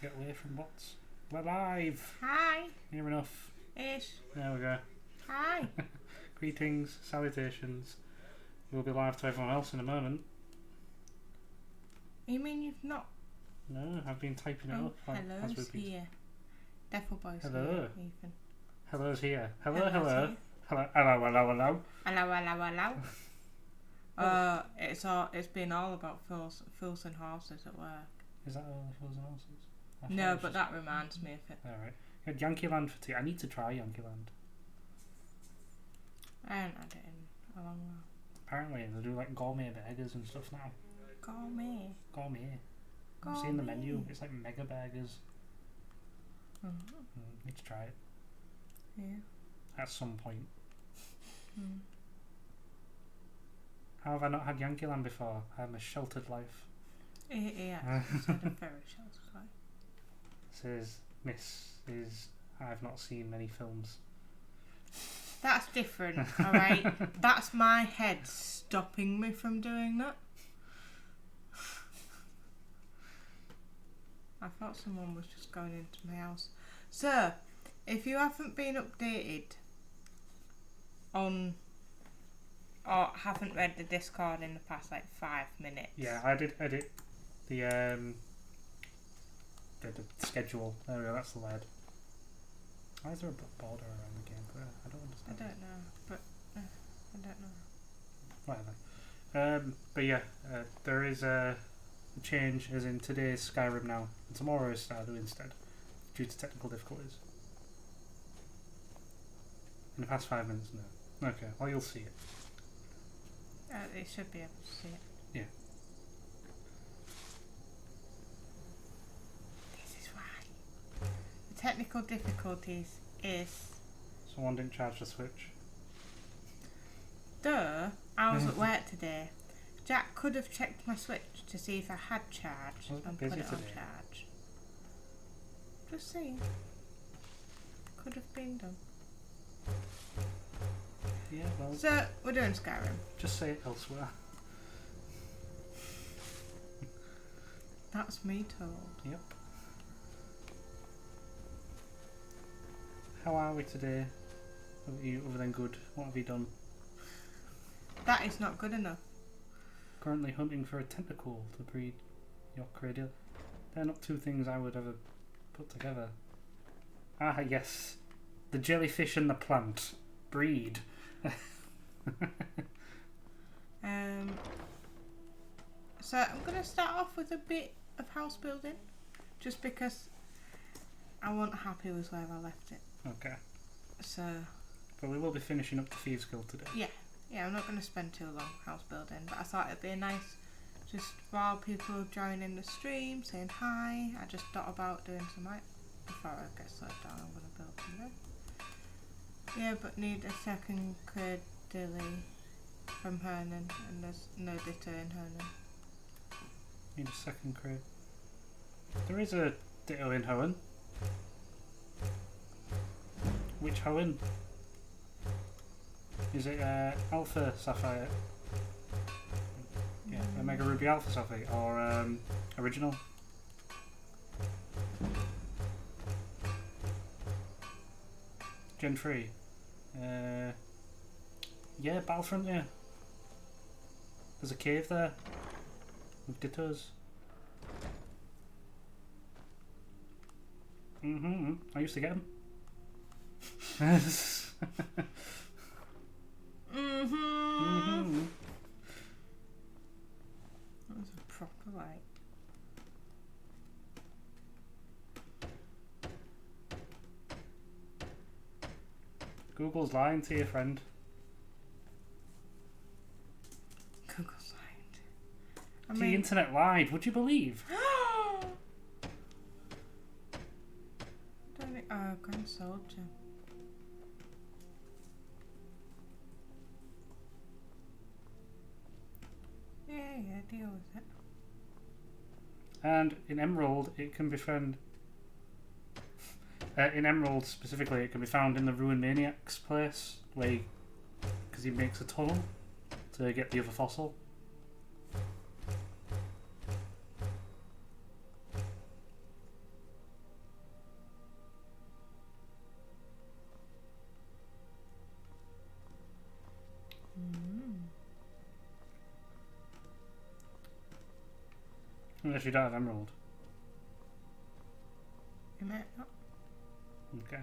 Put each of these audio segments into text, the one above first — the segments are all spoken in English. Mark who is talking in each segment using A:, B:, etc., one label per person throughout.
A: Get away from bots. We're live.
B: Hi.
A: Near enough.
B: Ish.
A: There we go.
B: Hi.
A: Greetings, salutations. We'll be live to everyone else in a moment.
B: You mean you've not?
A: No, I've been typing it up.
B: Hello's here. Devil Boy's
A: Hello.
B: here, Ethan.
A: Hello's here. Hello,
B: Hello's
A: hello.
B: here.
A: Hello, hello, hello, hello.
B: Hello, hello. It's been all about fools and horses at work.
A: Is that all the fools and horses?
B: No, but that reminds me of it.
A: Alright. You had Yankee Land for tea. I need to try Yankee Land.
B: I haven't had it in a long while.
A: Apparently they do like gourmet burgers and stuff now.
B: Gourmet.
A: I've seen the menu. It's like mega burgers. Need to try it.
B: Yeah.
A: At some point.
B: Mm.
A: How have I not had Yankee Land before? I have a sheltered life.
B: Yeah, it's had a very sheltered life.
A: Says Miss I've not seen many films.
B: That's different, alright? That's my head stopping me from doing that. I thought someone was just going into my house. So, if you haven't been updated on or haven't read the Discord in the past like 5 minutes.
A: Yeah, I did edit the schedule. There we go, that's the word. Why is there a border around the game? I don't understand.
B: I don't know, but I don't know.
A: Whatever. But yeah, there is a change, as in today's Skyrim now, and tomorrow is Stardew instead, due to technical difficulties. In the past 5 minutes, no. Okay, well you'll see it.
B: They should be able to see it.
A: Yeah.
B: This is why. The technical difficulties is...
A: Someone didn't charge the Switch.
B: Duh, I was at work today. Jack could have checked my Switch to see if I had charged and put it on charge. Just saying. Could have been done.
A: Yeah, well...
B: So, we're doing Skyrim.
A: Just say it elsewhere.
B: That's me told.
A: Yep. How are we today? Other than good, what have you done?
B: That is not good enough.
A: Currently hunting for a tentacle to breed your cranial. They're not two things I would ever put together. Ah, yes. The jellyfish and the plant. Breed.
B: So I'm going to start off with a bit of house building, just because I wasn't happy with where I left it.
A: Okay.
B: So.
A: But we will be finishing up the Thieves Guild today.
B: Yeah, I'm not going to spend too long house building, but I thought it'd be nice just while people join in the stream, saying hi. I just thought about doing some before I get slowed down. I'm going to build some there. Yeah, but need a second cradily from Hernan, and there's no ditto in Hernan.
A: Need a second crate. There is a ditto in Hoenn. Which Hoenn? Is it Alpha Sapphire? Yeah, Omega Ruby Alpha Sapphire, or original? Gen 3. Yeah, Battlefront, yeah. There's a cave there with dittos. I used to get them.
B: That was a proper like.
A: Google's lying to you, friend.
B: Google's lied.
A: The internet lied, would you believe?
B: Don't it? Oh, Grand Soldier. Yeah, deal with it.
A: And in Emerald, it can be found. In Emerald specifically, it can be found in the Ruin Maniac's place, because he makes a tunnel to get the other fossil. Unless you don't have emerald.
B: You might not.
A: Okay.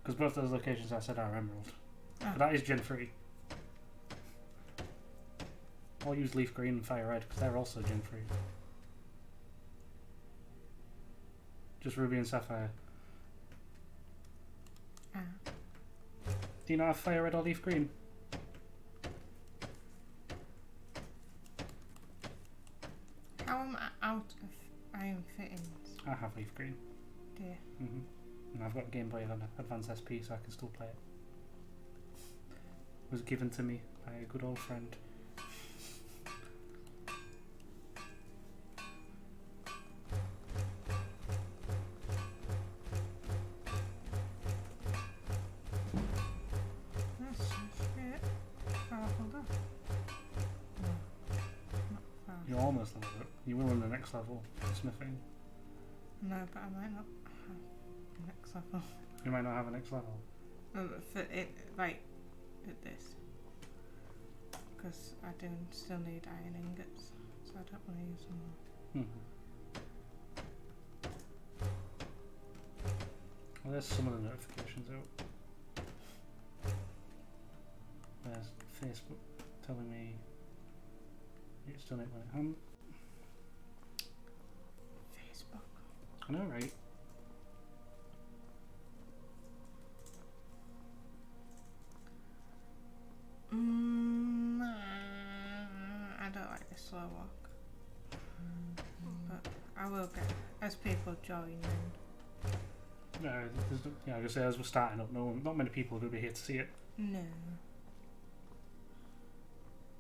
A: Because both those locations I said are emerald.
B: Oh.
A: But that is Gen 3. I'll use leaf green and fire red because they're also Gen 3. Just ruby and sapphire.
B: Ah.
A: Do you not have fire red or leaf green?
B: How am I out of iron fittings?
A: I have leaf green.
B: Dear.
A: And I've got a Game Boy Advance SP so I can still play it. It was given to me by a good old friend.
B: That's shit. How leveled up? No. Not far.
A: You're almost leveled up. You will in the next level, smithing.
B: No, but I might not have the next level.
A: You might not have a next level.
B: For it, like, at this. Because I do still need iron ingots, so I don't want to use them all.
A: Well, there's some of the notifications out. There's Facebook telling me it's done it when it hasn't.
B: Facebook.
A: I know, right?
B: I don't like the slow walk. But I will get, as people join in.
A: No, there's no, yeah, I just say as we're starting up, not many people are going to be here to see it.
B: No.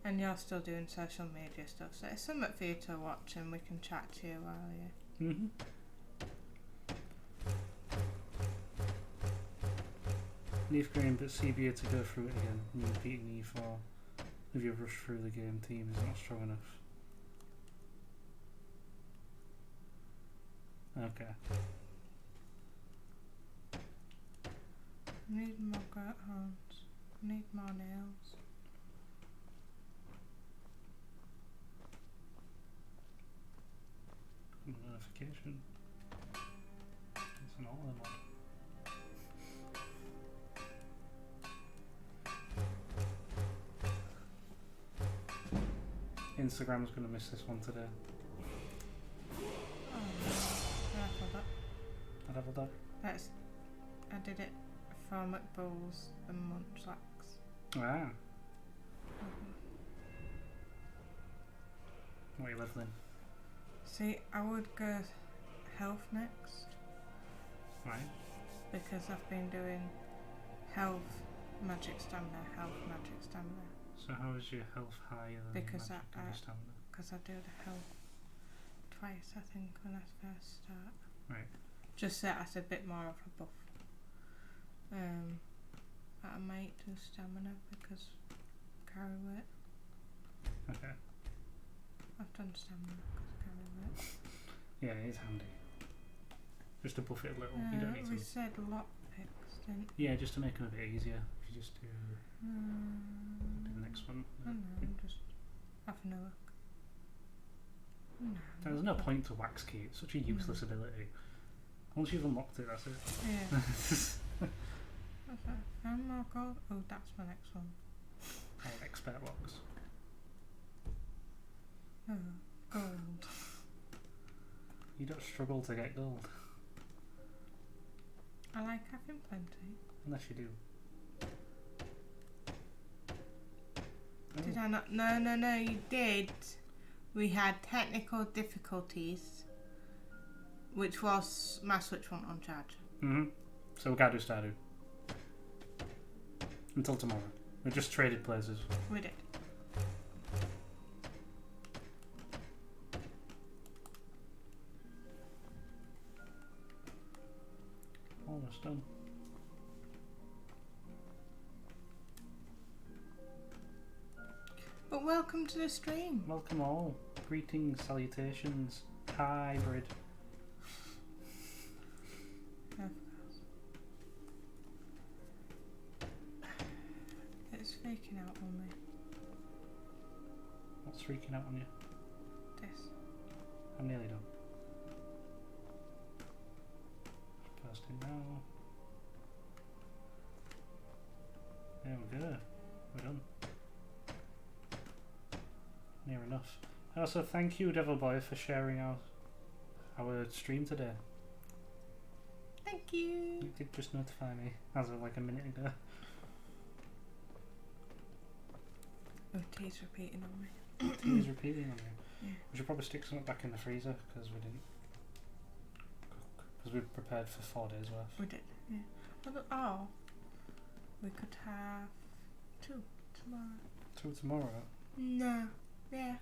B: And you're still doing social media stuff, so it's something for you to watch and we can chat to you while you.
A: Leaf green, but CBA to go through it again. You repeating E4 if you rush through the game. Team is not strong enough. Okay.
B: I need more goat horns. I need more nails.
A: Notification. It's an all in one. Instagram's going to miss this one today.
B: Oh no, I leveled up.
A: I leveled up.
B: I did it for McBulls and Munchlax.
A: Ah. What are you leveling?
B: See, I would go health next.
A: Right.
B: Because I've been doing health, magic stamina, health, magic stamina.
A: So how is your health higher than
B: Because
A: magic and stamina?
B: Because I do the health twice, I think, when I first start.
A: Right.
B: Just so that's a bit more of a buff. But I might do stamina because carry weight.
A: Okay.
B: I've done stamina because carry weight.
A: Yeah, it is handy. Just to buff it a little. You don't need
B: We
A: to.
B: said lockpicks, didn't
A: Yeah, just to make them a bit easier. If you just do the next one.
B: I don't know, I'm just having a look. No,
A: There's no point to wax key. It's such a useless ability. Once you've unlocked it, that's it.
B: Yeah. What's that? Found more gold? Oh, that's my next one.
A: Expert locks.
B: Oh, gold.
A: You don't struggle to get gold.
B: I like having plenty.
A: Unless you do.
B: Did I not? No, you did. We had technical difficulties, which was my Switch wasn't on charge.
A: So we can't do Stardew. Until tomorrow. We just traded places.
B: We did.
A: Almost done.
B: But welcome to the stream.
A: Welcome all. Greetings, salutations, hybrid.
B: It's freaking out on me.
A: What's freaking out on you?
B: This.
A: Also, thank you, Devil Boy, for sharing our stream today.
B: Thank you.
A: You did just notify me as of like a minute ago.
B: Oh, tea's repeating on me.
A: He's repeating on you.
B: Yeah.
A: We should probably stick something back in the freezer because we didn't cook. Because we prepared for 4 days worth.
B: We did, yeah. Oh, we could have 2 tomorrow.
A: 2 tomorrow?
B: No, yeah.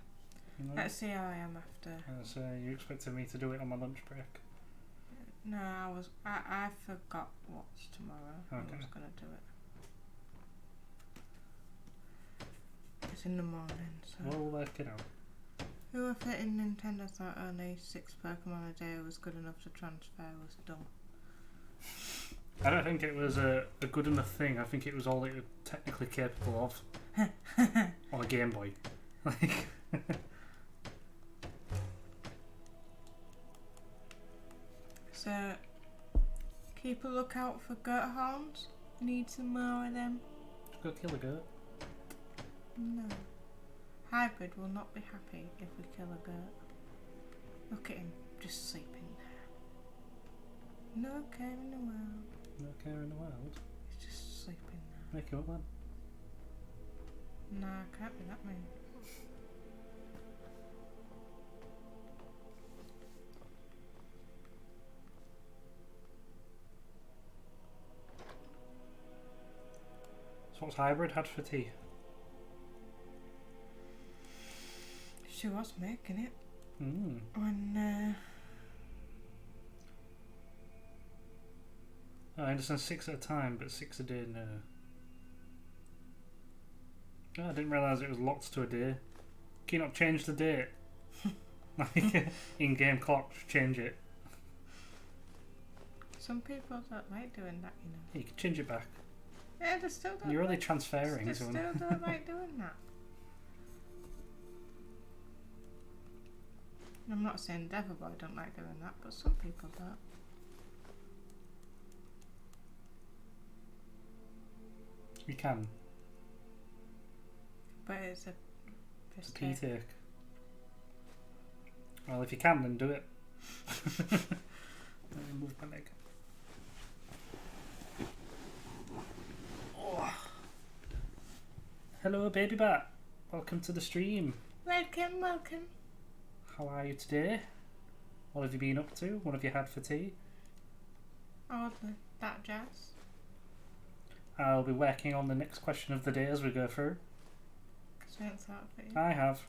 A: You know?
B: Let's see how I am after.
A: So you expected me to do it on my lunch break?
B: No, I forgot what's tomorrow.
A: Okay.
B: I was gonna do it. It's in the morning, so.
A: We'll work it out.
B: Whoever in Nintendo thought only 6 Pokemon a day was good enough to transfer was dumb.
A: I don't think it was a good enough thing. I think it was all it was technically capable of. On a Game Boy. Like.
B: So, keep a lookout for goat horns. Need some more of them.
A: Go kill a goat.
B: No. Hybrid will not be happy if we kill a goat. Look at him, just sleeping there. No care in the world.
A: No care in the world.
B: He's just sleeping there.
A: Make him up then.
B: Nah, can't be that mean.
A: So what's Hybrid had for tea?
B: She was making it
A: Mm.
B: when
A: Oh, I understand 6 at a time, but 6 a day, no. Oh, I didn't realise it was locked to a day. Can you not change the date? Like, in-game clock, change it.
B: some people don't like doing that, you know.
A: You can change it back.
B: Yeah, they still don't.
A: You're only
B: like,
A: transferring
B: they
A: to
B: still
A: them.
B: don't like doing that. I'm not saying Devil Boy don't like doing that, but some people don't.
A: You can.
B: But it's a
A: It's a
B: piss
A: tea
B: take.
A: take. Well, if you can, then do it. Let me move my leg. Oh. Hello, baby bat. Welcome to the stream.
B: Welcome, welcome.
A: How are you today? What have you been up to? What have you had for tea?
B: All that jazz.
A: I'll be working on the next question of the day as we go through.
B: Because I haven't thought of it yet.
A: I have,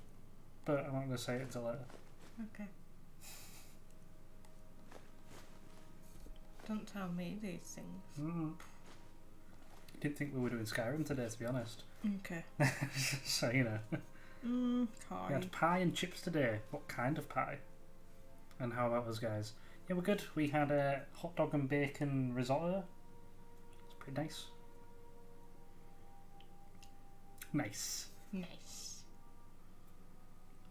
A: but I'm not going to say it until later.
B: Okay. Don't tell me these things.
A: Didn't think we were doing Skyrim today, to be honest.
B: Okay.
A: So, you know. We
B: Hi.
A: had pie and chips today. What kind of pie? And how about those guys? Yeah, we're good. We had a hot dog and bacon risotto. It's pretty nice. Nice.
B: Nice.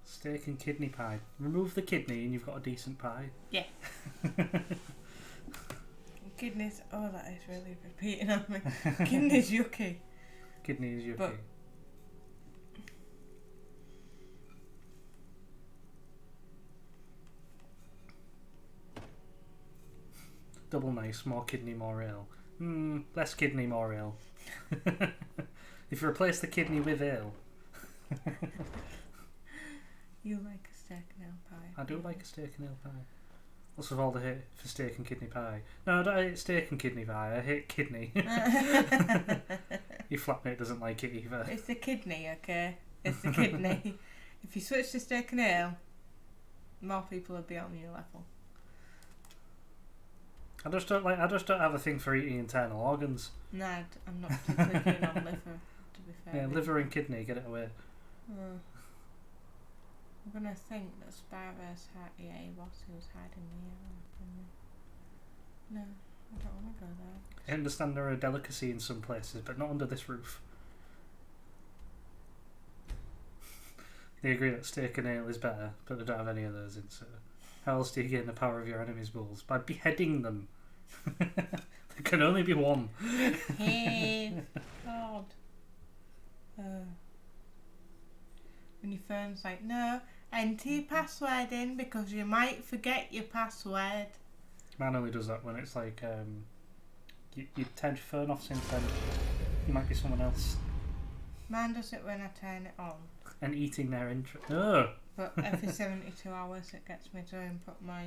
A: Steak and kidney pie. Remove the kidney and you've got a decent pie.
B: Yeah. Kidneys. Oh, that is really repeating on me. Kidneys yucky.
A: Kidney is yucky.
B: But-
A: Double nice, more kidney, more ale. Less kidney, more ale. If you replace the kidney with ale.
B: You like a steak and ale pie.
A: I do like a steak and ale pie. What's with all the hate for steak and kidney pie? No, I don't hate steak and kidney pie. I hate kidney. Your flatmate doesn't like it either.
B: It's the kidney, okay? It's the kidney. If you switch to steak and ale, more people would be on your level.
A: I just don't have a thing for eating internal organs.
B: No, I'm not particularly keen on liver, to be fair.
A: Yeah, liver and kidney, get it away.
B: I'm gonna think that Sparrow's he was hiding the No, I don't want to go there.
A: I understand they're a delicacy in some places, but not under this roof. They agree that steak and ale is better, but they don't have any of those in, so how else do you gain the power of your enemy's bulls? By beheading them. There can only be one.
B: Hey, God. When your phone's like, no, Enter your password in because you might forget your password.
A: Man only does that when it's like you turned your phone off since then. You might be someone else.
B: Man does it when I turn it on.
A: And eating their intro. Oh!
B: But every 72 hours it gets me to input my...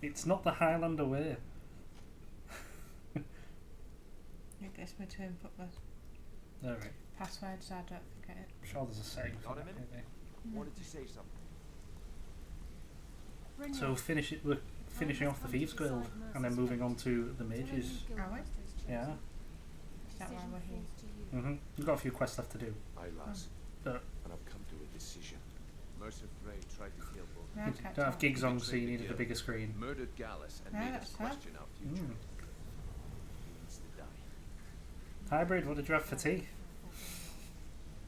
A: It's not the Highlander way.
B: It gets me to input my
A: Alright.
B: password so I don't forget it.
A: I'm sure there's a setting for that, maybe.
C: Wanted to say something.
A: So we're finishing off the Thieves Guild and then moving on to the Mages.
B: Are we?
A: Yeah.
B: Is that why we're here?
A: We've got a few quests left to do.
C: Aye, lass.
A: Uh.
C: And I've come to a decision. Mercer Frey tried to kill both.
B: No, I
A: You
B: can't
A: don't have
B: talk.
A: gigs on, so you needed a bigger screen.
C: Murdered Gallus and
B: No,
C: made
B: that's
C: us
B: fine.
C: question our future.
A: Mm.
C: He needs to die.
A: Hybrid, what did you have for tea?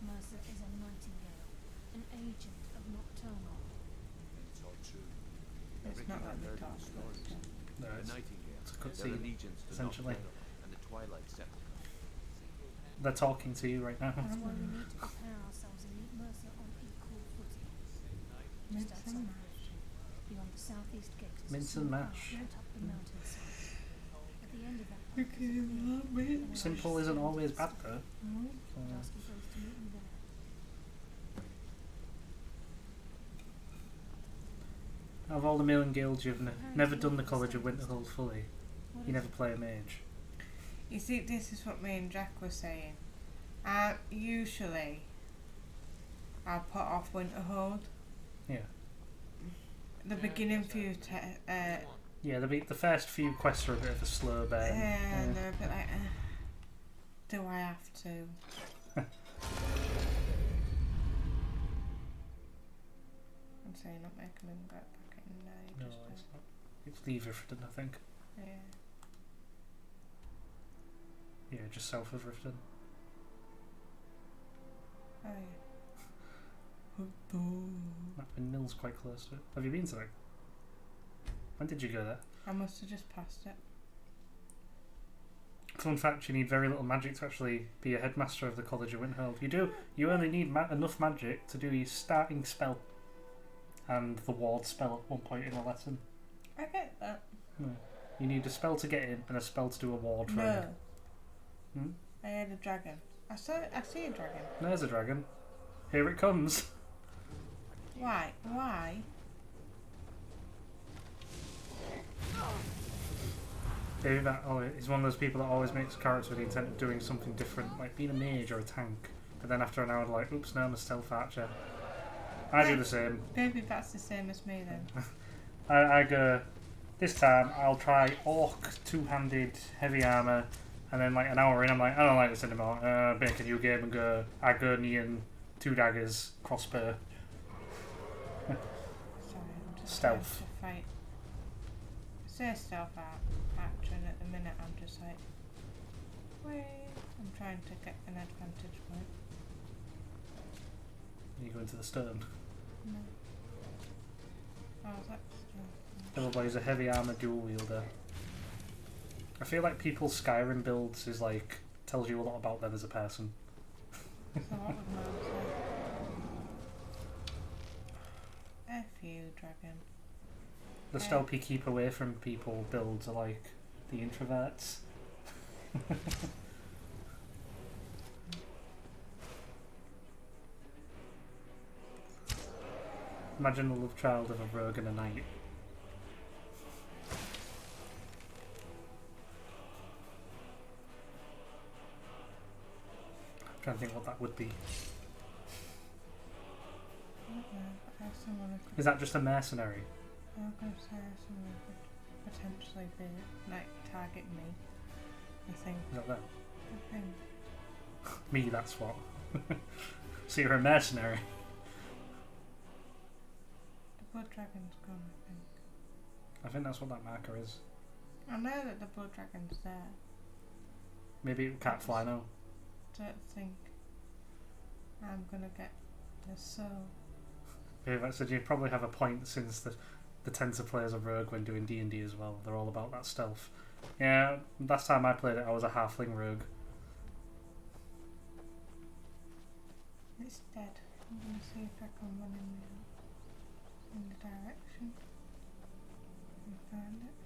D: Mercer is a nightingale, an agent of nocturnal.
C: It's all true.
B: It's
C: Everything
B: not like
C: I've
B: we
C: heard in
B: talk.
C: the stories.
A: No,
C: The
A: it's
C: Nightingale,
A: a
C: their
A: cutscene,
C: allegiance to
A: essentially.
C: Nocturnal and the Twilight Sepulchre.
A: They're talking to you right now.
D: That's why we need to prepare ourselves and meet Mercer on equal footing. Just outside beyond the southeast gate is
A: Mince
D: a
A: and
D: small
A: mash.
D: path right up the mountainside. At the end of that path is a clearing, and
A: Simple
D: I
A: isn't
D: shall
A: always
D: stand
A: bad though.
D: and ask you both to meet me there.
A: Of all the Million Guilds, you've never done the College of Winterhold fully.
D: What
A: You
D: is
A: never
D: it?
A: play a mage.
B: You see, this is what me and Jack were saying. Usually, I'll put off Winterhold.
A: Yeah.
B: The beginning few
A: Yeah, the first few quests are a bit of a slow burn.
B: and they're a bit like, do I have to? I'm saying not making them go back in there. You
A: No,
B: just
A: it's not. It's Leave Riften, I think.
B: yeah.
A: Yeah, just south of Riften.
B: Oh yeah.
A: That windmill's quite close to it. Have you been to it? When did you go there?
B: I must have just passed it.
A: Fun fact, you need very little magic to actually be a headmaster of the College of Winterhold. You do. You only need enough magic to do your starting spell and the ward spell at one point in a lesson.
B: I get that.
A: No. You need a spell to get in and a spell to do a ward for
B: No.
A: it. Hmm?
B: I had a dragon. I see a dragon.
A: There's a dragon. Here it comes.
B: Why? Why?
A: Maybe that he's one of those people that always makes characters with the intent of doing something different, like being a mage or a tank. But then after an hour, they're like, oops, no, I'm a stealth archer. I do the same.
B: Maybe that's the same as me then.
A: I go, this time I'll try orc, two-handed, heavy armour, and then like an hour in, I'm like, I don't like this anymore. Make a new game and go Argonian, two daggers, crossbow.
B: Sorry, I'm just
A: Stealth.
B: trying to fight. Say stealth action at the minute. I'm just like, wait. I'm trying to get an advantage point.
A: You go into the stone.
B: No. Oh, that's stealth.
A: Everybody's a heavy armour dual wielder. I feel like people's Skyrim builds is like tells you a lot about them as a person.
B: So what would mine say? F you, dragon.
A: The stealthy keep away from people builds are like the introverts. Imagine the love child of a rogue and a knight. I'm trying to think what that would be.
B: I don't know. I have someone who could,
A: Is that just a mercenary?
B: I'm going to say I have someone who could potentially be, like, target me. I think.
A: Is that them?
B: I think.
A: Me, that's what. So you're a mercenary.
B: The blood dragon's gone, I think.
A: I think that's what that marker is.
B: I know that the blood dragon's there.
A: Maybe it can't fly now.
B: Don't think I'm gonna get the soul.
A: Maybe that said you probably have a point since the tend to play as a rogue when doing D&D as well. They're all about that stealth. Yeah, last time I played it I was a halfling rogue.
B: It's dead. I'm gonna see if I can run in the direction and find it.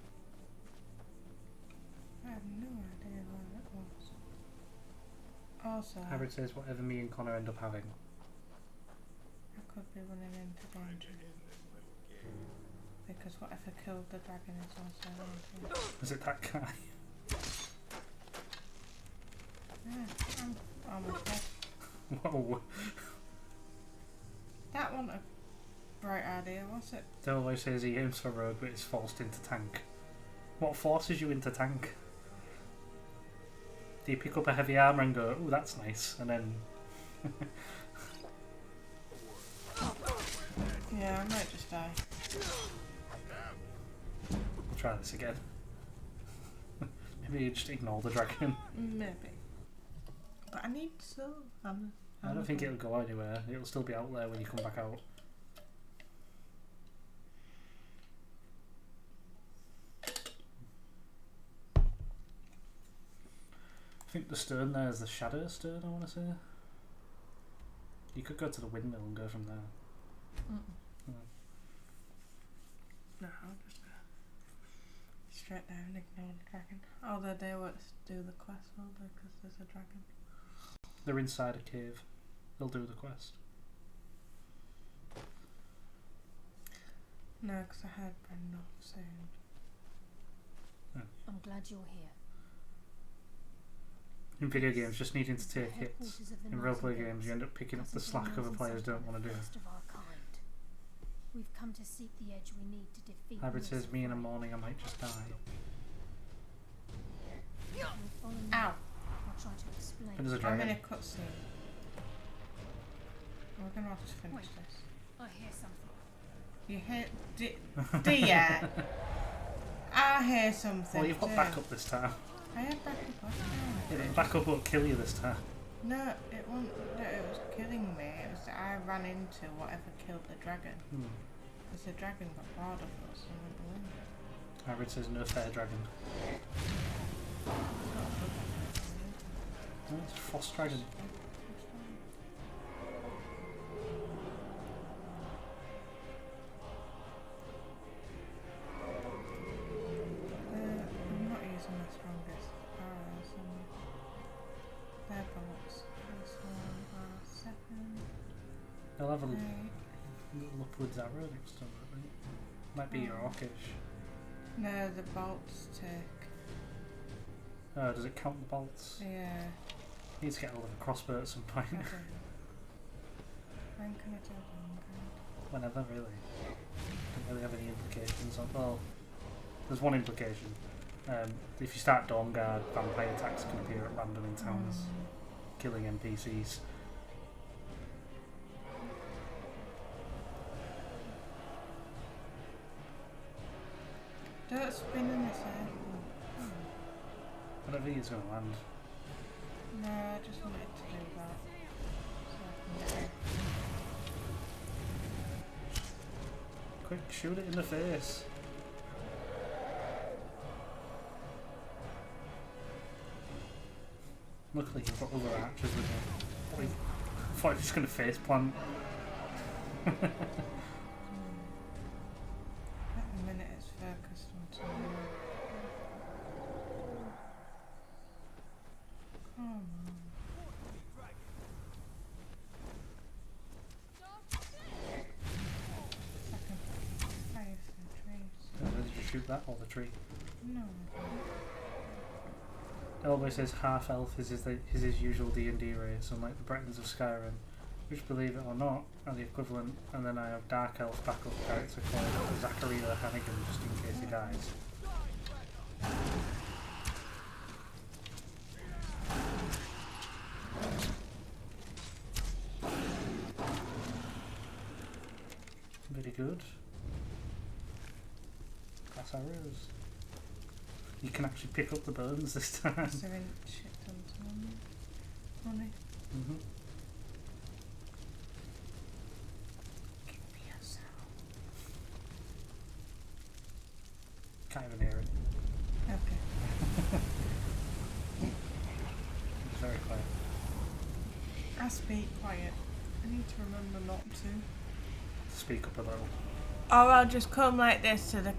B: I have no idea where it was. Also,
A: Hybrid says whatever me and Connor end up having.
B: I could be running into danger. Because whatever killed the dragon is also around here.
A: Is it that guy?
B: Yeah, I'm almost dead.
A: Whoa.
B: That wasn't a bright idea, was it?
A: Delroy says he aims for rogue but is forced into tank. What forces you into tank? Do you pick up a heavy armour and go, ooh, that's nice, and then...
B: Yeah, I might just die.
A: We'll try this again. Maybe you just ignore the dragon.
B: Maybe. But I need silver.
A: I don't think it'll go anywhere. It'll still be out there when you come back out. I think the stone there is the shadow stone, I want to say. You could go to the windmill and go from there.
B: No, I'll just go straight there and ignore the dragon. Although they won't do the quest, will they? Because there's a dragon.
A: They're inside a cave. They'll do the quest.
B: No, because I heard Brenda saying.
D: I'm glad you're here.
A: In video games, just needing to take hits.
D: Headquarters of the
A: In roleplay
D: Nightingales,
A: games, you end up picking up the
D: cutting
A: slack other
D: through
A: players don't
D: the
A: want to do.
D: first of our kind. We've come to seek the edge we need to defeat.
A: Hybrid says, me in a
D: Lucifer.
A: morning I might just die.
D: You'll follow me.
B: Ow!
D: I'll try to explain.
A: But there's a
B: I'm in
A: dragon.
B: a cutscene. We're going to have to finish
D: Wait.
B: this.
D: I hear something.
B: You hear. Do ya? I hear something.
A: Well, you've got
B: too.
A: backup this time.
B: I had backup last time.
A: Yeah, but backup won't kill you this time.
B: No, it wasn't that it was killing me. It was that I ran into whatever killed the dragon. Because the dragon got bored of us and went away.
A: Hybrid says no fair dragon. No, it's a frost dragon.
B: I'm not using my strongest arrows. Their bolts. This one are 7,
A: They'll have a
B: 8.
A: little upwards arrow next to it, right? Might be your orcish.
B: No, the bolts take.
A: Oh, does it count the bolts?
B: Yeah.
A: Need to get hold of a crossbow at some point.
B: I do. When can I do them?
A: Whenever, really. Don't really have any implications on. Well, there's one implication. If you start Dawnguard, vampire attacks can appear at random in towns, killing NPCs.
B: Don't spin in this circle.
A: I don't think it's going to land.
B: No, I just wanted to do that. So I can get it.
A: Quick, shoot it in the face. Luckily you've got other archers with you. I thought you were just going to face plant.
B: At the minute it's focused on something. Come on. Second fire for the trees.
A: Did you shoot that or the tree?
B: No.
A: Elbow says half elf is his usual D&D race, unlike the Bretons of Skyrim, which, believe it or not, are the equivalent. And then I have dark elf backup character called Zachary the Hannigan, just in case he dies. Very good. Glass arrows. You can actually pick up the bones this time.
B: So in shit tons of money.
A: Mm-hmm.
B: Give me a sound.
A: Can't even hear it.
B: Okay.
A: It's very quiet.
B: I speak quiet. I need to remember not to.
A: Speak up a little.
B: Or I'll just come like this to the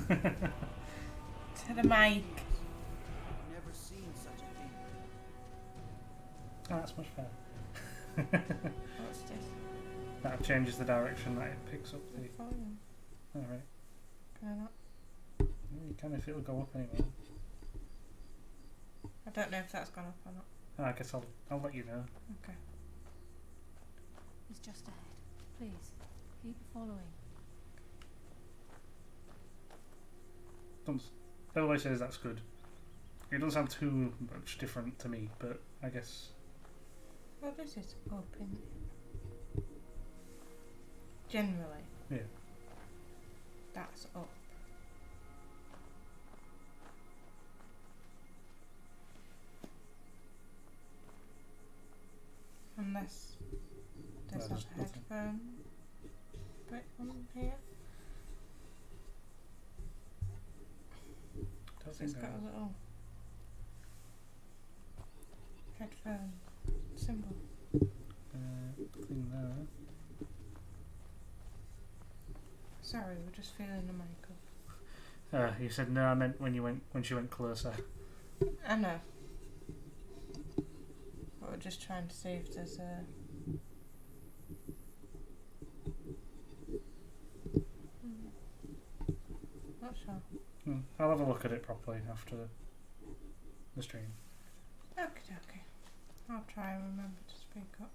B: to the mic.
C: Never seen such a thing.
A: Oh, that's much better.
B: What's this?
A: That changes the direction that it picks up the...
B: Volume.
A: Alright.
B: Can I not?
A: You can if it'll go up anyway.
B: I don't know if that's gone up or not.
A: Oh, I guess I'll let you know.
B: Okay.
D: He's just ahead. Please, keep following.
A: Everybody says that's good. It doesn't sound too much different to me, but I guess...
B: Well, this is open. Generally.
A: Yeah.
B: That's up. Unless there's
A: No,
B: a
A: there's nothing.
B: headphone bit on here.
A: Don't
B: It's
A: think
B: got
A: I-
B: a little headphone symbol.
A: thing there.
B: Sorry, we're just feeling the mic up.
A: You said no, I meant when she went closer.
B: I know. But we're just trying to see if there's a... Not sure.
A: I'll have a look at it properly after the stream.
B: Okay. I'll try and remember to speak up.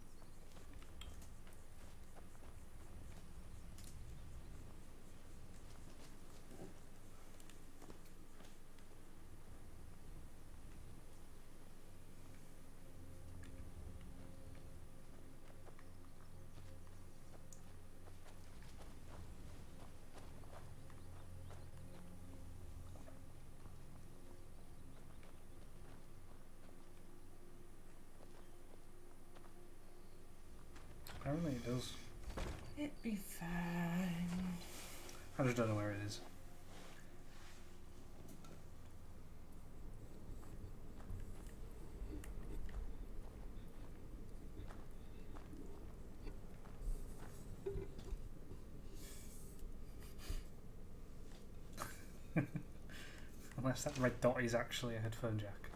A: Apparently it does.
B: It'd be fine.
A: I just don't know where it is. Unless that red dot is actually a headphone jack.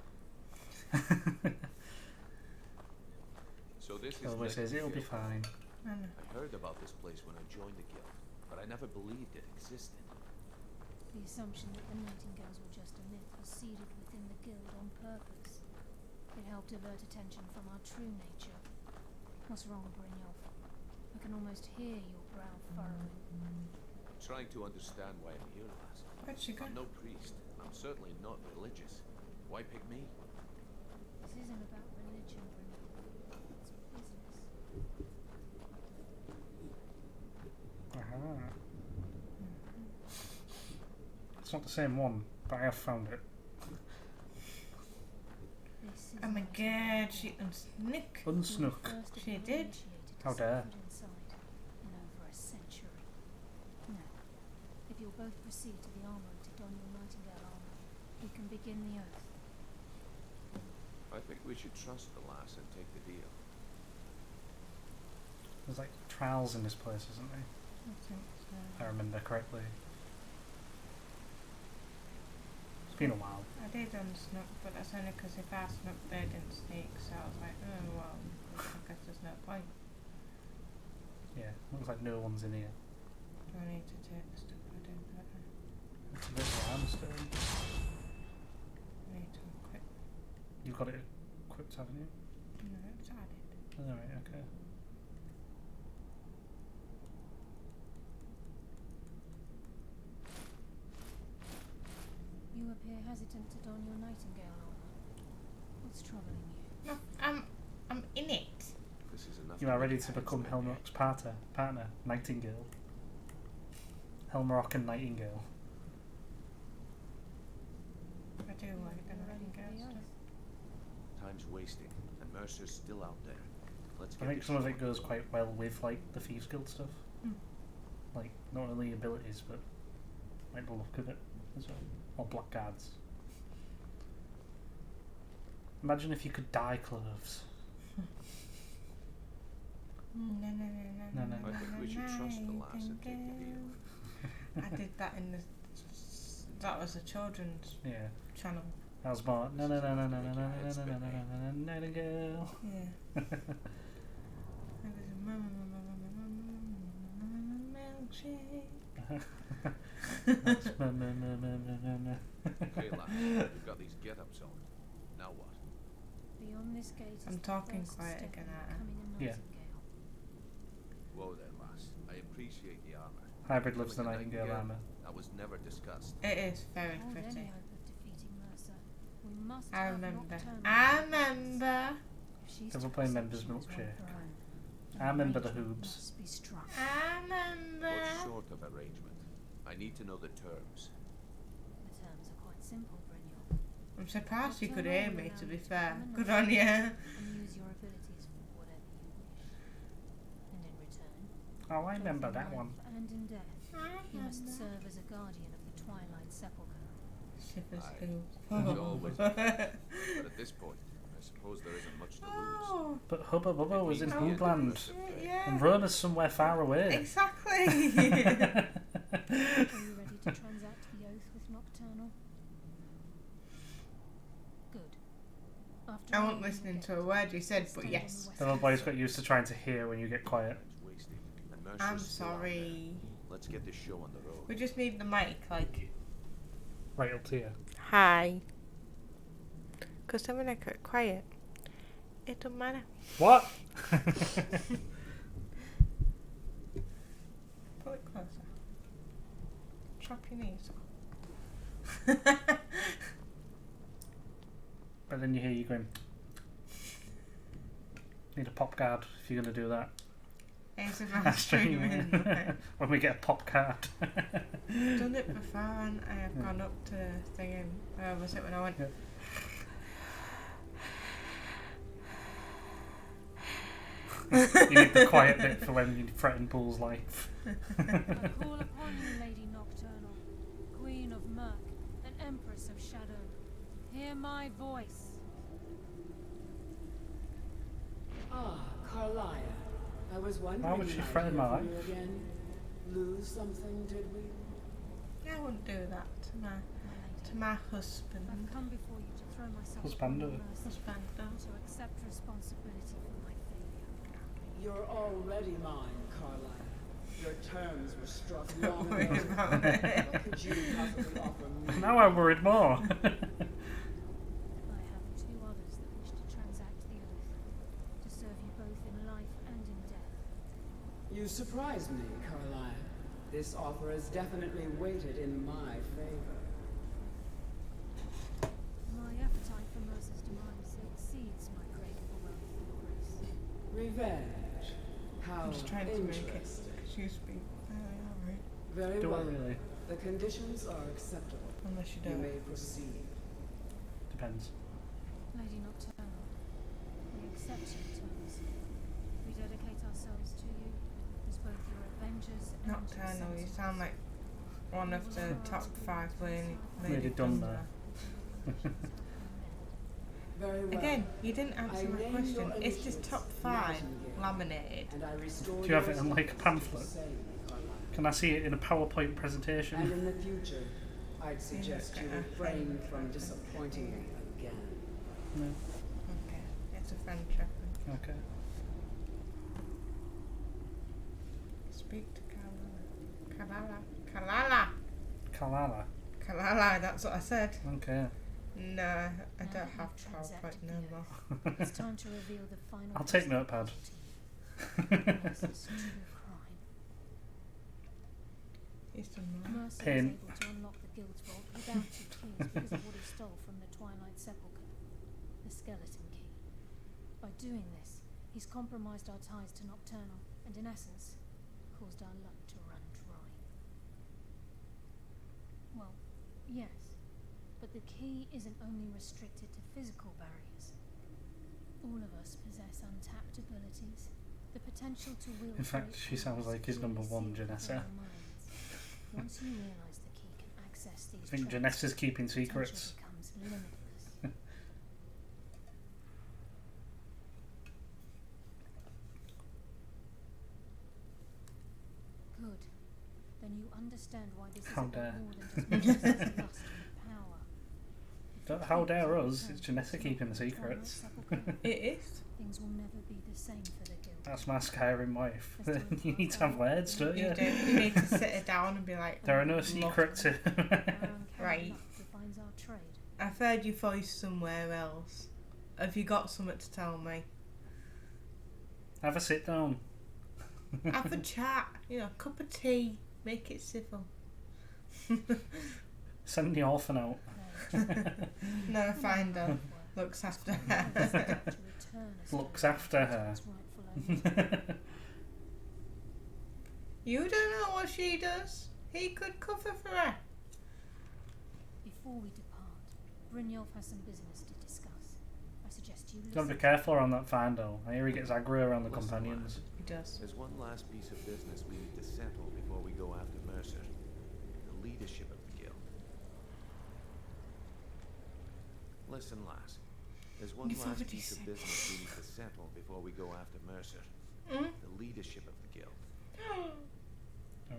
C: So this is
A: Elway says it'll be fine.
B: I know.
C: I heard about this place when I joined the guild, but I never believed it existed.
D: The assumption that the Nightingales were just a myth was seeded within the guild on purpose. It helped divert attention from our true nature. What's wrong, Brynjolf? I can almost hear your brow furrowing.
C: I'm trying to understand why I'm here, lass.
B: Where'd she go?
C: I'm no priest. I'm certainly not religious. Why pick me?
D: This isn't about religion, Brynjolf. It's business.
A: Aha. It's not the same one, but I have found it.
D: This is
B: Oh my
D: not
B: god, she unsnick.
A: Unsnook.
D: the first of
B: She
D: your
B: did.
D: initiated to
A: How
D: set
A: dare.
D: foot inside in over a century. Now, if you'll both proceed to the armory to don your Nightingale armor, we can begin the oath.
C: I think we should trust the lass and take the deal.
A: There's like trials in this place, isn't there?
B: I think so.
A: If I remember correctly. It's been a while.
B: I did unsnook, but that's only because if I snuck, they didn't sneak, so I was like, oh well, I guess there's no point.
A: Yeah, looks like no one's in here.
B: Do I need to take the stuff I do better?
A: It's a bit of limestone.
B: I need to equip.
A: You've got it equipped, haven't you?
B: No, it's added.
A: Alright, okay.
D: You appear hesitant to don your Nightingale armor. What's troubling you?
B: No, I'm in it.
C: This is enough.
A: You are ready
C: make
A: to
C: hands
A: become
C: with.
A: Helmrock's partner, Nightingale. Helmrock and Nightingale.
B: I do like the
D: You're ready for
B: Nightingale
D: the
B: stuff.
D: oath.
C: Time's wasting, and Mercer's still out there. Let's
A: I
C: get
A: think
C: this
A: some of it
C: sorted.
A: goes quite well with like the Thieves Guild stuff.
B: Hmm.
A: Like not only abilities but like the look of it as well. Or blackguards. Imagine if you could dye clothes. No.
C: I think we should trust the lass and take the deal.
B: I did that in the. That was a children's
A: Yeah.
B: channel.
A: That was more Nightingale.
B: Yeah.
A: That's
C: Okay, lass, we've got these get-ups on. Now what?
D: Beyond this gate is
B: I'm
D: the
B: talking
D: first
B: quiet
D: step
B: again,
D: in
B: aren't I?
D: becoming a
A: Yeah.
D: nightingale.
C: Whoa there, lass. I appreciate the armour.
A: Hybrid loves the
C: Becoming a
A: Nightingale armour.
C: That was never discussed.
B: It is very
D: Hold any
B: pretty.
D: hope of defeating Mercer. We must
B: I
D: have
B: remember.
D: Nocturnal.
B: I remember.
D: If she's
A: Never
D: to
A: play
D: accept
A: Members
D: she was one
A: Milkshake.
D: of her own,
A: I remember the
D: arrangement
A: hoobs.
D: must be struck.
B: I remember.
C: What's short of arrangement? I need to know the terms.
D: The terms are quite simple, Brynjolf.
B: I'm surprised you could
D: Nocturnal
B: hear
D: will
B: me,
D: allow
B: to
D: you
B: be
D: to
B: fair.
D: become a
B: Good on you.
D: and use your abilities for whatever you wish. And in return,
A: Oh, I remember
D: both in
A: that one.
D: life and in death, you must serve as a guardian of the Twilight Sepulchre.
B: Shivers
C: Aye.
B: who.
C: It's always been. But at this point, I suppose there isn't much to lose.
B: Oh,
A: But Hubba Bubba was in
C: Oh,
A: Hoobland.
B: shit, yeah.
A: And Rona's somewhere far away.
B: Exactly.
D: Are you ready to transact the oath with Nocturnal? Good. After
B: I
D: all,
B: wasn't
D: you
B: listening
D: will
B: to a
D: get
B: word you said,
D: stand
B: but
D: on
B: yes.
D: the west
A: The little boy's
D: coast.
A: got used to trying to hear when you get quiet.
C: Time's wasted, and Mercer's
B: I'm
C: still out there.
B: sorry.
C: Let's get this show on the road.
B: We just need the mic, like.
A: Right up to you.
B: Hi. Because then when I get quiet, it don't matter.
A: What?
B: Pull it closer. Chop your knees off.
A: But then you hear you going. Need a pop card if you're going to do that.
B: ASMR streaming.
A: When we get a pop card.
B: Done it before, and I have gone up to singing. Where was it when I went?
A: Yeah. You need the quiet bit for when you threaten Bull's life.
D: I call upon you, Lady Nocturnal, Queen of Murk and Empress of Shadow. Hear my voice.
E: Ah, Carlia. I was wondering.
A: Why would she
E: you might
A: threaten
E: hear
A: my
E: from
A: life?
E: you again. Lose something, did we?
B: I wouldn't do that to
D: My
B: my
D: lady,
B: husband.
D: I've come before you to throw myself
A: Husbando.
D: upon your mercy,
B: Husband.
D: to accept responsibility for my failure.
E: You're already mine, Carlia. Your terms were struck
B: Don't
E: long
B: worry
E: ago.
B: about it.
E: What could you possibly offer me?
A: Now I'm worried more.
D: I have two others that wish to transact the oath, to serve you both in life and in death.
E: You surprise me, Carlia. This offer is definitely weighted in my favor.
D: My appetite for Mercer's demise exceeds my craving for wealth and grace.
E: Revenge. How
B: I'm just trying to make it.
E: interesting.
B: Because you speak very alright.
E: Very
A: Do I
E: well.
A: really?
E: The conditions are acceptable.
B: Unless you
E: You
B: don't.
E: may proceed.
A: Depends.
D: Lady Nocturnal, we accept your terms. We dedicate ourselves to you as both your avengers and
B: Nocturnal, you
D: sentinels.
B: sound like one of the top 5
A: Lady Dunmer.
E: Very well.
B: Again, you didn't
E: I
B: answer my
E: name
B: question.
E: your
B: Is this
E: initials
B: top 5
E: Nightingale,
B: laminated?
E: and I restore
A: Do you have
E: your
A: it in, like, a
E: status
A: pamphlet?
E: as the same, Carlia.
A: Can I see it in a PowerPoint
E: And
A: presentation?
E: in the future, I'd suggest you refrain from disappointing me again.
A: No.
B: Okay, it's a French reference.
A: Okay.
B: Speak to Kalala. Kalala!
A: Kalala.
B: Kalala, that's what I said.
A: Okay.
B: No, I don't have PowerPoint no more.
D: It's time to reveal the final.
A: I'll take
D: piece of
A: notepad.
D: Mercer's true crime.
B: He's done more.
D: Mercer
A: Pin.
D: was able to unlock the guild's vault without 2 keys because of what he stole from the Twilight Sepulchre, the skeleton key. By doing this, he's compromised our ties to Nocturnal and, in essence, caused our luck to run dry. Well, yes, but the key isn't only restricted to physical barriers. All of us possess untapped abilities, the potential to wield.
A: In fact,
D: great
A: she sounds
D: powers
A: like his
D: to
A: number one,
D: receive
A: Janessa.
D: our minds. Once you realise the key can access these
A: I think
D: traits,
A: Janessa's keeping
D: potential
A: secrets.
D: becomes limitless. then you understand why this is
A: How
D: about
A: dare.
D: more than just possessing lust and power.
A: How dare us? It's Janessa keeping the secrets.
B: It is.
D: Things will never be the same for the guild.
A: That's my Skyrim wife. You need to have words, don't you?
B: You do. You need to sit her down and be like,
A: There are no secrets.
D: Our uncanny
B: Right.
D: luck defines our trade.
B: I've heard your voice somewhere else. Have you got something to tell me?
A: Have a sit down.
B: Have a chat. You know, a cup of tea. Make it civil.
A: Send the orphan out.
B: No, find her. Looks after her.
A: Looks after her.
B: You don't know what she does. He could cover for her.
D: Before we depart, Brynjolf has some business to discuss. I suggest you
A: Gotta be
D: listen.
A: careful around that Fandel. I hear he gets aggro around the
C: Listen,
A: companions.
B: He does.
C: There's one last piece of business we need to settle before we go after Mercer. The leadership of the guild. Listen, lass. There's one
B: You've
C: last
B: already
C: piece of
B: said.
C: business we need to settle before we go after Mercer.
B: Mm?
C: The leadership of the guild.
A: Oh.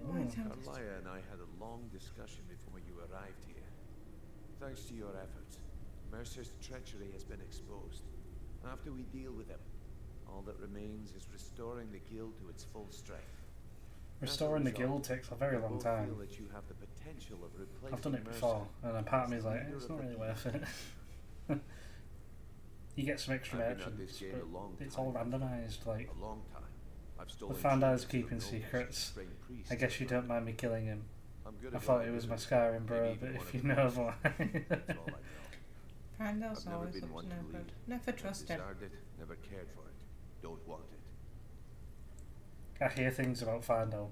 B: Why tell us?
C: Carlia and I had a long discussion before you arrived here. Thanks to your efforts, Mercer's treachery has been exposed. After we deal with him, all that remains is restoring the guild to its full strength.
A: Restoring the
C: As a result,
A: guild takes a very
C: we
A: long
C: both
A: time.
C: feel that you have the potential of replacing
A: I've done it
C: Mercer.
A: before, and a part of me is like,
C: Leader
A: it's
C: of
A: not
C: the
A: really
C: guild.
A: worth it. You get some extra
C: I've been at this
A: merchants,
C: game
A: but
C: a long
A: it's
C: time.
A: all randomised. Like,
C: A long time. I've stolen
A: the Fandar's
C: treasures from
A: keeping
C: nobles,
A: secrets.
C: trained priests,
A: I guess you
C: and
A: don't mind me killing him.
C: I'm good
A: I
C: at
A: thought
C: what
A: it
C: I
A: was
C: do.
A: my Skyrim bro,
C: Maybe
A: but
C: even
A: if
C: one
A: you
C: of
A: know
C: them.
A: why.
C: That's all I know.
B: Fandel's
C: I've never
B: always
C: been
B: up
C: one
B: to no
C: to
B: good.
C: lead.
B: Never
C: Never
B: trust him.
C: desired it, never cared for it. Don't want it.
A: I hear things about Findel.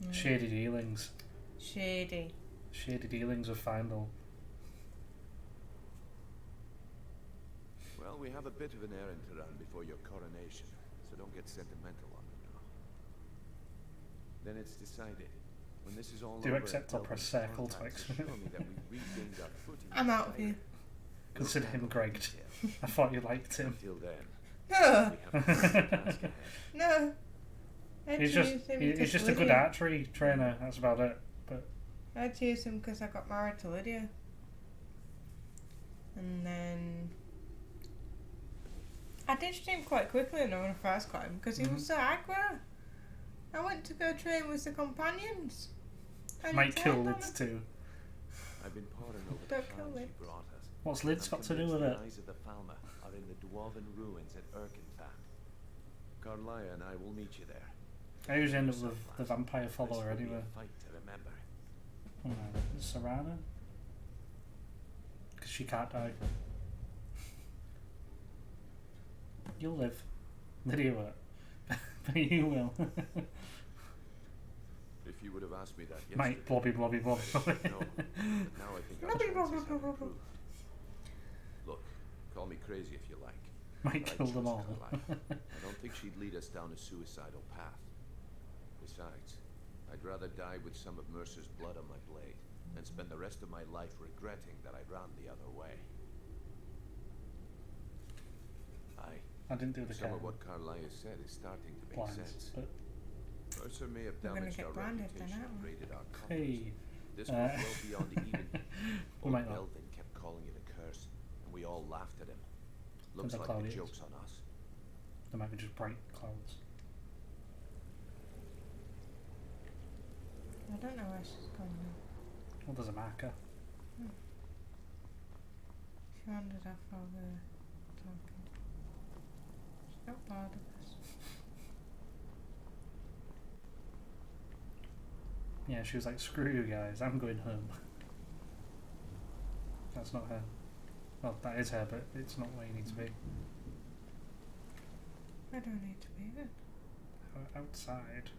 B: Mm.
A: Shady dealings.
B: Shady.
A: Shady dealings with Findel.
C: Well, we have a bit of an errand to run before your coronation, so don't get sentimental on it now. Then it's decided. When this is all
A: Do you
C: over,
A: accept our
C: Delvin's
A: press circle
C: contacts
A: to
C: assure me that we've regained our footing
B: I'm
C: in
B: out of here.
C: Skyrim.
A: Consider
C: We'll
A: him
C: tackle
A: Greg.
C: details.
A: I thought you liked him.
C: Until then,
B: No,
C: we have a task ahead.
B: no. I'd
A: He's
B: choose him
A: he's
B: 'cause
A: just a good
B: Lydia.
A: archery trainer, that's about it. But
B: I'd choose him because I got married to Lydia. And then I ditched him quite quickly when I first got him because he was so aggro. I went to go train with the companions. And
A: might
B: he
A: kill
B: turned on
A: Lids
B: him.
A: too.
C: I've been poring over the
B: Don't kill
C: plans you
B: Lids.
C: brought us.
A: What's Lids
C: I'm
A: got to do
C: convinced
A: with
C: the
A: it?
C: eyes of the Falmer are in the dwarven ruins at Erkenthal. Carlia and I will meet you there.
A: I usually end up with the vampire
C: This
A: follower
C: will be
A: anyway.
C: a fight to remember.
A: Oh no, is it Serana? Because she can't die. You'll live. Lydia won't. But you will.
C: If you would have asked me that yesterday,
A: Mate, blobby, blobby, blobby.
C: no. But now I think our
B: Blobby,
C: chances
B: blobby,
C: have
B: blobby, blobby.
C: improved. Look, call me crazy if you like.
A: Might
C: but I
A: kill them
C: trust
A: all.
C: Carlisle. I don't think she'd lead us down a suicidal path. Besides, I'd rather die with some of Mercer's blood on my blade than spend the rest of my life regretting that I ran the other way.
A: I didn't do the
C: Some of
A: camera.
C: what Carlisle said is starting to make
A: Blinds,
C: sense.
A: but
C: Mercer may have
B: We're gonna
C: damaged
B: get
C: our
B: branded then,
C: reputation
B: aren't
C: and
B: we?
C: raided our coffers.
A: hey,
C: This was well beyond even.
A: we
C: Old
A: might not.
C: Delvin kept calling it a curse, and we all laughed at him.
A: From
C: Looks
A: the
C: like
A: cloud
C: the
A: it is.
C: joke's on us.
A: There might be just bright clouds.
B: I don't know where she's gone now.
A: Well, there's a marker.
B: She wandered off while we were talking. She got bored of us.
A: Yeah, she was like, screw you guys, I'm going home. That's not her. Well, that is her, but it's not where you need to be.
B: Where do I need to be then?
A: Outside.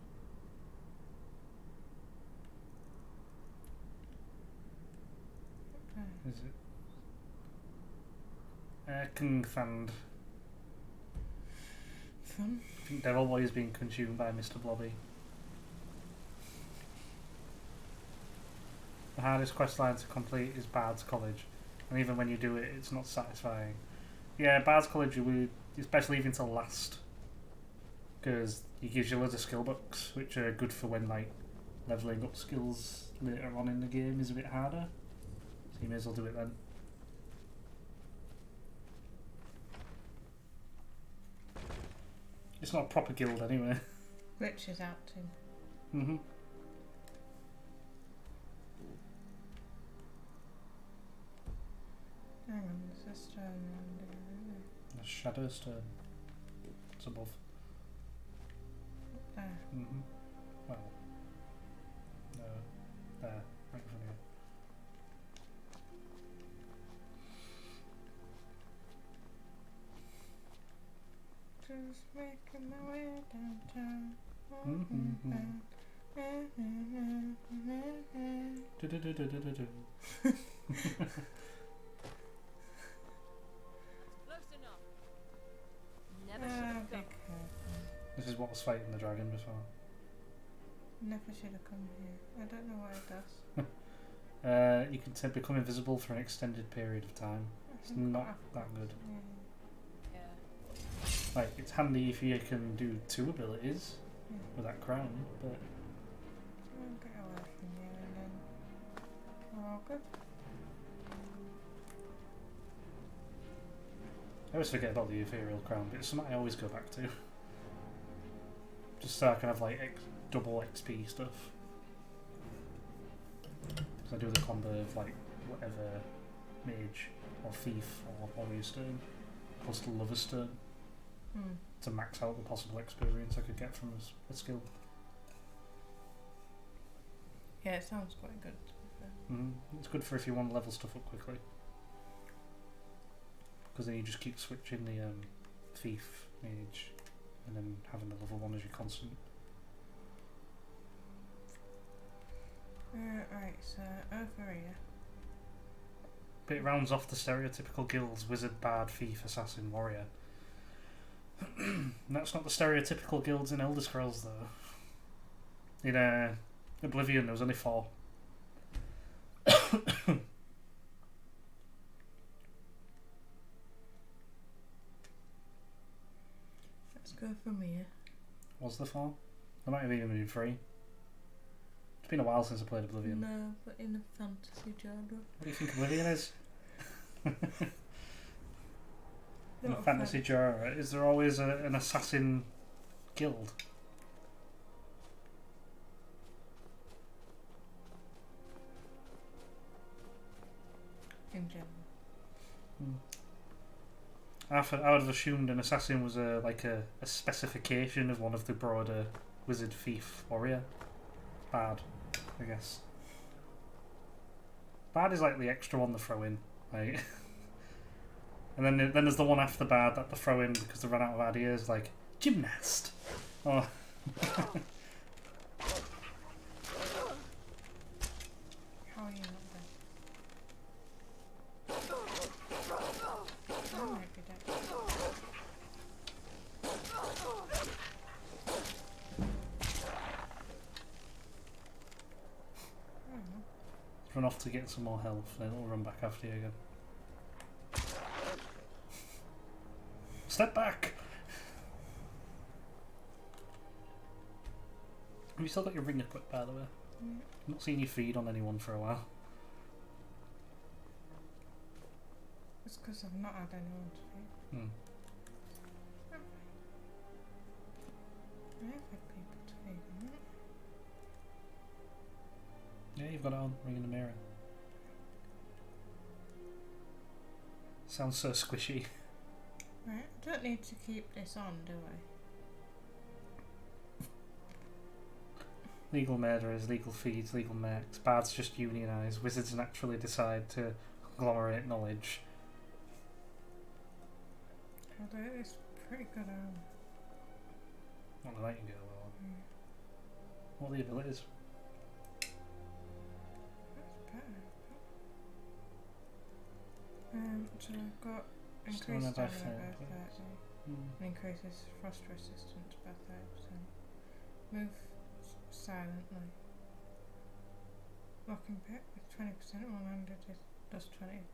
B: Okay.
A: Is it? Erkenthand.
B: Fun.
A: I think Devil Boy is being consumed by Mr. Blobby. The hardest quest line to complete is Bard's College, and even when you do it, it's not satisfying. Yeah, Bard's College, it's best leaving till last, because he gives you loads of skill books, which are good for when like levelling up skills later on in the game is a bit harder. So you may as well do it then. It's not a proper guild anyway.
B: Rich is out too.
A: Mm-hmm.
B: Hang on, there's a stone around here, isn't there?
A: A shadow stone. It's above.
B: There.
A: Mm-hmm. Well. No. There. Right in front of you.
B: Just making my way downtown.
A: Du-du-du-du-du-du-du.
D: Close enough. Never should have
B: Be
D: come.
B: careful.
A: This is what was fighting the dragon before.
B: Never should have come here. I don't know what it does.
A: You can become invisible for an extended period of time. It's not that good.
B: Yeah.
D: Yeah.
A: Like, it's handy if you can do 2 abilities
B: Yeah.
A: with that crown, but
B: I'll get away from you and then we're all good.
A: I always forget about the ethereal crown, but it's something I always go back to. Just so I can have like double XP stuff. So I do the combo of like whatever mage or thief or warrior stone plus the lover stone to max out the possible experience I could get from a skill.
B: Yeah, it sounds quite good. To be fair.
A: It's good for if you want to level stuff up quickly. Because then you just keep switching the thief mage and then having the level 1 as your constant.
B: Right, so over here.
A: But it rounds off the stereotypical guilds: wizard, bard, thief, assassin, warrior. And that's not the stereotypical guilds in Elder Scrolls though. In Oblivion there was only 4.
B: Let's go from here.
A: Was there 4? There might have even been 3. It's been a while since I played Oblivion.
B: No, but in a fantasy genre.
A: What do you think Oblivion is? In a
B: Not a
A: fantasy genre, is there always an assassin guild?
B: In general.
A: I would have assumed an assassin was a specification of one of the broader wizard, thief, warrior. Bard, I guess. Bard is like the extra one to throw in, right? And then there's the one after Bard that they throw in because they run out of ideas, like gymnast. Oh.
B: How are you not dead? I might be dead. I don't know.
A: Run off to get some more health, then it'll run back after you again. Step back! Have you still got your ring equipped, by the way?
B: Yeah.
A: I've not seen you feed on anyone for a while.
B: It's because I've not had anyone to feed. I have had people to feed, haven't I?
A: Yeah, you've got it on. Ring in the mirror. Sounds so squishy.
B: Right, I don't need to keep this on, do I?
A: Legal murderers, legal thieves, legal mercs. Bards just unionise. Wizards naturally decide to agglomerate knowledge.
B: Although it's pretty good armor.
A: Not the nightingale, though.
B: Mm.
A: What are the abilities?
B: That's better. So I've got
A: Stamina
B: increased
A: by
B: stamina
A: 30,
B: by 30 and increases frost resistance by 30%. Move silently. Locking pit with 20% one-handed does 20%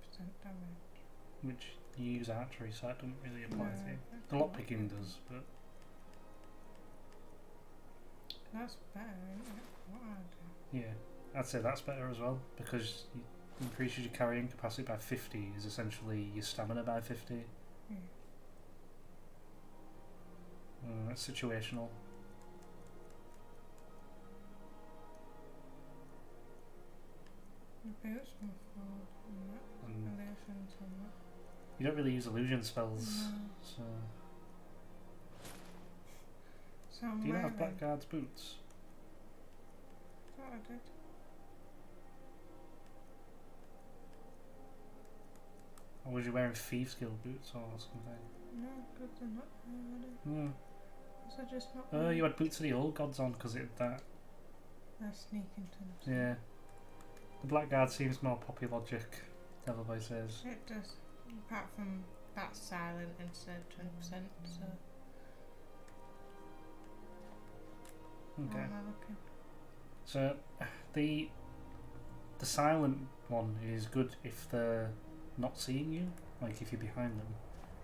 B: damage.
A: Which you use archery, so that doesn't really apply
B: No,
A: to you.
B: that's
A: The
B: not
A: lockpicking
B: good.
A: does, but
B: That's better, isn't it? What I do?
A: Yeah, I'd say that's better as well because it increases your carrying capacity by 50 is essentially your stamina by 50. That's situational.
B: The boots more forward and that. Illusions on that.
A: You don't really use illusion spells,
B: No.
A: so...
B: So I'm
A: Do you not have
B: wearing-
A: Blackguard's boots?
B: Thought I did.
A: Or was you wearing Thieves Guild boots or something?
B: No, good they're not already.
A: No.
B: Was I just not
A: Oh, you had Boots of the Old Gods on because it had that.
B: They're Sneakingtons.
A: Yeah. The Blackguard seems more poppy logic, Devilboy says.
B: It does. Apart from that's silent instead of 20%, so.
A: Okay.
B: What am I looking?
A: So, the silent one is good if they're not seeing you, like if you're behind them.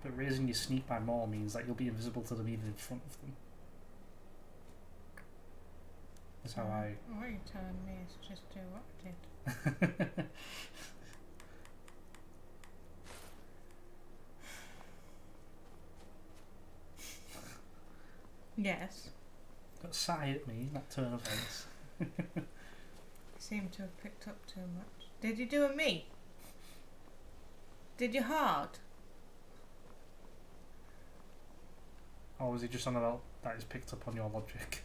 A: But raising your sneak by more means that you'll be invisible to them even in front of them. That's how I...
B: What you're telling me is just do what I did. Yes.
A: Don't sigh at me, that turn of face.
B: Seem to have picked up too much. Did you do a me? Did you hard?
A: Or was he just on about that he's picked up on your logic?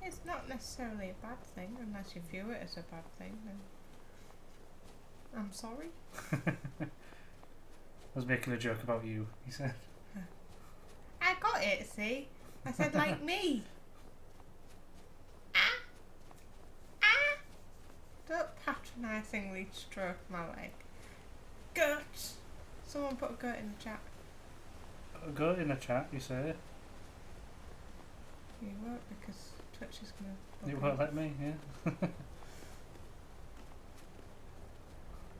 B: It's not necessarily a bad thing unless you view it as a bad thing. Then I'm sorry.
A: I was making a joke about you, he said.
B: I got it, see? I said like me. Ah! Ah! Don't patronisingly stroke my leg. Goat! Someone put a goat in the chat.
A: Go in the chat, you say.
B: You won't because Twitch is going to...
A: You won't let me, yeah.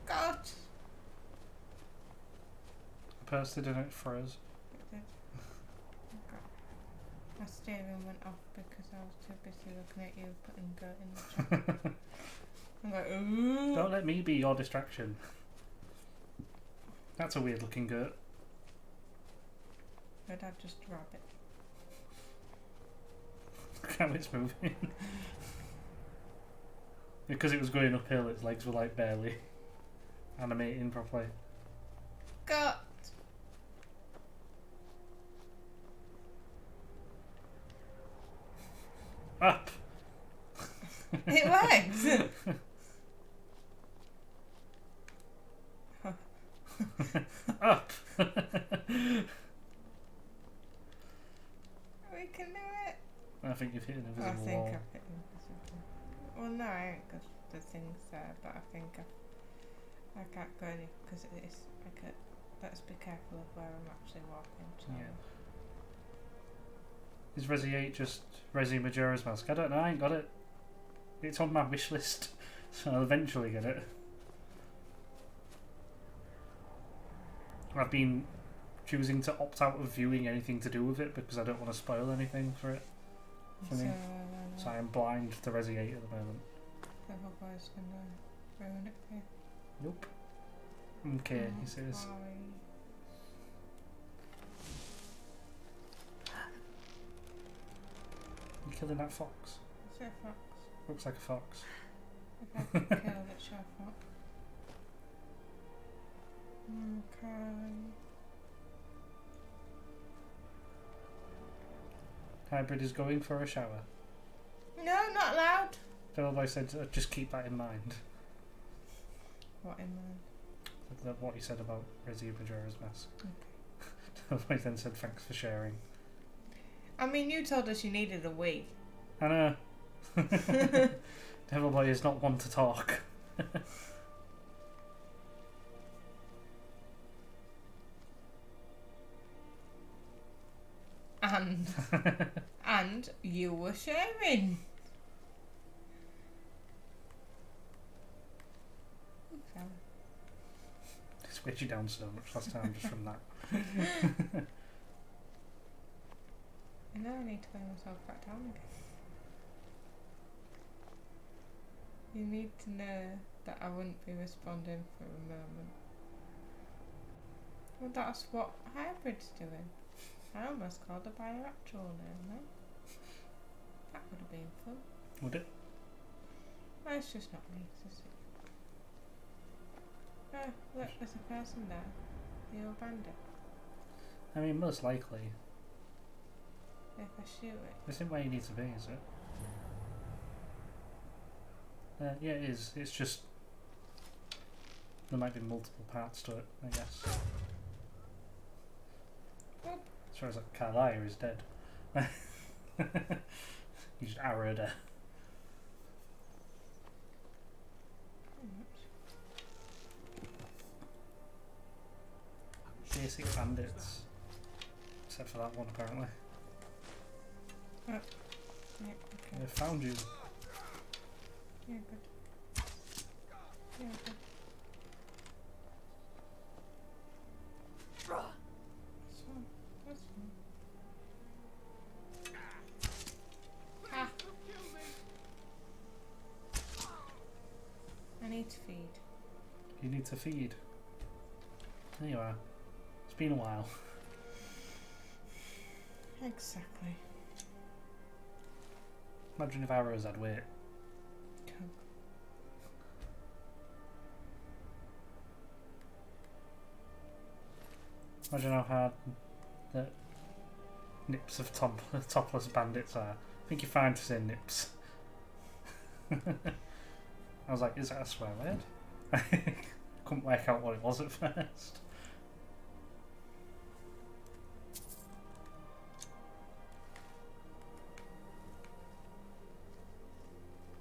B: Goat!
A: I posted in it for us.
B: It did. Okay. My steering went off because I was too busy looking at you putting goat in the chat. I'm like, ooh!
A: Don't let me be your distraction. That's a weird looking goat.
B: My dad just rabbit.
A: Look how it's moving. Because it was going uphill, its legs were like barely animating properly.
B: Goat!
A: Up!
B: It works!
A: Up!
B: We can do it!
A: I think you've hit an
B: I
A: invisible
B: think
A: wall.
B: I've hit invisible. Well, no, I ain't because the thing's there, but I think I can't go any because it is. I could. Let's be careful of where I'm actually walking. So.
A: Yeah. Is Resi 8 just Resi Majora's Mask? I don't know, I ain't got it. It's on my wish list, so I'll eventually get it. I've been choosing to opt out of viewing anything to do with it because I don't want to spoil anything for it. For me. So I am blind to Resi 8 at the moment.
B: The whole boy's gonna ruin it for you.
A: Nope. Okay, he says.
B: Sorry.
A: You killing that fox?
B: It's a fox.
A: Looks like a fox.
B: If I could kill it, it's your fox. Okay.
A: Hybrid is going for a shower.
B: No, not allowed.
A: Devilboy said just keep that in mind.
B: What in mind?
A: What he said about Resi Majora's Mask.
B: Okay.
A: Devilboy then said thanks for sharing.
B: I mean, you told us you needed a wee.
A: I know. Devilboy is not one to talk.
B: And you were sharing. Sorry.
A: It's weighed you down so much last time just from that.
B: It No, I need to bring myself back down again. You need to know that I wouldn't be responding for a moment. Well, that's what Hybrid's doing. I almost called her by her actual name then. That would have been fun.
A: Would it?
B: Well, it's just not me, is it? Oh, look, there's a person there. The old bandit.
A: I mean, most likely.
B: If I shoot it.
A: This isn't where you need to be, is it? Yeah, it is. It's just there might be multiple parts to it, I guess. As far as like Carlisle is dead. You just arrowed her. Basic bandits. Except for that one, apparently.
B: Yeah, okay.
A: They found you.
B: Yeah, good. Yeah, good. That's fine. That's fine. Ah! I need to feed.
A: You need to feed. There you are. It's been a while.
B: Exactly.
A: Imagine if arrows had weight. Imagine how hard the nips of topless bandits are. I think you're fine to say nips. I was like, is that a swear word? I couldn't work out what it was at first.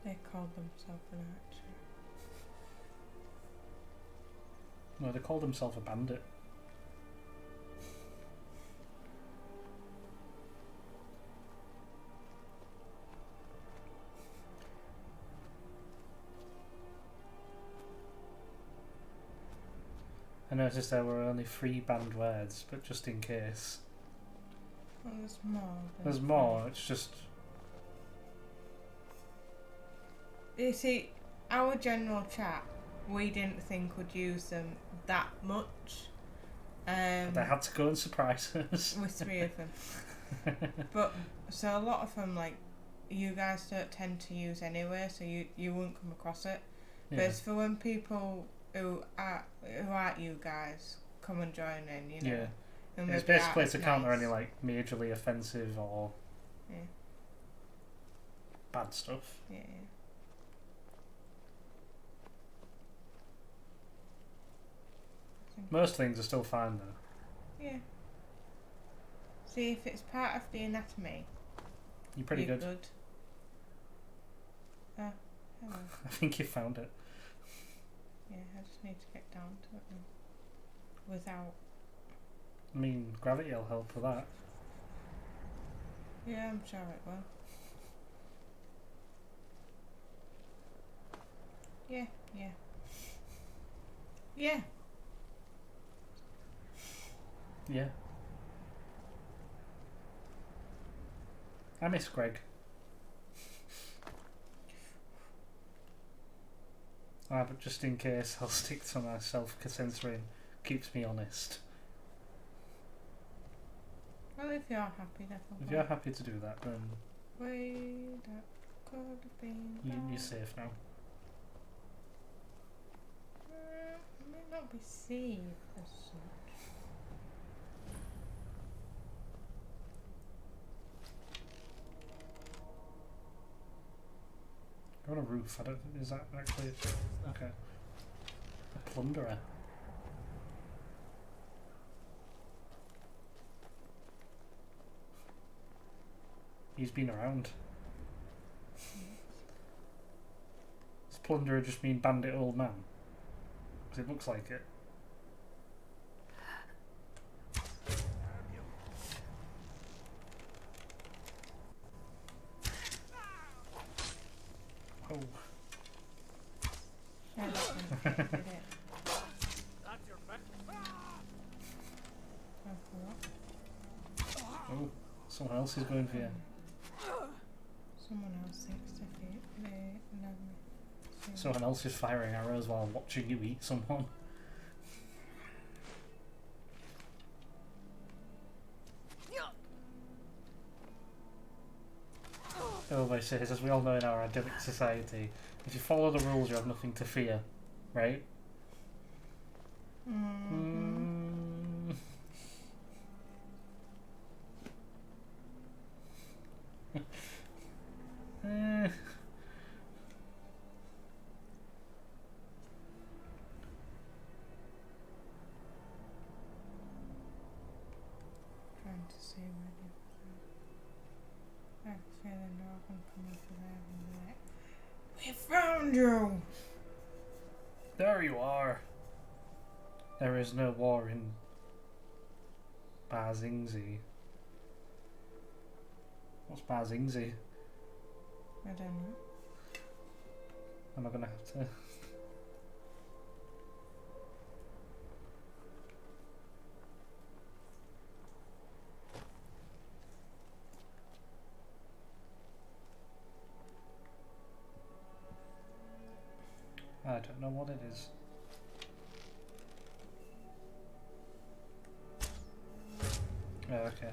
B: They called themselves an archer.
A: No, they called themselves a bandit. I noticed there were only 3 banned words, but just in case.
B: Well, there's more.
A: There's more, it's just...
B: You see, our general chat, we didn't think would use them that much.
A: But they had to go and surprise us.
B: With 3 of them. But, so a lot of them, like, you guys don't tend to use anyway, so you won't come across it.
A: Yeah.
B: But it's for when people who aren't you guys come and join in, you know.
A: Yeah.
B: And
A: It's
B: maybe
A: basically
B: aren't
A: to
B: as
A: counter
B: nice.
A: any like majorly offensive or
B: Yeah.
A: bad stuff.
B: Yeah.
A: Most things are still fine though.
B: Yeah. See, if it's part of the anatomy,
A: You're pretty
B: you're
A: good.
B: Hello.
A: I think you found it.
B: Yeah, I just need to get down to it now. Without.
A: I mean, gravity will help with that.
B: Yeah, I'm sure it will. Yeah, yeah. Yeah.
A: Yeah. I miss Greg. But just in case, I'll stick to my self-censoring. Keeps me honest.
B: Well, if you're happy, definitely.
A: If you're happy to do that, then
B: Way that could have been
A: you're
B: bad.
A: safe now.
B: It may not be safe as such.
A: You're on a roof. I don't. Is that actually okay? A plunderer. He's been around. Does plunderer just mean bandit old man? Because it looks like it. Oh.
B: Yeah, that's when it did it.
C: That's your bet.
B: Oh, what?
A: Oh. Someone else is going for you.
B: Someone else thinks they know me.
A: Someone else is firing arrows while watching you eat someone. Everybody says, as we all know in our idyllic society, if you follow the rules, you have nothing to fear, right?
B: Trying to see where the I have a feeling they're all gonna come over there and be like, "We found you!"
A: There you are. There is no war in Bazingzi. What's Bazingzi?
B: I don't know.
A: Am I gonna have to? I don't know what it is. Oh, okay.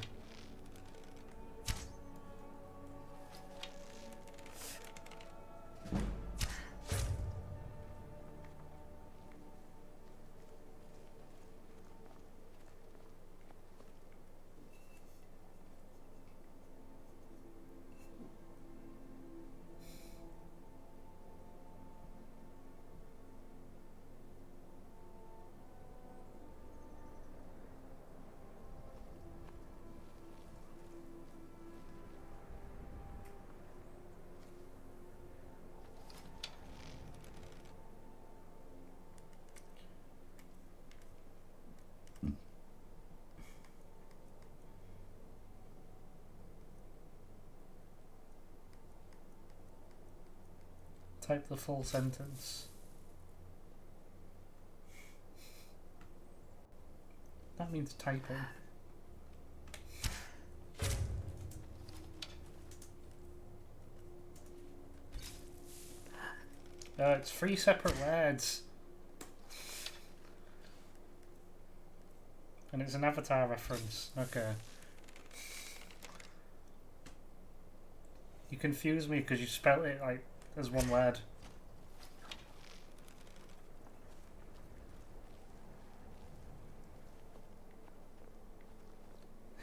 A: Type the full sentence. That means typing. It's 3 separate words. And it's an Avatar reference. Okay. You confuse me because you spelt it like as one word.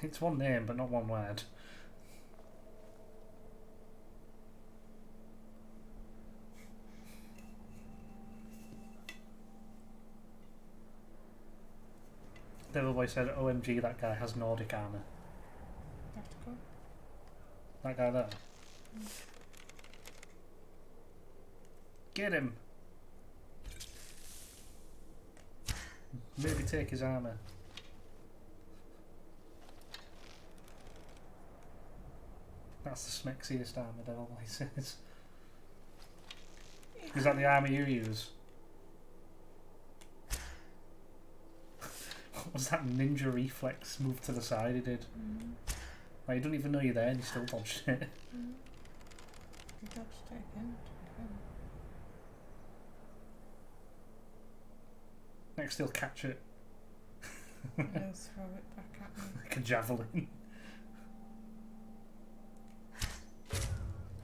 A: It's one name, but not one word. Devil Boy said, OMG, that guy has Nordic armour.
B: Tactical.
A: That guy there. Get him! Maybe take his armour. That's the smexiest armour, Devil Boy says. Is that the armour you use? What was that ninja reflex move to the side he did? Like, you don't even know you're there and you still dodged it.
B: You dodged it again.
A: Next he'll catch it.
B: And he'll throw it back at me.
A: Like a javelin.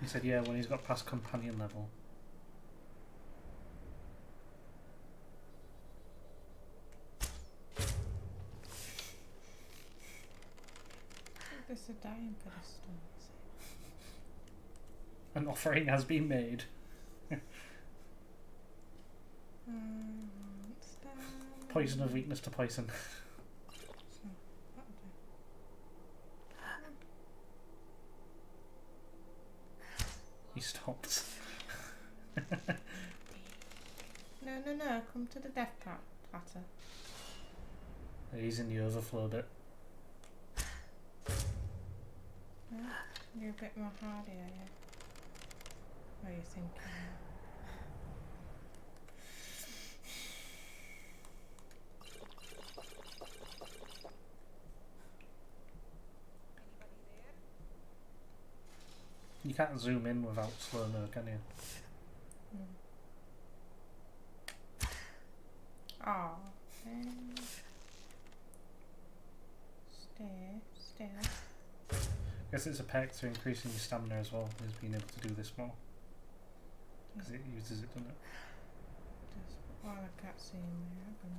A: He said, yeah, when he's got past companion level.
B: There's a dying for this storm.
A: An offering has been made. Poison of weakness to poison.
B: So, that'll do.
A: He stopped.
B: No, come to the death platter.
A: He's in the overflow bit.
B: Yeah, you're a bit more hardy, are you? What are you thinking?
A: can't zoom in without slow-mo, can you?
B: Oh. Stay.
A: I guess it's a perk to increasing your stamina as well, is being able to do this more. Because it uses it, doesn't it?
B: Well, I can't see him there.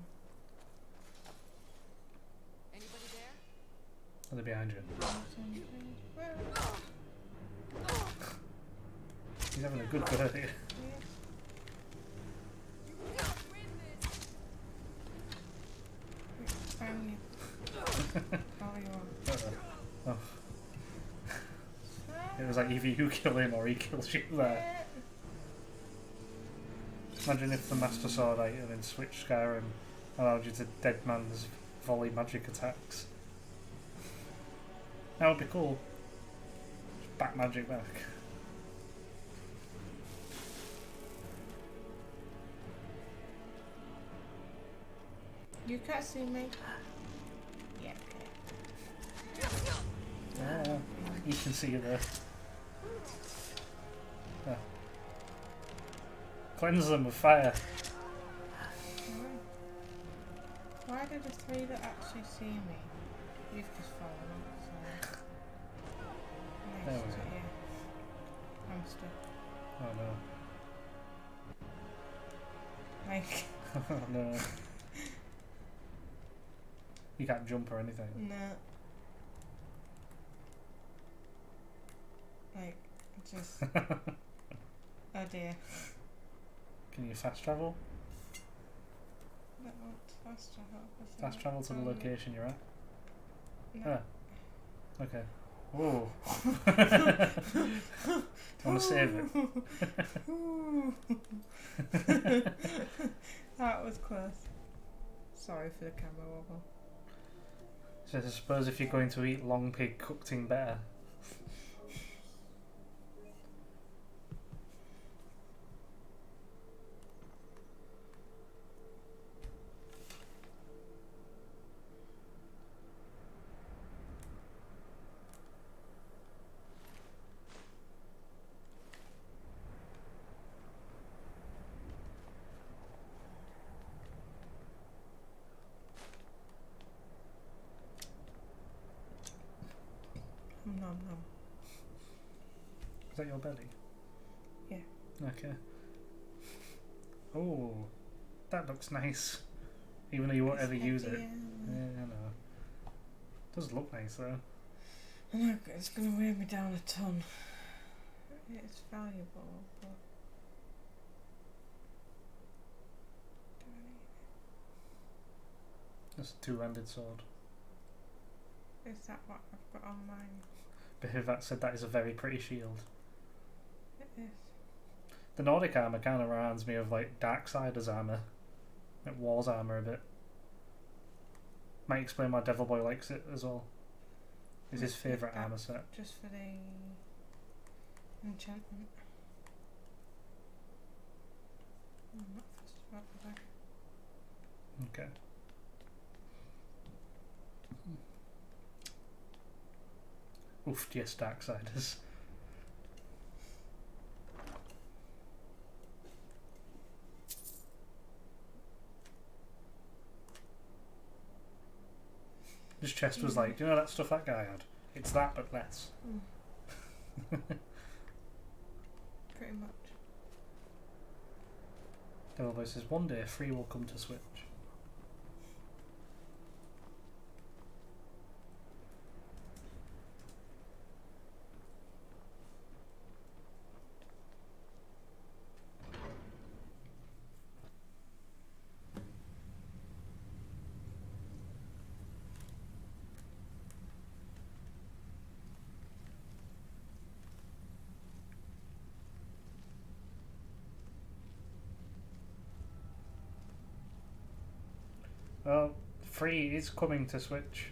F: Anybody there?
A: Are they behind you? He's having a good go at it.
B: Finally.
A: Oh. It was like either you kill him or he kills you there. Imagine if the Master Sword item in Switch Skyrim allowed you to dead man's volley magic attacks. That would be cool. Just back magic back.
B: You can't see me. Yeah, okay.
A: Yeah, you can see you there. Oh. Cleanse them with fire.
B: Why did the three that actually see me? You've just fallen off, so.
A: There
B: Nice
A: we
B: to
A: go.
B: you. Hamster.
A: Oh no.
B: Like,
A: Oh no. You can't jump or anything.
B: no. Like, just. Oh dear.
A: Can you fast travel?
B: That won't fast travel.
A: Fast travel to the location you're at?
B: No.
A: Ah. Okay. Whoa. Do you want to save it?
B: That was close. Sorry for the camera wobble.
A: So I suppose if you're going to eat long pig cooked in better.
B: Nom nom.
A: Is that your belly?
B: Yeah.
A: Okay. Oh, that looks nice. Even though you won't ever use it. Yeah, I know. Does look nice though.
B: Look, it's going to weigh me down a ton. It's valuable, but. Do I need
A: That's a two-handed sword.
B: it? Is that what I've got on mine?
A: Behivat said that is a very pretty shield.
B: It is.
A: The Nordic armour kind of reminds me of like Darksiders armour. Like War's armour a bit. Might explain why Devil Boy likes it as well. It's his favourite armour set.
B: Just for the enchantment. I'm not fussed about the back.
A: Okay. Oof, yes, Darksiders. His chest was like, do you know that stuff that guy had? It's that, but less.
B: Pretty much.
A: Devil Boy says, one day free will come to Switch. Well, free is coming to Switch.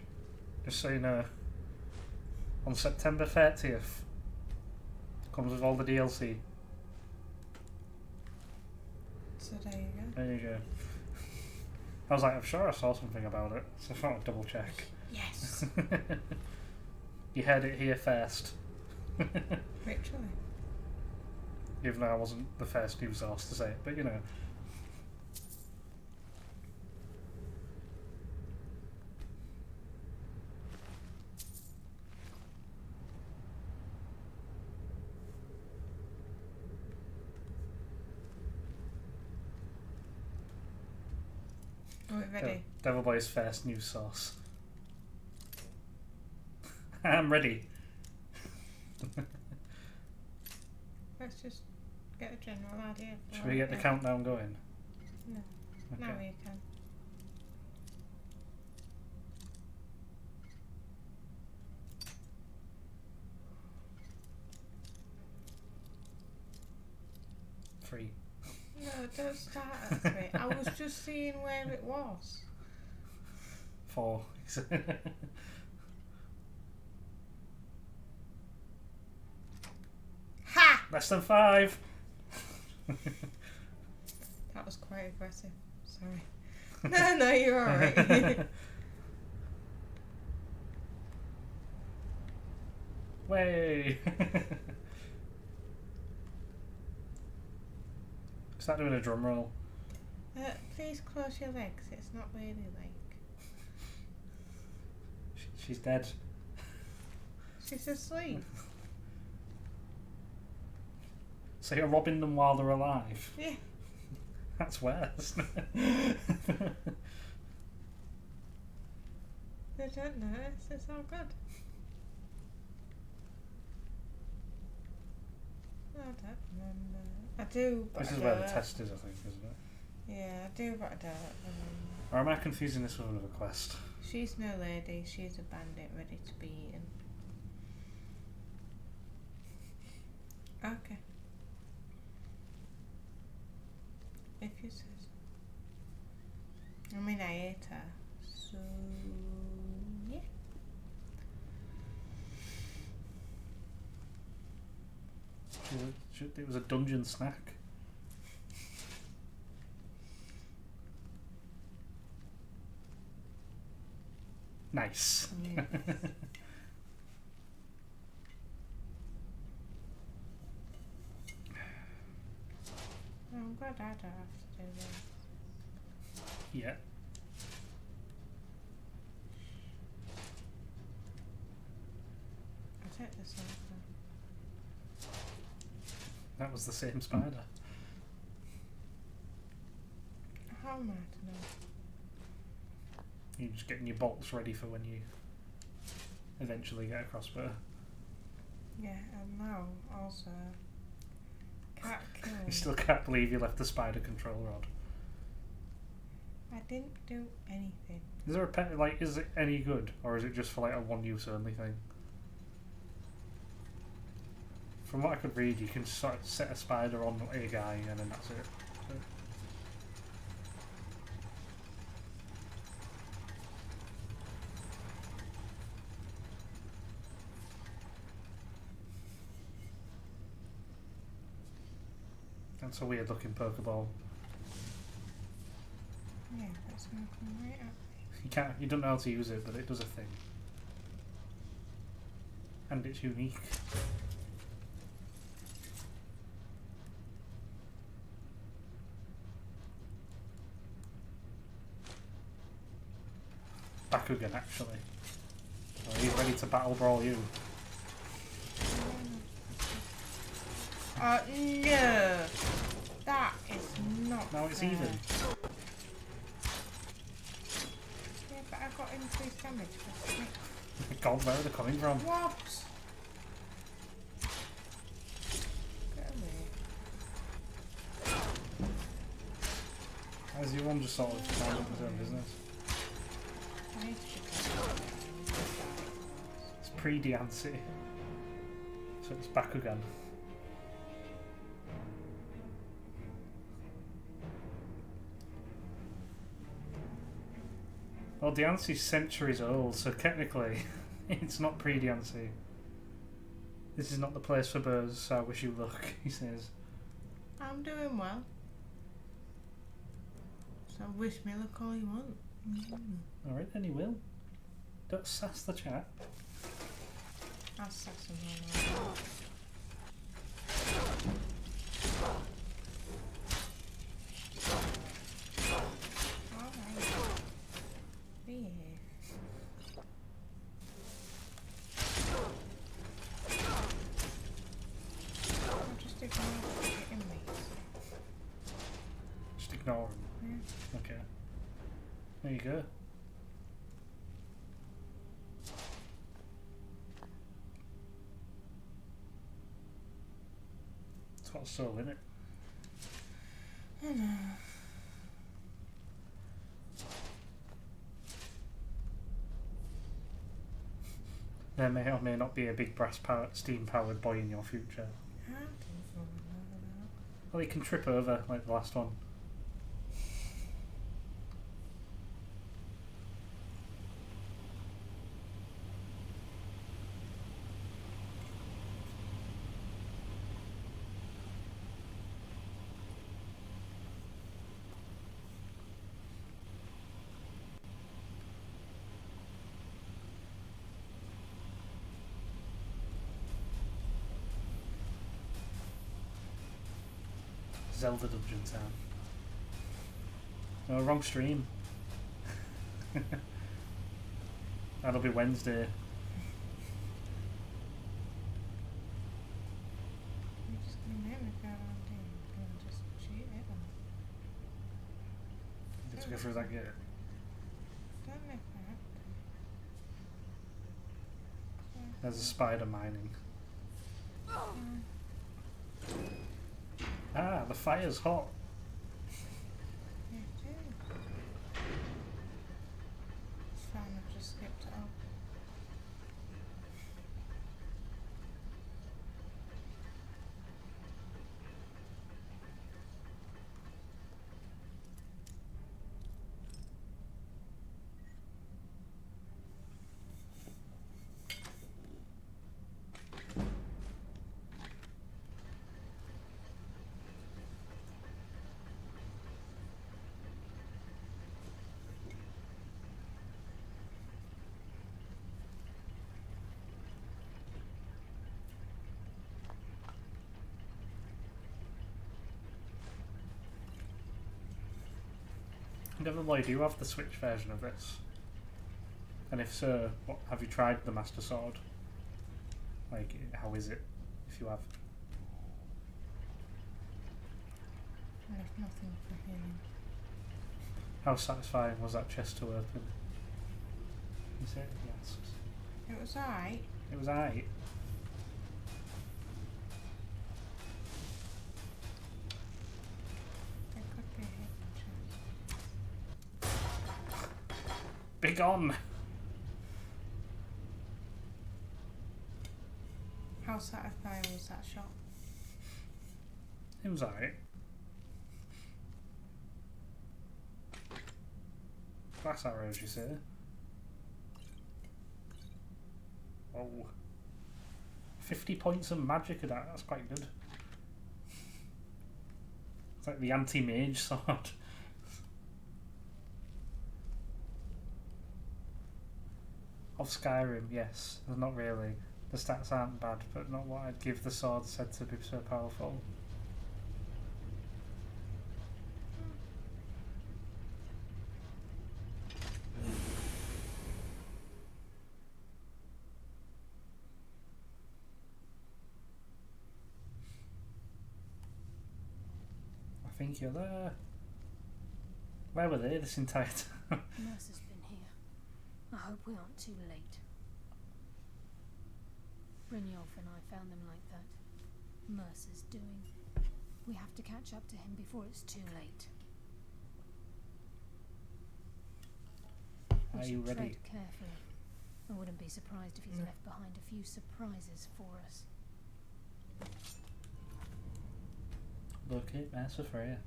A: Just so you know. On September 30th. Comes with all the DLC.
B: So there you go.
A: There you go. I was like, I'm sure I saw something about it, so I thought I'd double check.
B: Yes!
A: You heard it here first.
B: Literally.
A: Even though I wasn't the first news source to say it, but you know.
B: Are we ready?
A: Devil Boy's first news source. I'm ready.
B: Let's just get a general idea.
A: Should we get the countdown going?
B: No.
A: Okay.
B: Now you can.
A: Three.
B: No, don't start at 3. I was just seeing where it was.
A: 4.
B: Ha!
A: Less than 5.
B: That was quite aggressive. Sorry. No, you're alright.
A: Way. Is that doing a drum roll?
B: Please close your legs. It's not really like.
A: She's dead.
B: She's asleep.
A: So you're robbing them while they're alive?
B: Yeah.
A: That's worse.
B: They don't notice. It's all good. I don't remember. I do, but
A: This
B: I
A: is where the
B: don't.
A: test is, I think, isn't it?
B: Yeah, I do, but I don't remember.
A: Or am I confusing this with another quest?
B: She's no lady. She's a bandit ready to be eaten. Okay. If you say so. I mean, I ate her, so yeah.
A: It was a dungeon snack. Nice.
B: Yes. I'm glad I don't have to do this.
A: Yeah.
B: I'll take this off then.
A: That was the same spider.
B: How am I to know?
A: You're just getting your bolts ready for when you eventually get a crossbow.
B: Yeah, and now also cat kill.
A: You still can't believe you left the spider control rod.
B: I didn't do anything.
A: Is there a pet, like, is it any good? Or is it just for like a one use only thing? From what I could read, you can sort of set a spider on a guy and then that's it. So. That's a weird looking Pokeball.
B: Yeah, that's gonna come right up.
A: You don't know how to use it, but it does a thing. And it's unique. Bakugan, actually. So he's ready to battle brawl you.
B: Oh no! That is not.
A: Now it's
B: fair.
A: even.
B: Yeah, but I got increased damage for snake.
A: God, where are they coming from?
B: What? Get away.
A: As you one just sort of found up his own business.
B: I need to get
A: It's pre-Diancie. So it's Bakugan. Well, Diancie's centuries old, so technically it's not pre-Diancie. This is not the place for birds, so I wish you luck, he says.
B: I'm doing well. So wish me luck all you want.
A: Alright, then he will. Don't sass the chat.
B: I'll set some more. Alright. Behave. I'll just ignore the inmates.
A: Just ignore them.
B: Yeah.
A: Okay. There you go. It's got a soul in it.
B: I know.
A: There may or may not be a big steam powered boy in your future.
B: How do you fall in love with
A: Well, he can trip over like the last one. Zelda Dungeon Town. Oh, wrong stream. That'll be Wednesday.
B: I'm just gonna make me go around here and just shoot it on.
A: Let's go through that gate.
B: Don't make that.
A: There's a spider mining. Ah, the fire's hot.
B: Yeah, it is. It's fine, I've just skipped it up.
A: Nevermind, do you have the Switch version of this? And if so, what, have you tried the Master Sword? Like, how is it, if you have?
B: I have nothing for healing.
A: How satisfying was that chest to open? Is it? Yes.
B: It was alright.
A: It was aight.
B: There could be a hidden chest.
A: Big on!
B: How satisfying was that shot?
A: It was aight. Glass arrows, you say? Oh. 50 points of magic of that, that's quite good. It's like the anti-mage sword. Of Skyrim, yes. Not really. The stats aren't bad, but not what I'd give the sword said to be so powerful. I think you're there. Where were they this entire time?
D: Mercer's been here. I hope we aren't too late. Brynjolf and I found them like that. Mercer's doing. We have to catch up to him before it's too late. We
A: Are
D: should
A: you ready?
D: tread carefully. I wouldn't be surprised if he's left behind a few surprises for us.
A: Locate Mercer Freya.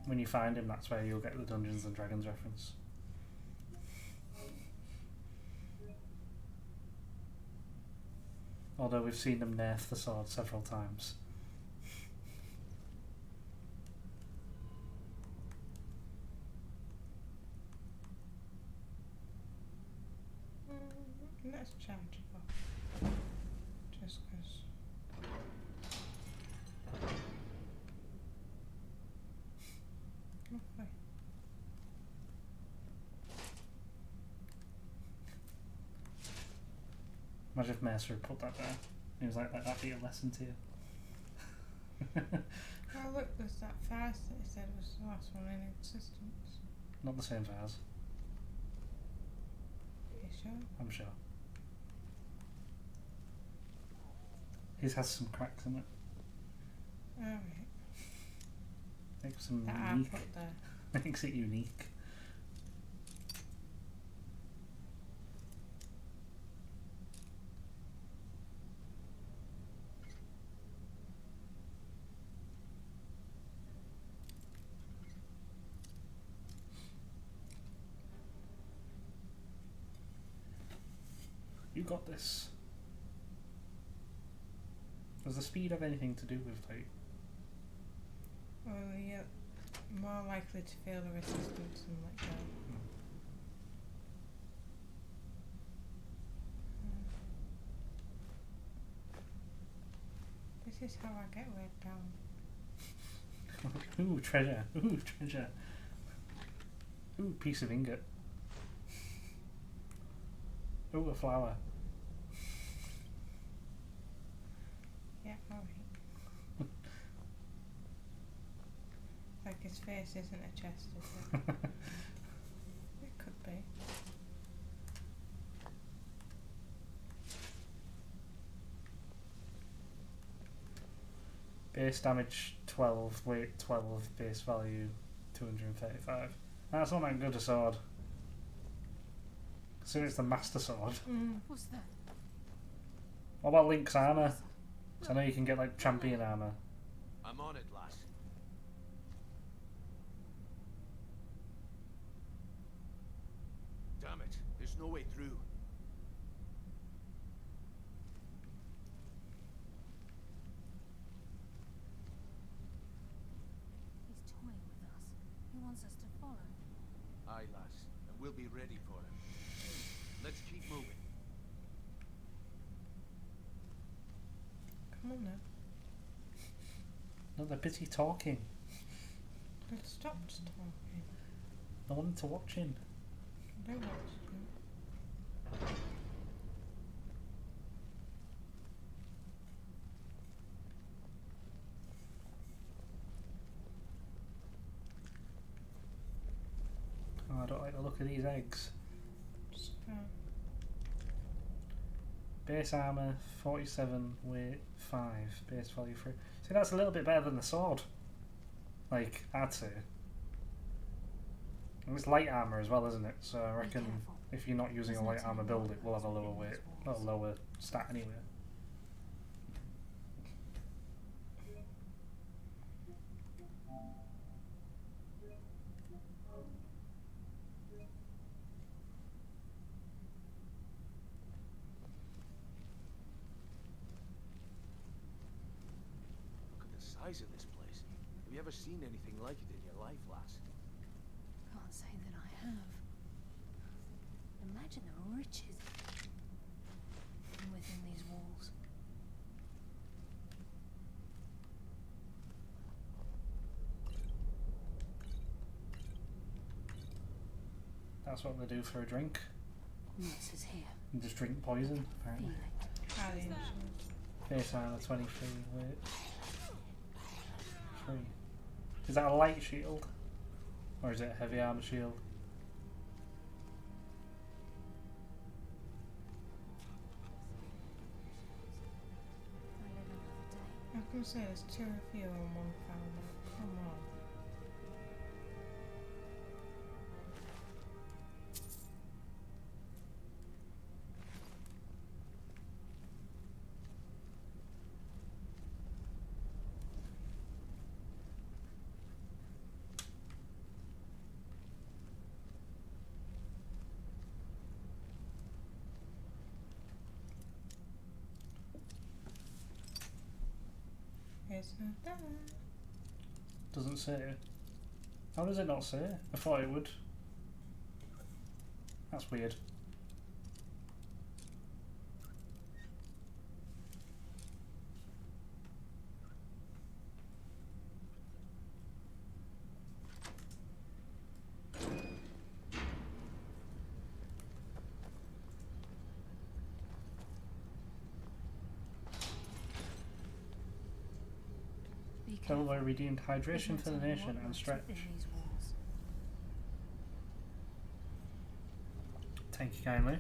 A: When you find him, that's where you'll get the Dungeons and Dragons reference. Although we've seen them nerf the sword several times.
B: it's chargeable. Just because. Lovely.
A: Imagine if Mercer had put that there. He was like, that'd be a lesson to you.
B: Oh look, there's that vase that he said was the last one in existence.
A: Not the same vase,
B: Are you sure?
A: I'm sure. His has some cracks in it.
B: Alright.
A: Makes them
B: That I
A: unique.
B: put there.
A: Makes it unique. You got this. Does the speed have anything to do with like?
B: Well, you're more likely to feel the resistance and let go. This is how I get weighed down.
A: Ooh, treasure. Ooh, treasure. Ooh, piece of ingot. Ooh, a flower.
B: Yeah, alright. Like his face isn't a chest, is it? It could be.
A: Base damage 12, weight 12, base value 235. That's not that good a sword. Considering it's the master sword.
D: What's that?
A: What about Link's armour? 'Cause I know you can get like champion armour.
C: I'm on it, lass. Damn it, there's no way through.
D: He's toying with us. He wants us to follow.
C: Aye, lass, and we'll be ready for him. Let's keep moving.
B: Come on now.
A: No, they're busy talking.
B: Let's stop talking.
A: I wanted to watch him.
B: Don't watch them.
A: Oh, I don't like the look of these eggs.
B: Just,
A: Base armour 47, weight 5, base value 3. See, that's a little bit better than the sword. Like, I'd say. And it's light armour as well, isn't it? So I reckon
D: careful.
A: if you're not using a light armour build, it will have a lower weight, a lower stat anyway.
C: Look at the size of this place. Have you ever seen anything like it in your life, lass?
D: Can't say that I have. Imagine the riches within these walls.
A: That's what they do for a drink.
D: Nurse is here.
A: You just drink poison, apparently.
D: Feeling.
B: highly insurance.
A: Base armour 23, weight 3. Is that a light shield? Or is it a heavy armour shield?
D: I live another day.
B: I was going to say there's two of you and one founder. Come on. It's not done.
A: Doesn't say. How does it not say? I thought it would. That's weird. Kelloy redeemed hydration
D: There's
A: for the
D: not a
A: nation
D: lot
A: and
D: left
A: stretch.
D: within these walls.
A: Thank you kindly.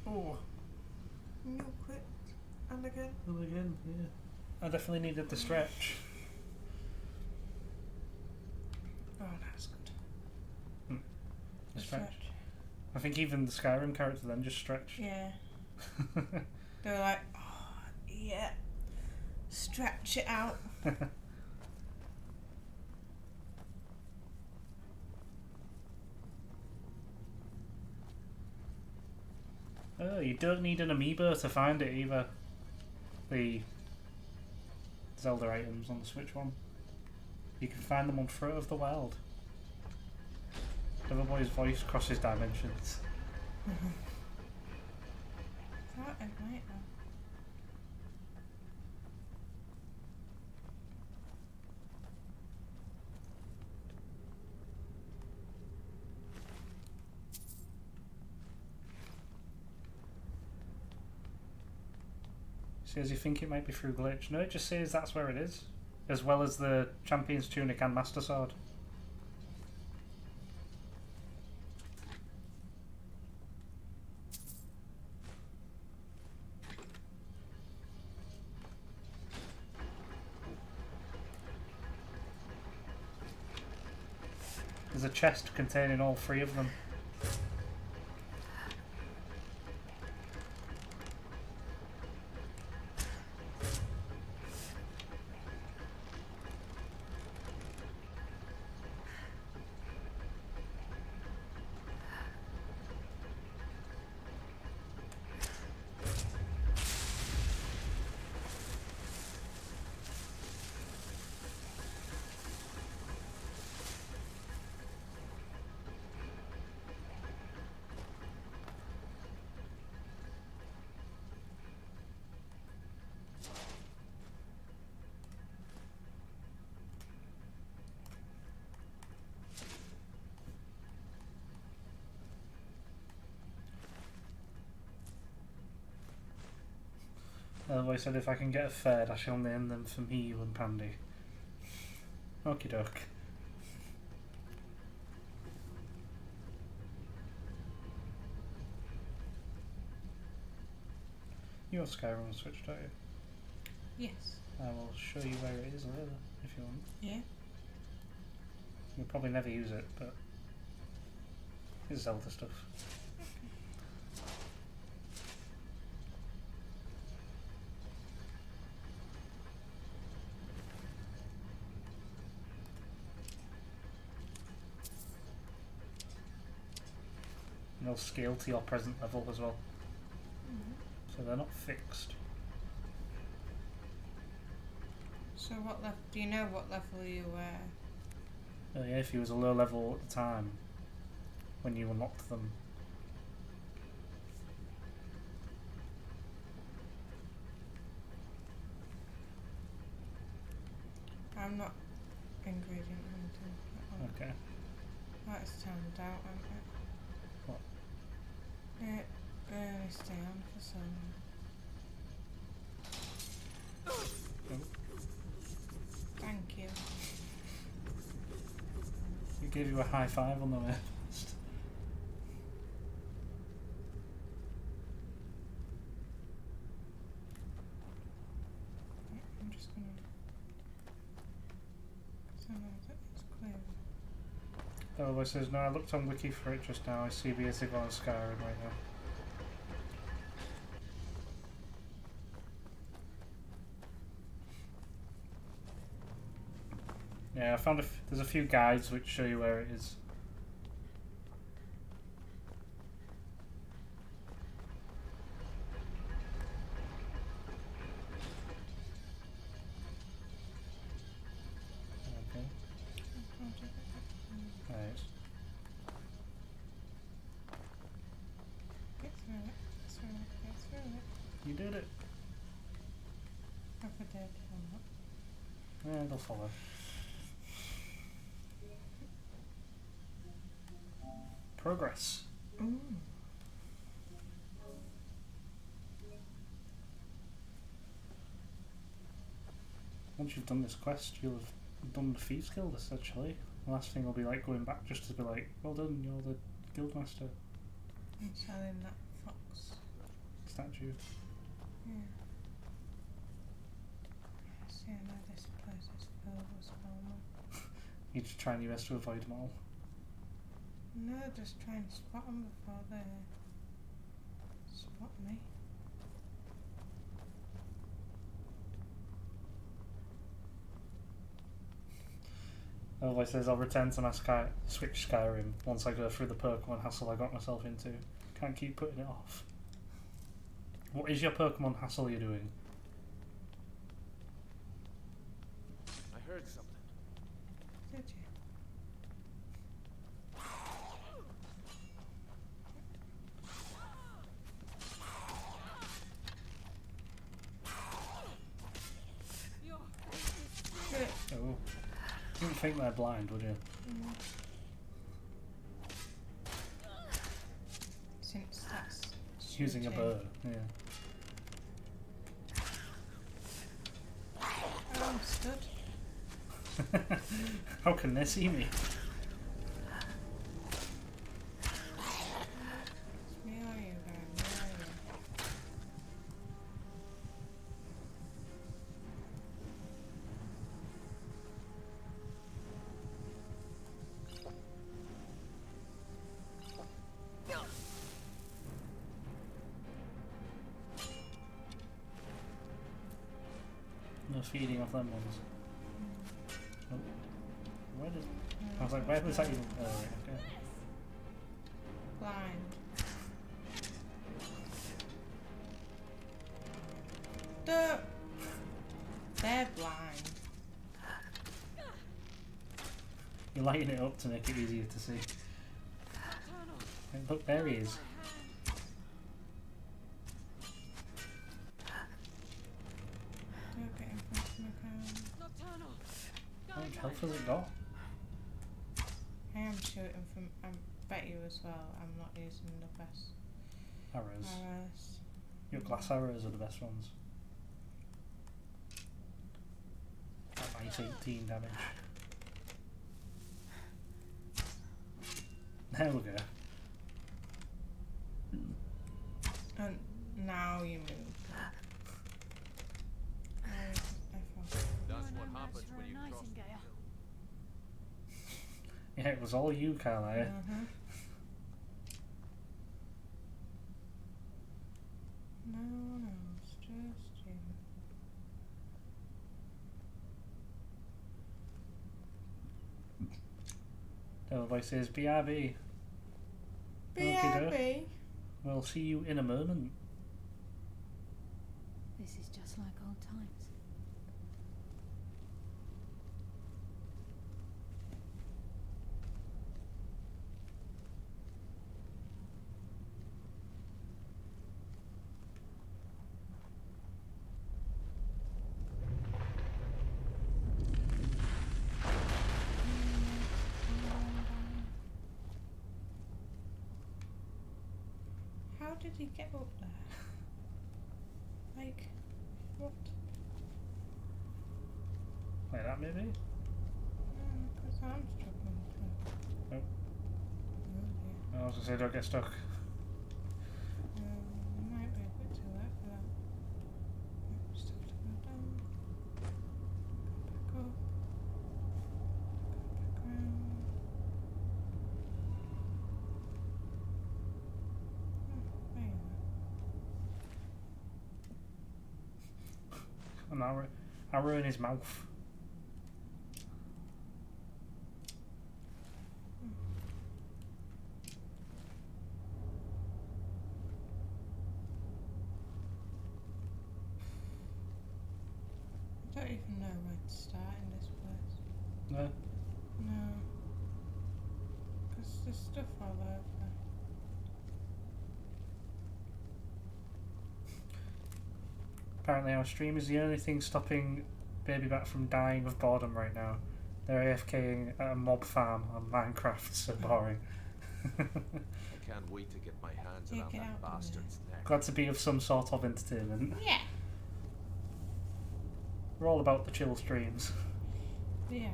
A: Oh,
B: You quit. And again.
A: well again, yeah. I definitely needed the stretch.
B: Oh, that's good.
A: The stretch. I think even the Skyrim character then just stretched.
B: Yeah. They were like, oh, yeah. Stretch it out.
A: Oh, you don't need an amiibo to find it either. The Zelda items on the Switch one. You can find them on Throat of the Wild. Everybody's voice crosses dimensions.
B: That is right now.
A: Says you think it might be through glitch. No, it just says that's where it is. As well as the Champion's Tunic and Master Sword. There's a chest containing all three of them. Otherwise said if I can get a third I shall name them for me, you and Pandy. Okie doke. You have Skyrim on Switch, don't you?
B: Yes.
A: I will show you where it is later, if you want.
B: Yeah.
A: You'll probably never use it, but it's Zelda stuff. And they'll scale to your present level as well. So they're not fixed.
B: So what level? Do you know what level you were?
A: Yeah, if you was a low level at the time, when you unlocked them.
B: I'm not ingredient hunting.
A: Okay.
B: That's timed out, isn't it?
A: What?
B: It really stay on for some. Thank you.
A: He gave you a high five on the way past.
B: I'm just gonna. So no, that is clear.
A: Oh, it says no. I looked on Wiki for it just now. I see the Isabel and Skyrim right now. Yeah, I found there's a few guides which show you where it is. Okay. Right.
B: Get through it. Get through it. Get through it.
A: You did it.
B: Have a dead one.
A: Yeah, they'll follow. Progress.
B: Ooh.
A: once you've done this quest, you'll have done the Thieves Guild essentially. The last thing will be like going back just to be like, well done, you're the guildmaster.
B: I'm selling that fox
A: Statue.
B: Yeah. See, I know this place is filled with spawner.
A: You just trying your best to avoid them all.
B: No, just try and spot them before they spot me.
A: Otherwise says I'll return to my Switch Skyrim once I go through the Pokemon hassle I got myself into. Can't keep putting it off. What is your Pokemon hassle you're doing?
C: I heard something.
B: Did you? Shit.
A: Oh. You wouldn't think they're blind, would you?
B: Since that's
A: Using a bow, yeah.
B: Oh, I'm stood.
A: How can they see me?
B: It's me or you, man? Where are you?
A: No feeding off them ones. Oh. Where does... I was like, where was that even... Oh, right, okay.
B: Blind. Duh. They're blind.
A: You're lighting it up to make it easier to see. Hey, look, there he is.
B: Don't get in front of my car.
A: How much health has it got?
B: I am shooting from. I bet you as well. I'm not using the best
A: Arrows.
B: arrows.
A: Your glass arrows are the best ones. That nice 18 damage. There we go.
B: And now you move.
C: That's what happens when you cross.
A: Yeah, it was all you, Carlisle.
B: No one else, just you.
A: The voice says, BRB.
B: BRB.
A: We'll see you in a moment.
D: This is just like old times.
B: How did he get up there? Like, what?
A: Like that, maybe?
B: Because I'm struggling to.
A: Oh.
B: Oh dear.
A: I was gonna say, don't get stuck.
B: It might be a bit too late for that. Just have to go down. Go back up. Go back round. Oh, there you
A: An arrow in his mouth.
B: I don't even know where to start in this place.
A: No?
B: No. Because there's stuff all over.
A: Apparently our stream is the only thing stopping Baby Bat from dying of boredom right now. They're AFKing at a mob farm on Minecraft, so boring.
C: I can't wait to get my hands
B: Yeah,
C: around
B: get
C: that
B: out from
C: bastard's neck.
A: Glad to be of some sort of entertainment.
B: Yeah.
A: We're all about the chill streams.
B: Yeah.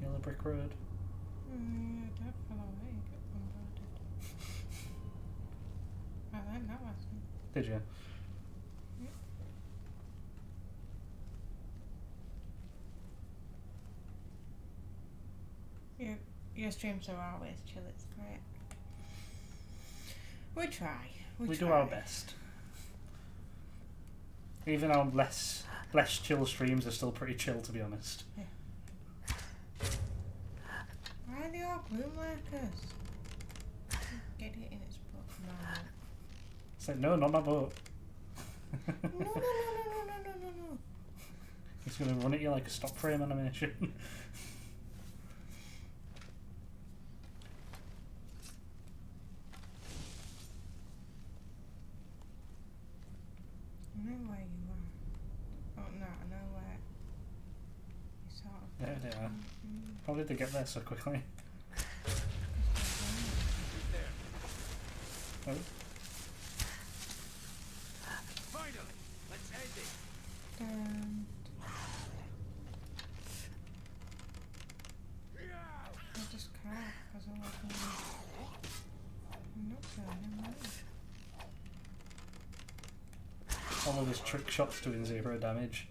A: Yellow brick road.
B: Don't follow it, you get bombarded. I learned that lesson.
A: Did you?
B: Your streams are always chill, it's great. We try.
A: We do our best. Even our less chill streams are still pretty chill, to be honest.
B: Yeah. Why are they all gloom lurkers? Get it in its book. No.
A: It's like, no, not my boat.
B: No.
A: It's going to run at you like a stop frame animation.
B: I know where you are. Oh no, I know where you sort of.
A: There they are. How did they get there so quickly? Oh.
C: Finally, let's end it.
B: I just can't because I'm not going anywhere.
A: All of his trick shots doing 0 damage.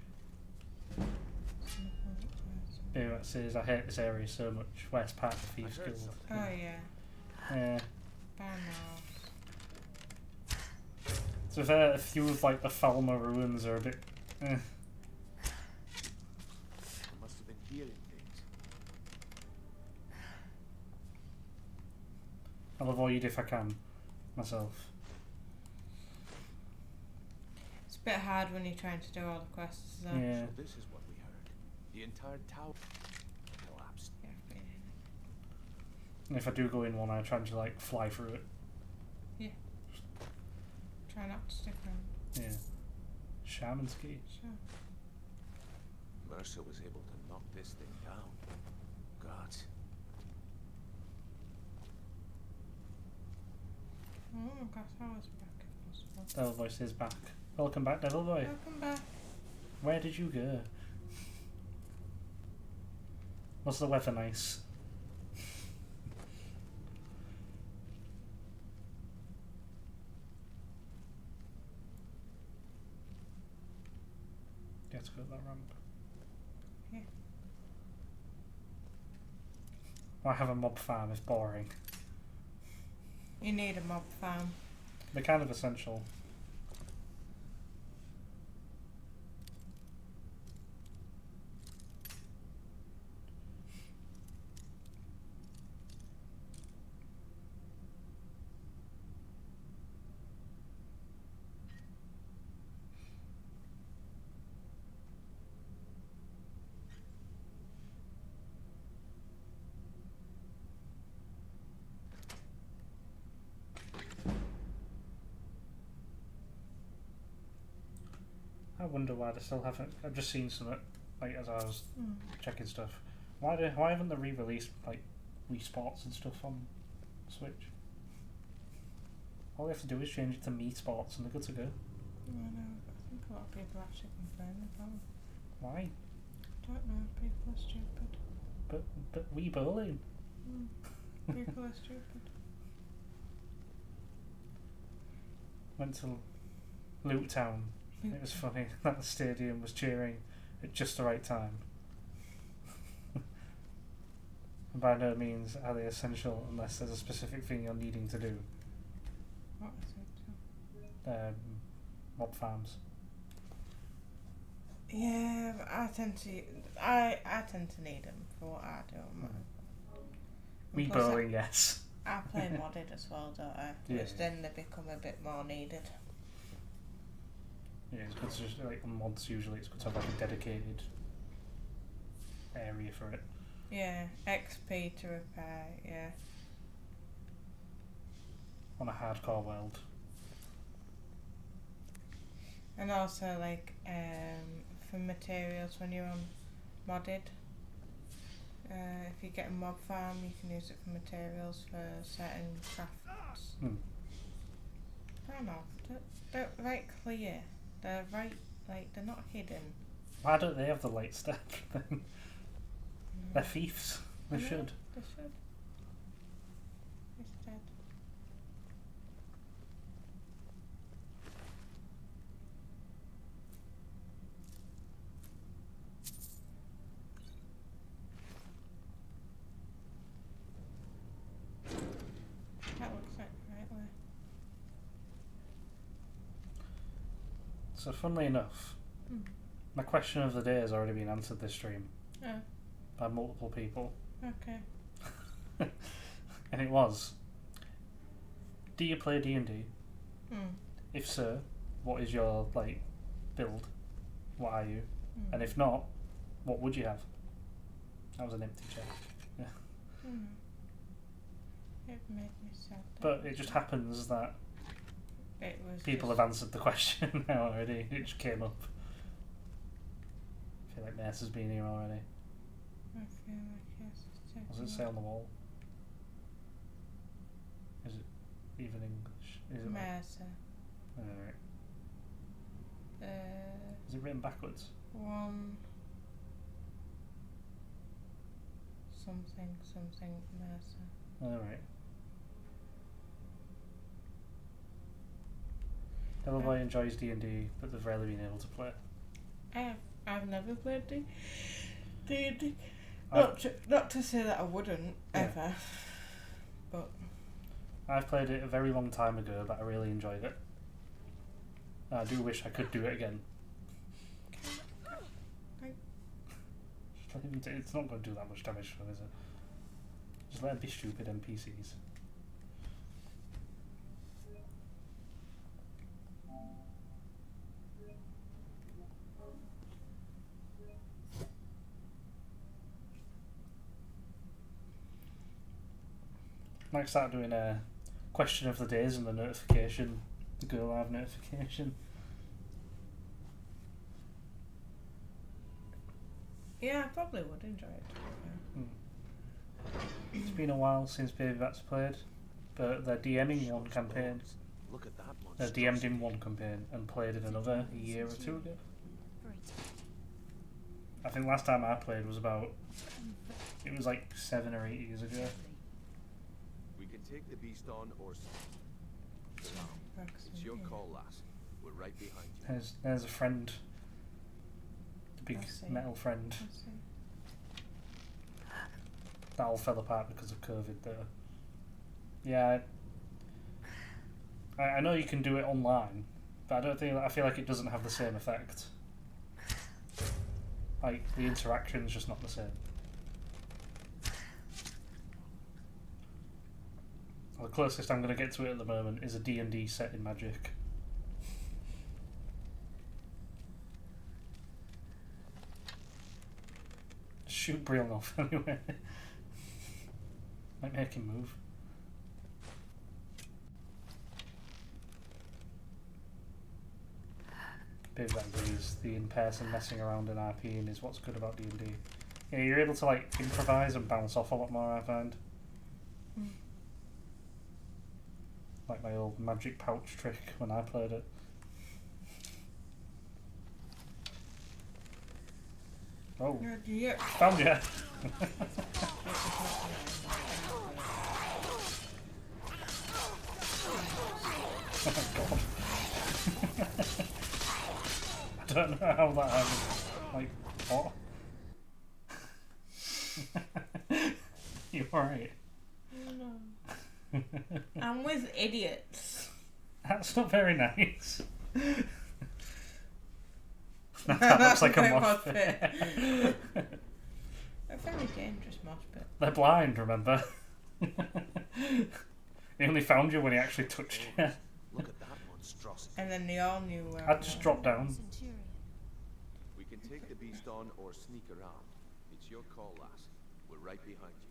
A: Berat says, I hate this area so much. Where's part of the Thieves Guild?
B: Oh yeah.
A: Yeah.
B: Barnhouse.
A: So there, a few of like the Falmer ruins are a bit.
C: I must have been hearing things.
A: I'll avoid if I can myself.
B: It's a bit hard when you're trying to do all the quests. Though.
A: Yeah.
C: So this is what we heard. The entire tower collapsed.
B: Yeah, I've been in it.
A: And if I do go in one, I try to like fly through it.
B: Try not to stick around.
A: Yeah. Shaman's Gate.
B: Sure.
C: Mercer was able to knock this thing down. God.
B: Oh my gosh, I was back if possible.
A: Devil Voice is back. Welcome back, Devil Boy.
B: Welcome back.
A: Where did you go? Was the weather nice? Yeah, to go to that ramp.
B: Yeah.
A: I have a mob farm, it's boring.
B: You need a mob farm.
A: They're kind of essential. I wonder why they still haven't. I've just seen some like as I was checking stuff. Why haven't they re-released like Wii Sports and stuff on Switch? All they have to do is change it to Mii Sports and they're good to go.
B: I know, but I think a lot of people actually complain about it.
A: Why?
B: I don't know, people are stupid.
A: But Wii Bowling.
B: People are stupid.
A: Went to Loot Town. It was funny that the stadium was cheering at just the right time. And by no means are they essential unless there's a specific thing you're needing to do.
B: What is it?
A: Mob farms.
B: Yeah, but I tend to need them for what I do.
A: Wii Bowling, yes.
B: I play modded as well, don't I?
A: Yeah.
B: Which then they become a bit more needed.
A: Yeah, it's good to just like on mods usually it's good to have like a dedicated area for it.
B: Yeah, XP to repair, yeah.
A: On a hardcore world.
B: And also like for materials when you're on modded. If you get a mob farm you can use it for materials for certain crafts. I don't know. They're right clear. They're right, like, they're not hidden.
A: Why don't they have the light step thing? They're thieves. They
B: Yeah,
A: should.
B: They should. It's dead. That looks like the right way.
A: So funnily enough,
B: Hmm.
A: my question of the day has already been answered this stream
B: Oh,
A: by multiple people.
B: okay.
A: And it was, do you play D&D?
B: Hmm.
A: If so, what is your like build? What are you?
B: Hmm.
A: And if not, what would you have? That was an empty chair.
B: Hmm. It made me sad.
A: But it just happens that
B: It was
A: people
B: just,
A: have answered the question now already. It just came up. I feel like Ness has been here already.
B: I feel like yes, it's
A: What does it say on the wall? Is it even English? Is it like,
B: Mercer.
A: alright. Is it written backwards?
B: One something Mercer.
A: Alright. Little boy enjoys D&D, but they've rarely been able to play.
B: I've never played D&D.
A: I've-
B: Not to say that I wouldn't
A: Yeah.
B: ever, but
A: I've played it a very long time ago, but I really enjoyed it. I do wish I could do it again. It's not going to do that much damage to them, is it? Just let them be stupid NPCs. Might start doing a question of the days and the notification, the Go Live notification.
B: yeah, I probably would enjoy it.
A: It's been a while since Baby Bat's played, but they're DMing one campaign.
C: Look at that
A: They
C: monstrosity.
A: DM'd in one campaign and played in another a year or two ago.
D: Very
A: I think last time I played was about, it was like 7 or 8 years ago.
C: We can take the beast on or it's your call, lass. We're right behind you.
A: There's a friend, the big
B: I see.
A: metal friend.
B: I see.
A: That all fell apart because of COVID though. Yeah, I know you can do it online, but I feel like it doesn't have the same effect. Like, the interaction's just not the same. Well, the closest I'm going to get to it at the moment is a D&D set in Magic. Shoot Brill off anyway. Might make him move. Baby that agrees. The in-person messing around and RPing is what's good about D&D. Yeah, you're able to like improvise and bounce off a lot more, I find.
B: Mm.
A: Like my old magic pouch trick when I played it. Oh,
B: Yeah.
A: found you! Oh my god. I don't know how that happened. Like, what? You alright?
B: No. I'm with idiots.
A: That's not very nice. That looks like a
B: Very
A: mosh
B: mosh
A: pit.
B: A very dangerous mosh pit.
A: They're blind, remember? He only found you when he actually touched you.
C: Look at that monstrosity.
B: And then they all knew where
A: I'd just drop down.
D: Centurion.
C: We can take the beast on or sneak around. It's your call, lass. We're right behind you.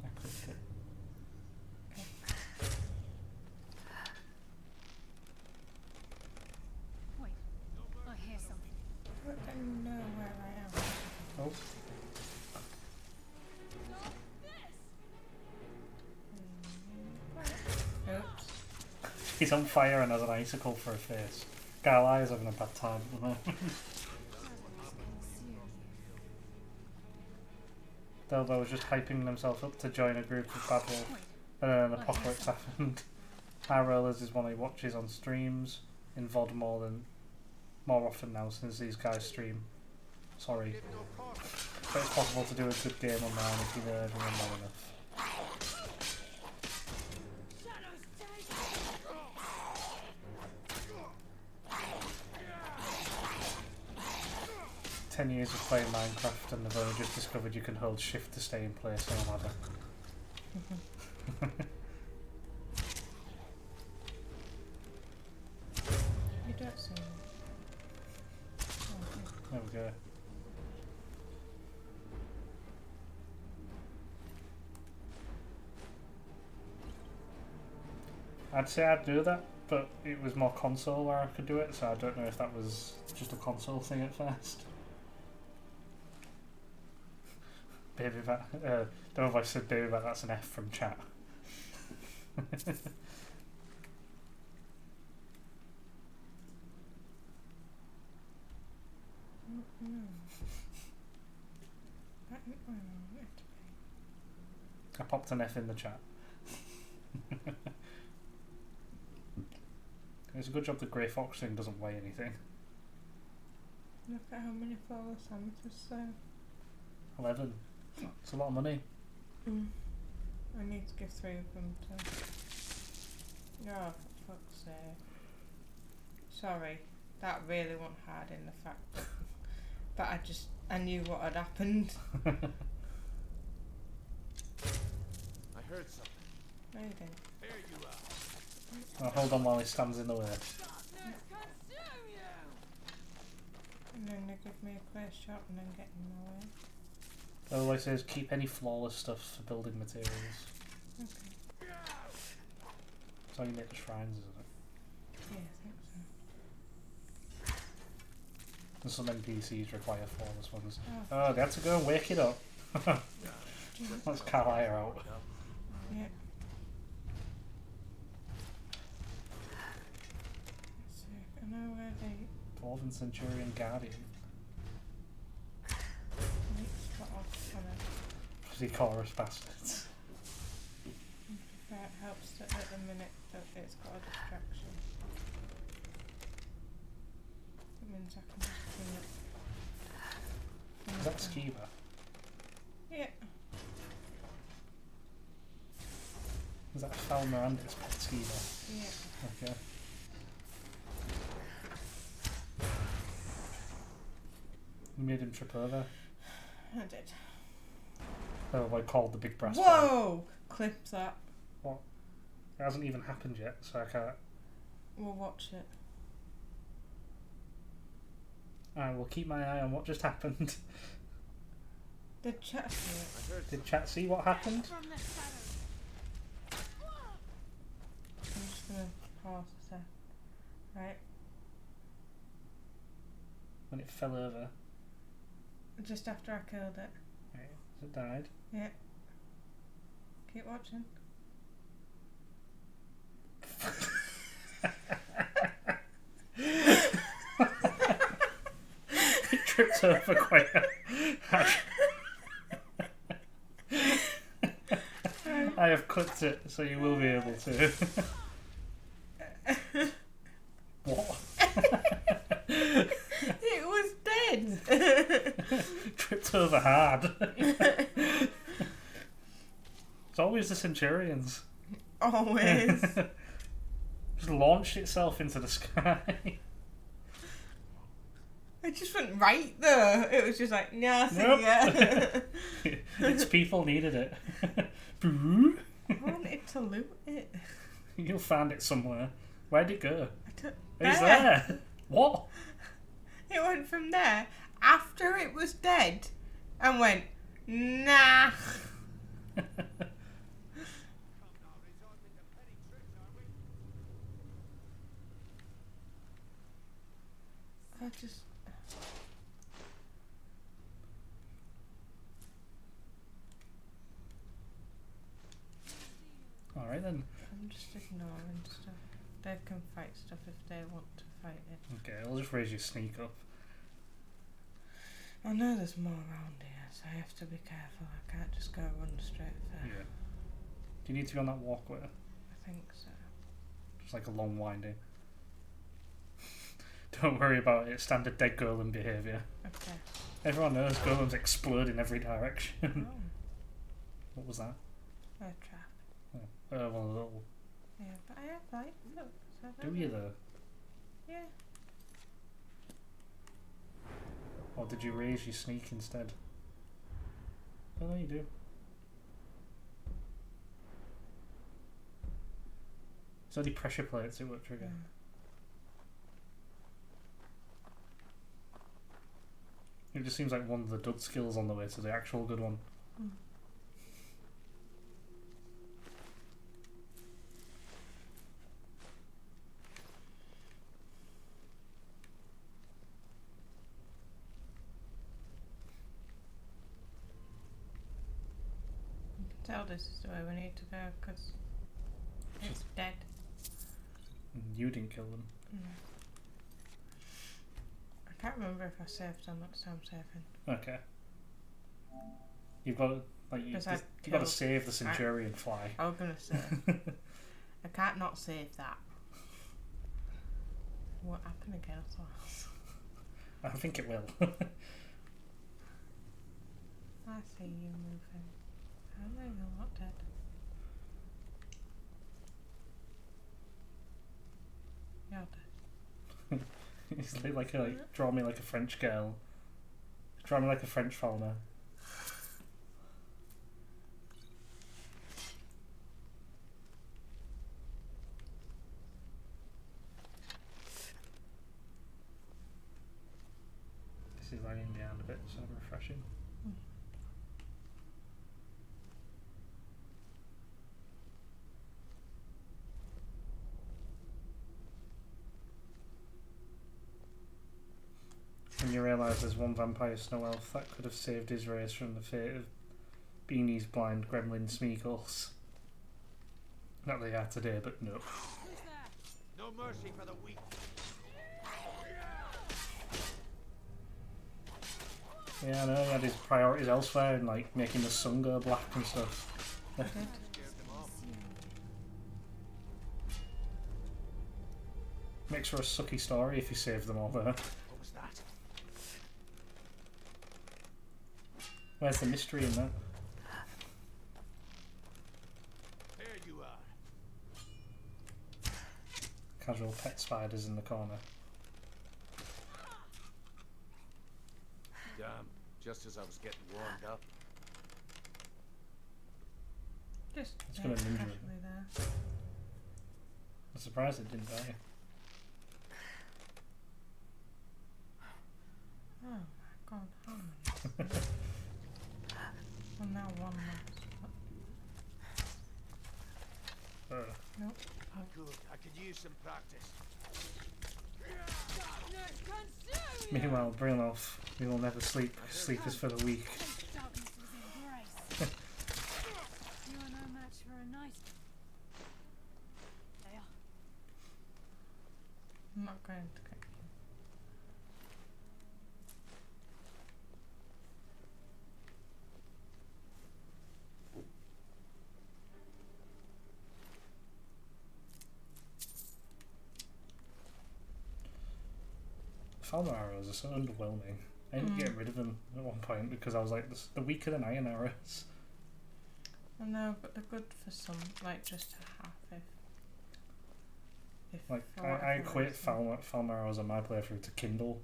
A: I clicked it.
D: Wait,
A: He's on fire and has an icicle for a face. Carlisle's having a bad time at the moment. Delbo was just hyping themselves up to join a group of bad wolf, and then an apocalypse happened. High Rollers is one he watches on streams in VOD more often now since these guys stream. Sorry. But it's possible to do a good game online if you know everyone well enough. 10 years of playing Minecraft and I've only just discovered you can hold shift to stay in place on a ladder.
B: You don't see me.
A: There we go. I'd say I'd do that, but it was more console where I could do it, so I don't know if that was just a console thing at first. Baby back. Don't know if I said baby back, that's an F from chat. I popped an F in the chat. It's a good job the Grey Fox thing doesn't weigh anything.
B: Look at how many followers Sam just said.
A: 11. It's a lot of money.
B: I need to give 3 of them to... Oh, for fuck's sake. Sorry, that really wasn't hard in the fact. But I knew what had happened.
C: I heard something.
B: No, you didn't.
C: There you are.
A: I'll hold on while he stands in the way.
B: And then they give me a clear shot and then get in my way.
A: All I say is keep any flawless stuff for building materials.
B: Okay.
A: That's how you make the shrines, isn't it?
B: Yeah, I think so.
A: And some NPCs require flawless ones.
B: Oh.
A: Oh, they had to go and wake it up. Let's Carlisle out.
B: Yeah. So, I know where they...
A: Dwarven Centurion Guardian.
B: Got off on it.
A: Bloody chorus bastards.
B: That helps that at the minute that it's got a distraction. It means I can just bring it.
A: Is that Skiba?
B: Yeah.
A: Is that Fel Miranda's pet Skiba?
B: Yeah.
A: Okay. You made him trip over?
B: I did.
A: Oh, I called the big brass bell.
B: Whoa! Clip that.
A: What? It hasn't even happened yet, so I can't.
B: We'll watch it.
A: I will keep my eye on what just happened.
B: Did chat see it?
C: I heard
A: Did chat see what happened?
B: I'm just gonna pause a sec. Right.
A: When it fell over.
B: Just after I killed it.
A: Right, it died.
B: Yeah. Keep watching.
A: It tripped over quite I have clipped it, so you will be able to. What?
B: It was dead!
A: Tripped over hard. It's always the Centurions.
B: Always.
A: Just launched itself into the sky.
B: It just went right there. It was just like, nah, see
A: Nope.
B: ya.
A: Its people needed it. Boo.
B: I wanted to loot it.
A: You'll find it somewhere. Where'd it go?
B: There.
A: It's there. What?
B: It went from there after it was dead and went, nah. I just...
A: Alright then.
B: I'm just ignoring stuff. They can fight stuff if they want to fight it.
A: Okay, I'll just raise your sneak up.
B: I know there's more around here, so I have to be careful. I can't just go run straight there.
A: Yeah. Do you need to be on that walkway?
B: I think so.
A: Just like a long winding. Don't worry about it, standard dead golem behaviour.
B: Okay.
A: Everyone knows golems explode in every direction.
B: Oh,
A: What was that?
B: a trap.
A: One of the little...
B: Yeah, but I have light. Look. So I
A: Do
B: don't
A: you
B: know.
A: though?
B: Yeah.
A: Or did you raise your sneak instead? Oh no, you do. It's only pressure plates it won't trigger.
B: Yeah.
A: It just seems like one of the dud skills on the way to the actual good one.
B: Mm. You can tell this is the way we need to go because it's dead.
A: And you didn't kill them.
B: No. I can't remember if I saved them at the time saving.
A: Okay. You've got to, like,
B: Because I
A: you've got to
B: killed-
A: save the Centurion fly.
B: I was gonna say I can't not save that. What happened again? I thought.
A: I think it will.
B: I see you moving. I know you're not dead. You're dead.
A: It's like draw me like a French girl. Draw me like a French farmer. This is lagging down a bit, so refreshing. And you realise there's one vampire snow elf that could have saved his race from the fate of Beanie's blind gremlin Smeagol's. Not they are today, but no.
C: No mercy for the weak.
A: Yeah, I know, he had his priorities elsewhere and like making the sun go black and stuff.
B: Dead.
C: Scared them off.
A: Makes for a sucky story if you save them all though.
C: What was that?
A: Where's the mystery in that?
C: There you are.
A: Casual pet spiders in the corner.
C: Damn, just as I was getting warmed up.
B: Just
A: It's gonna ninja him.
B: casually there.
A: I'm surprised it didn't die.
B: Oh my god, how many? Well, now one left. Nope.
C: Oh, good. I could use some practice.
A: Meanwhile, Brilloff, we will never sleep. Sleep is for the weak.
D: Darkness was embraced. You are no match for a knight. There.
B: I'm not going to get you.
A: Falmer arrows are so underwhelming. I ended up getting rid of them at one point because I was like, they're weaker than iron arrows.
B: I know, but they're good for some, like just to have if
A: Like,
B: for
A: I
B: whatever
A: quit
B: reason.
A: Falmer arrows on my playthrough to Kindle.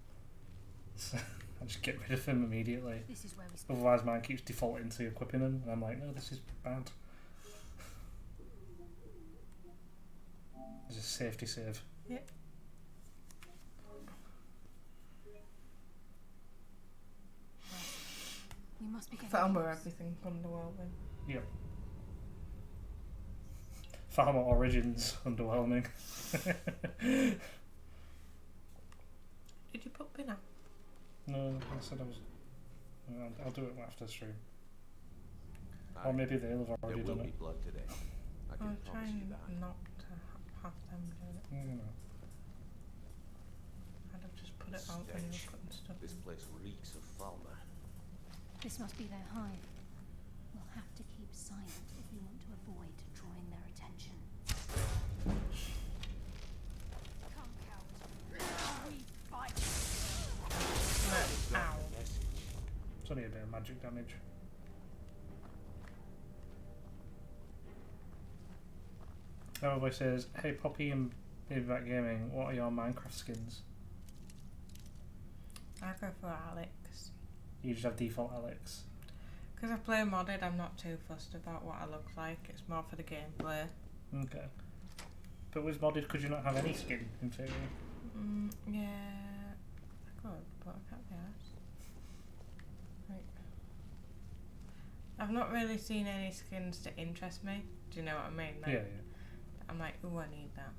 A: So I just get rid of them immediately.
D: This is where we speak.
A: Otherwise mine keeps defaulting to equipping them and I'm like, no, this is bad. It's a safety save.
B: Yeah.
D: We must be getting
B: Falmer,
D: close.
B: everything underwhelming.
A: Yep. Farmer Origins underwhelming.
B: Did you put bin out?
A: No, I said I was. I'll do it after stream.
C: Aye,
A: Or maybe they'll have
C: there
A: already
C: will
A: done
C: be
A: it.
C: blood today. I can
B: I'm
C: promise you
B: trying
C: that.
B: not to have them do it.
A: You know.
B: I'd have just put it out when you were putting stuff
C: This
B: in.
C: place reeks of Falmer.
D: This must be their hive. We'll have to keep silent if we want to avoid drawing their attention. Come, cowards. We fight.
B: Ow.
A: It's only a bit of magic damage. Everybody says, hey Poppy and Babyback Gaming, what are your Minecraft skins?
B: I go for Alex.
A: You just have default Alex.
B: Because I play modded, I'm not too fussed about what I look like. It's more for the gameplay.
A: Okay. But with modded, could you not have any skin in theory?
B: Yeah, I could, but I can't be arsed. Right. I've not really seen any skins to interest me. Do you know what I mean? Like,
A: Yeah.
B: I'm like, ooh, I need that.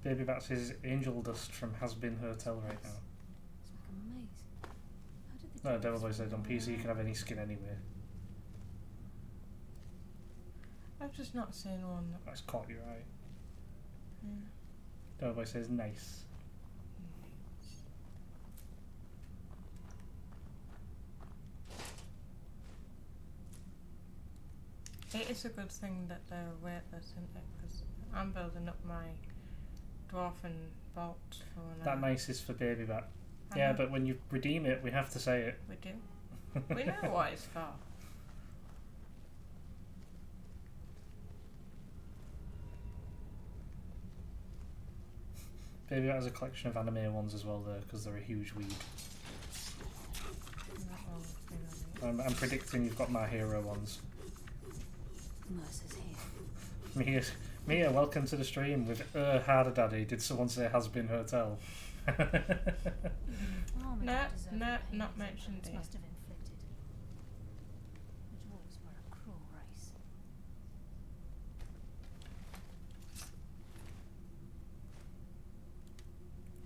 A: Babyback says Angel Dust from Has Been Hotel right now.
D: It's like a maze. How did the
A: No,
D: dwarves
A: Devil Boy
D: find
A: said on
D: their way
A: PC you can
D: around?
A: have any skin anywhere.
B: I've just not seen one that.
A: That's caught your eye.
B: Yeah.
A: Devil Boy says nice.
B: It is a good thing that they're weightless, isn't it? Because I'm building up my dwarfen bolt for when
A: That nice is for Babyback.
B: I
A: Yeah,
B: know.
A: but when you redeem it, we have to say it.
B: We do. We know what it's for.
A: Babyback has a collection of anime ones as well, though, because they're a huge weed.
B: That will be lovely.
A: I'm predicting you've got My Hero ones.
D: Mercer's here.
A: Mia, welcome to the stream with Harder Daddy. Did someone say Has Been Hotel?
D: Armor
B: No,
D: deserved
B: no,
D: the pain
B: not
D: its
B: mentioned
D: opponents
B: here.
D: must have inflicted. The dwarves were a cruel race.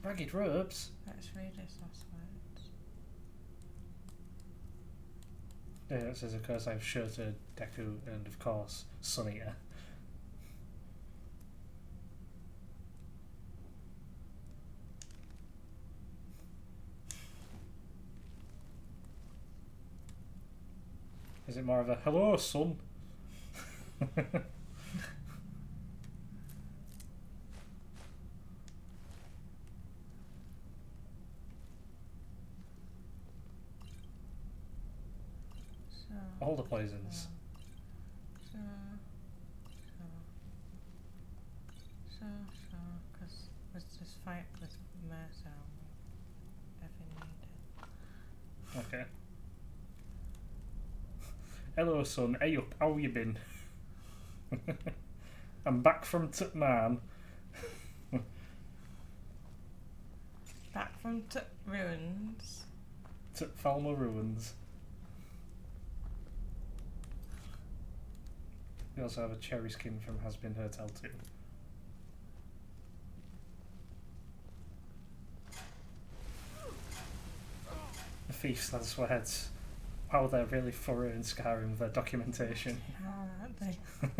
A: Ragged Ropes?
B: Let's read this last words.
A: Yeah, it says, of course, I have Shota, Deku, and of course, Sun Eater. Is it more of a hello, son?
B: So.
A: All the poisons.
B: Because with this fight with Mercer, we definitely need it.
A: Okay. Hello, son. Hey up. How you been? I'm back from Tutman.
B: Back from ruins.
A: Tutfalma Ruins. We also have a cherry skin from Has Been Hotel too. The Thief's Last Words. Wow, they're really thorough in Skyrim with their documentation.
B: Aren't they?
D: Sneak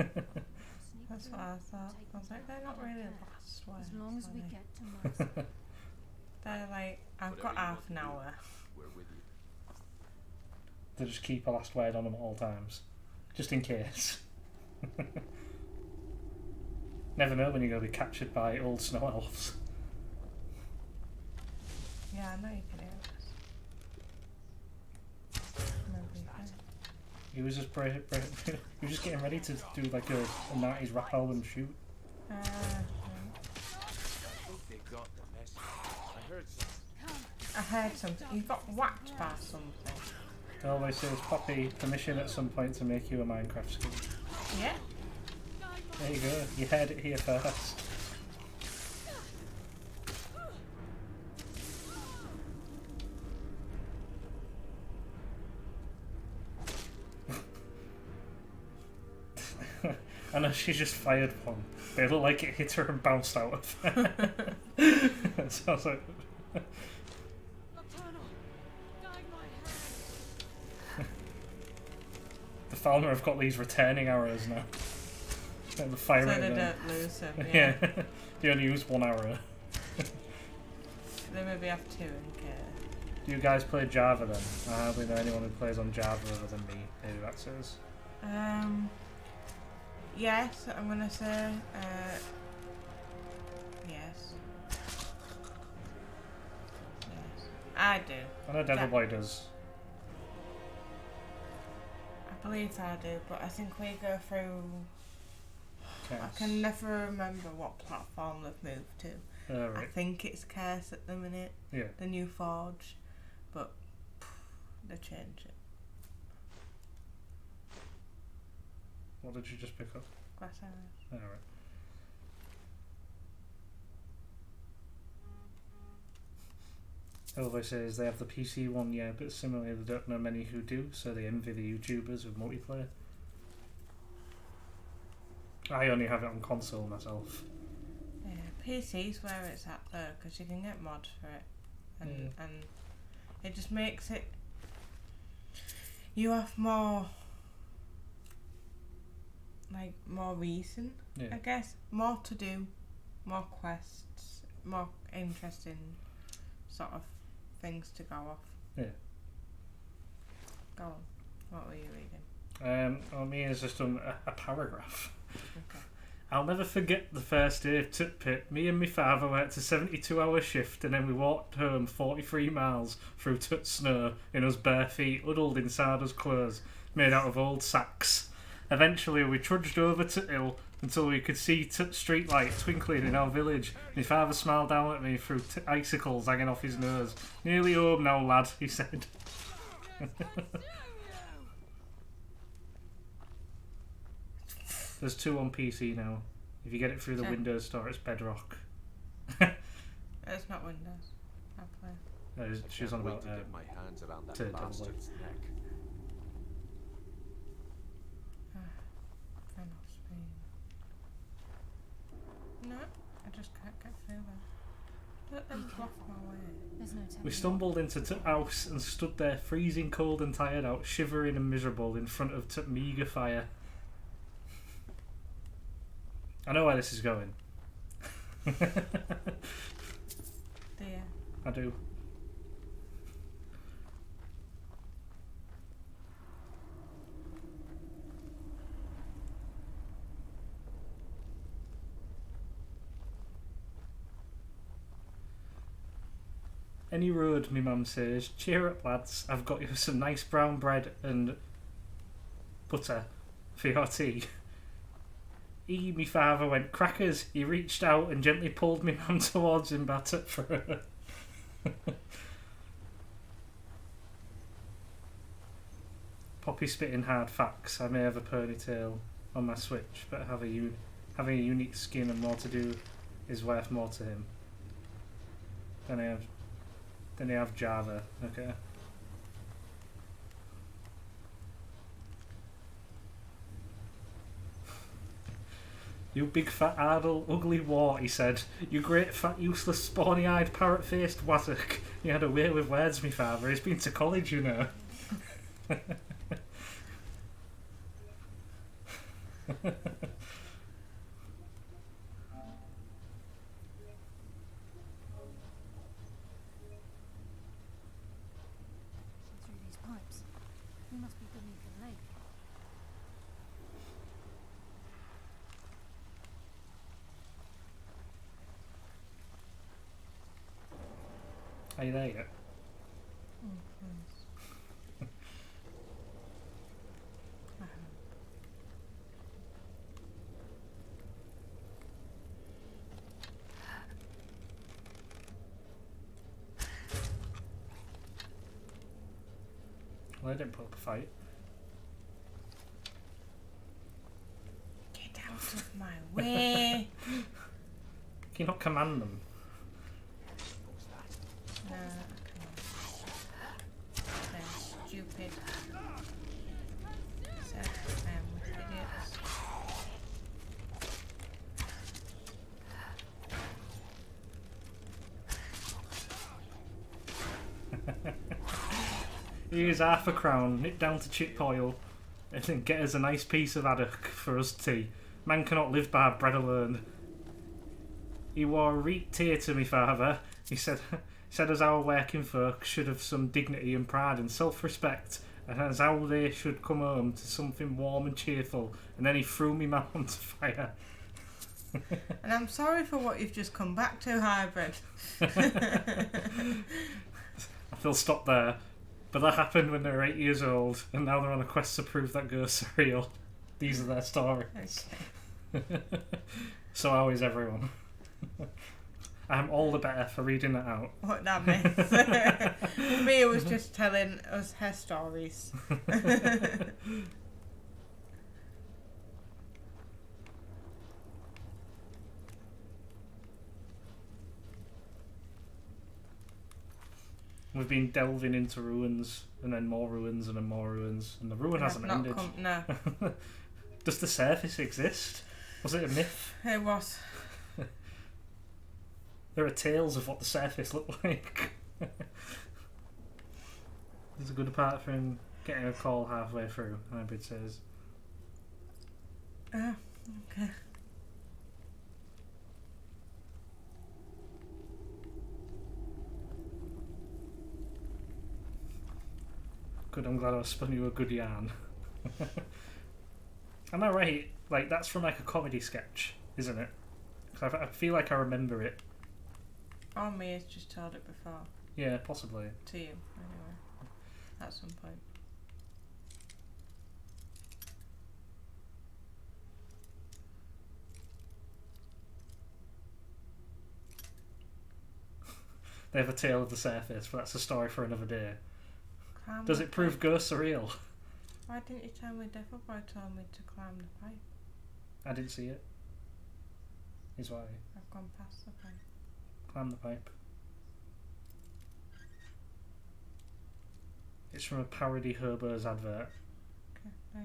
B: That's what
D: around,
B: I thought.
D: take
B: I was like, they're not
D: them
B: really
D: back.
B: last words.
D: As long as
B: are
D: we
B: they?
D: get to Mercer.
B: They're like, I've
C: Whatever
B: got
C: you
B: half
C: want
B: an
C: to do.
B: hour.
C: We're with you.
A: They just keep a last word on them at all times. Just in case. Never know when you're going to be captured by old snow elves.
B: Yeah, I know you can hear us. Remember you can.
A: He was just he was just getting ready to do like a 90s rap album shoot.
C: I think they got the message. I heard something.
B: I heard something. You got whacked by something.
A: It always says, Poppy, permission at some point to make you a Minecraft skin.
B: Yeah?
A: There you go. You heard it here first. I know she just fired one, but it looked like it hit her and bounced out of her. So I was like... The Falmer have got these returning arrows now. And the fire
B: so
A: rate
B: they
A: then.
B: don't lose them.
A: Yeah.
B: Yeah.
A: They only use 1 arrow.
B: They maybe have 2 in care.
A: Do you guys play Java then? I hardly know anyone who plays on Java other than me. Maybe that says.
B: Yes, I'm gonna say yes. Yes, I do.
A: I know Devil Boy does.
B: I believe I do, but I think we go through.
A: Chaos.
B: I can never remember what platform they've moved to. I
A: Right.
B: think it's Curse at the minute,
A: Yeah.
B: the new Forge, but they change it.
A: What did you just pick up?
B: Glass arrows.
A: Alright. Elvo says they have the PC one, yeah, but similarly they don't know many who do, so they envy the YouTubers with multiplayer. I only have it on console myself.
B: Yeah, PC's where it's at though, because you can get mods for it, and it just makes it. You have more, like more reason,
A: Yeah.
B: I guess, more to do, more quests, more interesting sort of things to go off.
A: Yeah.
B: Go on. What were you reading?
A: Me has just done a paragraph.
B: Okay.
A: I'll never forget the first day of Tit Pit. Me and my father worked a 72-hour shift and then we walked home 43 miles through Tut snow in us bare feet, huddled inside us clothes made out of old sacks. Eventually we trudged over to Hill until we could see Tut street light twinkling in our village. My father smiled down at me through icicles hanging off his nose. Nearly home now, lad, he said. There's 2 on PC now. If you get it through the
B: Okay.
A: Windows Store, it's Bedrock.
B: It's not Windows. I play.
A: She was on
C: Wait
A: about
C: to get my hands around that
A: to double
C: bastard's neck.
B: Fan off screen. No, I just can't get through them. Let them block my way.
D: There's no telling.
A: We stumbled into Tut house and stood there, freezing cold and tired out, shivering and miserable in front of Tut meagre fire. I know where this is going.
B: Do you?
A: I do. Any road, me mum says. Cheer up, lads. I've got you some nice brown bread and butter for your tea. Me father went, crackers. He reached out and gently pulled me mum towards him, battered for her. Poppy spitting hard facts. I may have a ponytail on my Switch, but having a unique skin and more to do is worth more to him. Then I have Java. Okay. You big fat addle, ugly wart, he said. You great fat useless spawny-eyed parrot-faced wattock. He had a way with words, me father. He's been to college, you know.
D: Through these pipes. We must be beneath the lake.
A: Are you there yet? Well, I didn't put up a fight.
B: Get out of my way.
A: Can you not command them?
B: No, I can't. They're stupid. So, with idiots.
A: Here's £0.50, nip down to chip oil, and then get us a nice piece of haddock for us tea. Man cannot live by bread alone. He wore reet tear to me father. He said as our working folk should have some dignity and pride and self-respect, and as how they should come home to something warm and cheerful, and then he threw me man onto fire.
B: And I'm sorry for what you've just come back to, Hybrid.
A: I feel stopped there. But that happened when they were 8 years old, and now they're on a quest to prove that ghosts are real. These are their stories.
B: Okay.
A: So how is everyone? I'm all the better for reading that out.
B: What that means. Mia was just telling us her stories.
A: We've been delving into ruins, and then more ruins, and then more ruins, and the ruin hasn't ended.
B: No,
A: Does the surface exist? Was it a myth?
B: it was.
A: There are tales of what the surface looked like. There's a good part from getting a call halfway through, Hybrid says.
B: Okay.
A: Good, I'm glad I spun you a good yarn. Am I right? Like, that's from like a comedy sketch, isn't it? 'Cause I feel like I remember it.
B: Oh, Mia's just told it before.
A: Yeah, possibly.
B: To you, anyway. At some point.
A: They have a tale of the surface, but that's a story for another day.
B: Climb
A: Does
B: the
A: it prove
B: pipe.
A: ghosts are real?
B: Why didn't you tell me Devil Boy told me to climb the pipe?
A: I didn't see it. Is why.
B: I've gone past the pipe.
A: Climb the pipe. It's from a parody Herber's advert.
B: Okay, there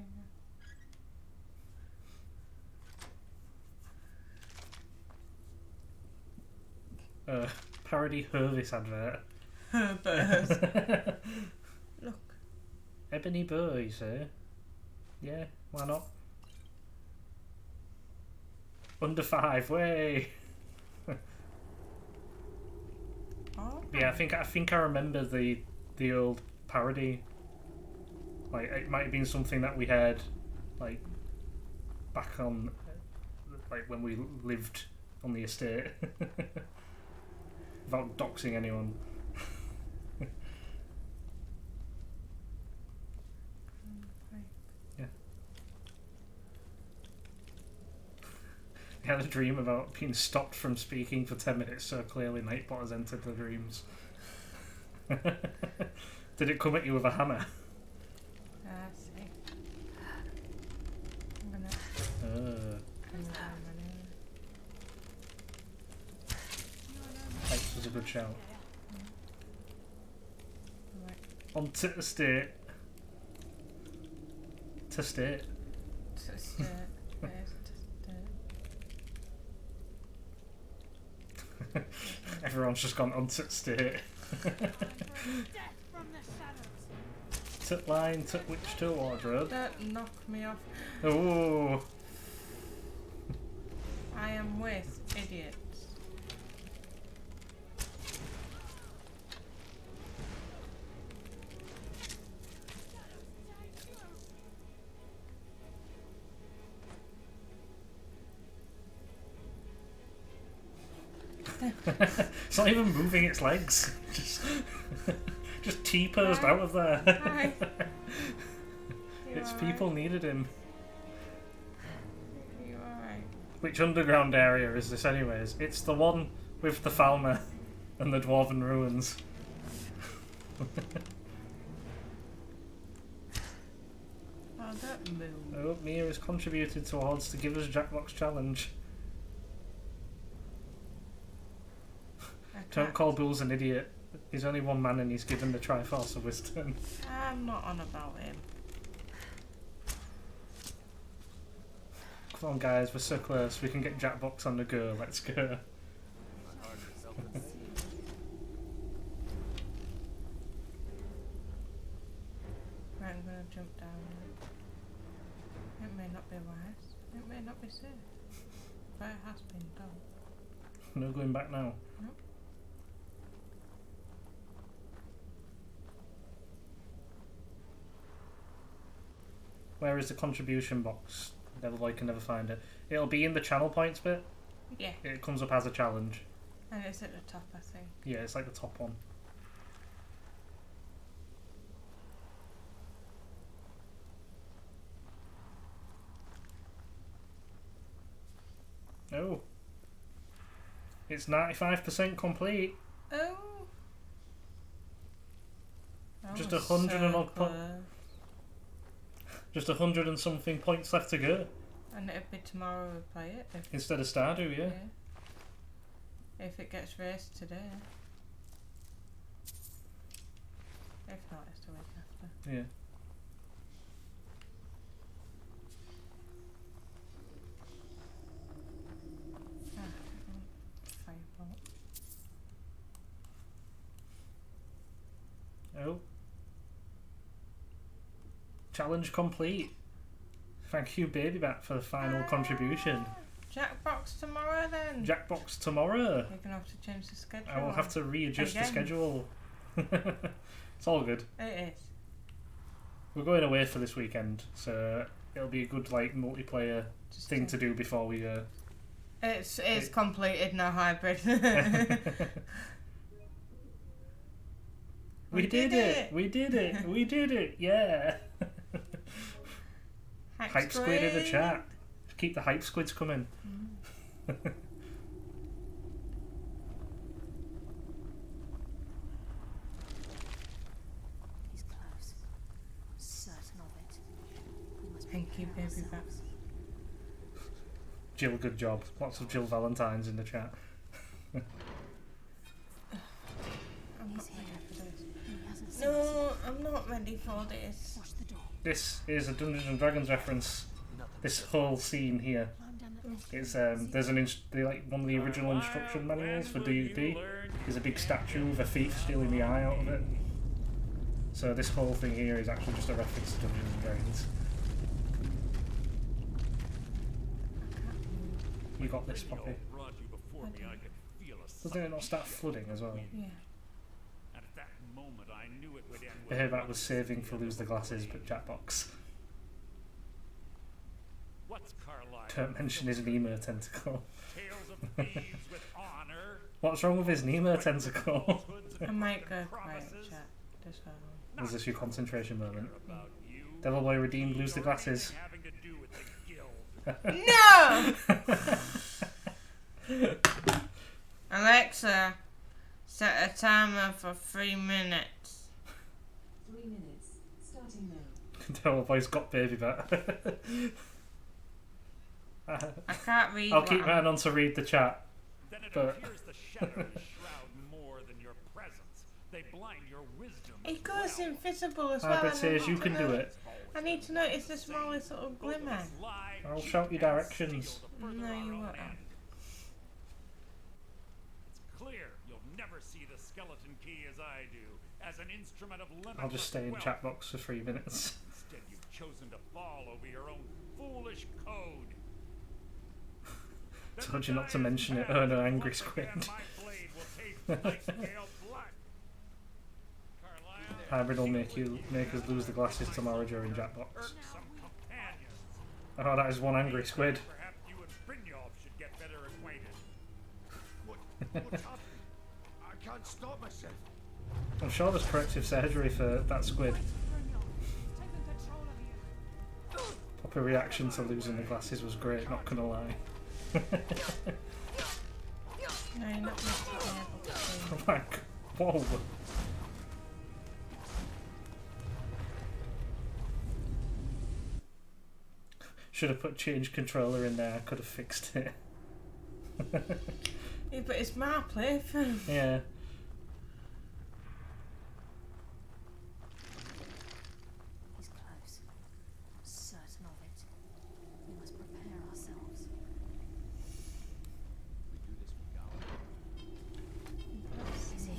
B: you
A: Parody Hervis advert.
B: go. Burrs. Look.
A: Ebony Burr, you say? Yeah, why not? Under 5, way.
B: Oh.
A: Yeah, I think I remember the old parody. Like, it might have been something that we heard, like, back on, like, when we lived on the estate. Without doxing anyone. Yeah. He had a dream about being stopped from speaking for 10 minutes, so clearly Nightbot has entered the dreams. Did it come at you with a hammer?
B: See. I'm gonna.
A: That was a good shout.
B: Right.
A: On to the state. To state. Everyone's just gone on to state. Took line, took witch to wardrobe.
B: Don't knock me off.
A: Oh.
B: I am with idiots.
A: It's not even moving its legs. Just T-posed out of there.
B: Hi.
A: Its people needed him.
B: You alright?
A: Which underground area is this anyways? It's the one with the Falmer and the Dwarven Ruins.
B: Oh, don't move.
A: Oh, Mia has contributed towards the Give Us Jackbox challenge. Don't call Bulls an idiot. He's only one man and he's given the Triforce of Wisdom.
B: I'm not on about him.
A: Come on guys, we're so close. We can get Jackbox on the go. Let's go.
B: Right, I'm gonna jump down. It may not be wise. It may not be safe. But it has been done.
A: No going back now.
B: No.
A: Where is the contribution box? Devil Boy can never find it. It'll be in the channel points bit.
B: Yeah.
A: It comes up as a challenge.
B: And it's at the top, I think.
A: Yeah, it's like the top one. Oh. It's 95% complete.
B: Oh.
A: Just
B: was
A: 100 and
B: so
A: odd
B: close.
A: Just 100 and something points left to go.
B: And it'd be tomorrow we play it. If,
A: Instead of Stardew, yeah.
B: If it gets raced today. If not, it's the week after.
A: Yeah.
B: Firebolt.
A: Oh. Challenge complete. Thank you, Baby Bat, for the final contribution.
B: Jackbox tomorrow then.
A: Jackbox tomorrow.
B: You're gonna have to change the schedule.
A: I will have to readjust the
B: Again.
A: schedule. It's all good.
B: It is.
A: We're going away for this weekend, so it'll be a good like multiplayer
B: Just
A: thing to do before we go.
B: It's completed, no hybrid.
A: We did it! We did it! We did it! Yeah! Hype squid in the chat. Keep the hype squids coming.
D: He's close. I'm certain of it. We must
B: Thank you,
D: prepare
B: baby
D: ourselves.
B: bats.
A: Jill, good job. Lots of Jill Valentines in the chat.
B: I'm
D: He's
B: not
D: here.
B: ready for this.
D: He hasn't seen us.
B: No, I'm not ready for this.
D: Watch the door.
A: This is a Dungeons and Dragons reference. This whole scene here.
D: Climb down that
A: It's there's like one of the original instruction manuals for D&D. There's a big statue of a thief stealing the eye out of it. So this whole thing here is actually just a reference to Dungeons and Dragons. You got this, Poppy. Doesn't it not start flooding as well?
B: Yeah.
F: At that moment, I knew it would end
A: I heard that was saving for Lose the Glasses, but Jackbox.
F: What's Carlisle?
A: Don't mention his Nemo tentacle.
F: Tales of thieves with honor.
A: What's wrong with his Nemo tentacle?
B: I might go quiet, chat. Just for a
A: Was this your concentration moment?
F: About you.
A: Devil Boy redeemed Lose the Glasses.
F: Having to do with the guild.
B: No! Alexa, set a timer for 3 minutes.
E: 3 minutes. Starting now.
A: Devil Boy's got Baby Bat.
B: I can't read.
A: I'll
B: what
A: keep
B: I'm-
A: that on to read the chat.
F: Then it
A: But-
F: appears the shadows shroud more than your presence. They blind your wisdom.
B: It goes
F: well.
B: invisible as well.
A: Hybrid
B: I
A: says
B: need
A: you
B: to
A: can do
B: know-
A: it.
B: I need to notice the smallest little glimmer.
A: I'll shout you directions.
B: No, you won't.
F: It's clear you'll never see the skeleton key as I do, as an instrument of limitless
A: I'll just stay in
F: wealth.
A: chat box for 3 minutes.
F: Instead, you've chosen to fall over your own foolish code.
A: Told you not to mention it. Oh no, angry squid. Hybrid will make us lose the glasses tomorrow during Jackbox. Oh, that is one angry squid.
F: Perhaps you and Brynjolf should get better acquainted.
C: What's happening? I can't stop myself.
A: I'm sure there's corrective surgery for that squid. Proper reaction to losing the glasses was great, not gonna lie.
B: No, you're not meant to be able to see.
A: Like, whoa. Should have put change controller in there, I could have fixed it.
B: Yeah, but it's my playthrough.
A: Yeah.
D: He's close. I'm certain of it. We must prepare ourselves.
C: We do this with Gal.
D: He's here.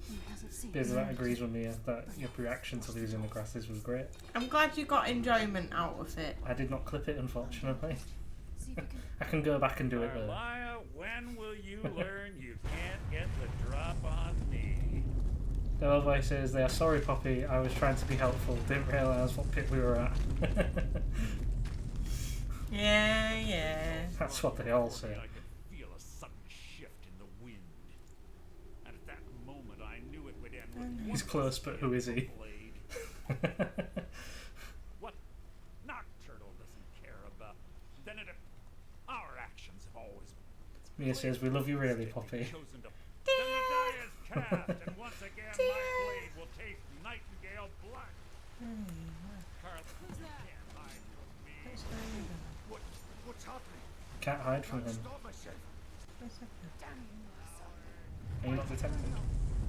D: He hasn't seen
A: That agrees with me that your reaction to losing the grasses was great.
B: I'm glad you got enjoyment out of it.
A: I did not clip it, unfortunately.
D: See if you can.
A: I can go back and do it though.
F: Carlia, when will you learn you can't get the drop on me?
A: The old voice says, "They are sorry, Poppy. I was trying to be helpful. Didn't realise what pit we were at."
B: Yeah.
A: That's what they all say.
F: I could feel a sudden shift in the wind. And at that moment I knew it would end with
A: He's close, but who is he?
F: What Nocturne doesn't care about. Then it our actions have always
A: Mia says, "We love you really, Poppy."
F: chosen to. Then the die is cast, and once again my blade will taste nightingale blood. Carl, you can't hide from me. What's happening?
A: Can't hide from him.
F: Stop myself.
D: Damn you, Marcel.
A: Are you not detected?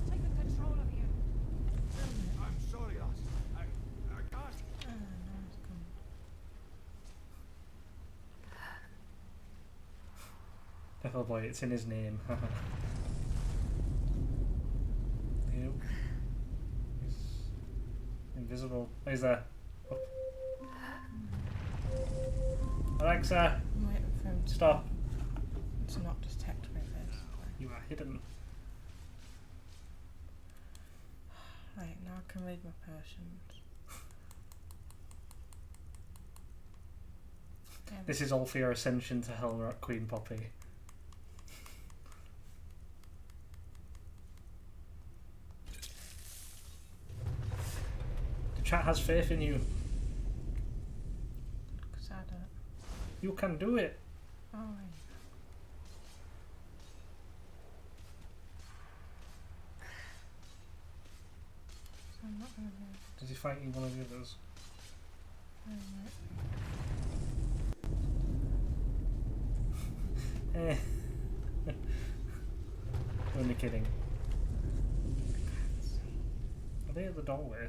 D: Taking control of you.
F: I'm sorry, lass. I can't.
A: Oh boy, it's in his name. Ew. He's invisible. Oh, he's there. Up. Alexa,
B: I'm waiting for him
A: stop.
B: to not detect me, basically.
A: You are hidden.
B: Right, now I can read my potions.
A: This is all for your ascension to Hellrock, Queen Poppy. The chat has faith in you.
B: Because I don't.
A: You can do it.
B: Oh, right. So I'm not going to do
A: Does he fight you one of the others?
B: it.
A: Eh. Only kidding. Are they at the doorway?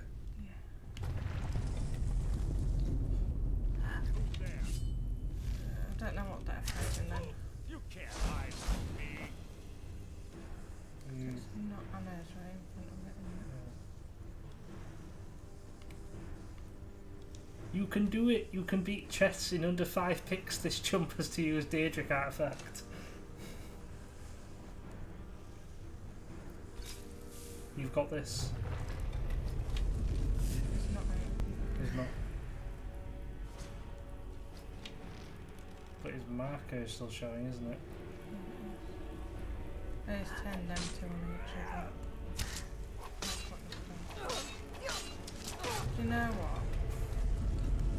B: I don't know what they're fighting then.
F: You can't hide from me.
B: Not Anna's right in front of it.
A: You can do it. You can beat chess in under 5 picks. This chump has to use Daedric artifact. You've got this.
B: It's not right.
A: He's not. But his marker is still showing, isn't it?
B: There's 10 them two on each other. That's what it's done. Do you know what?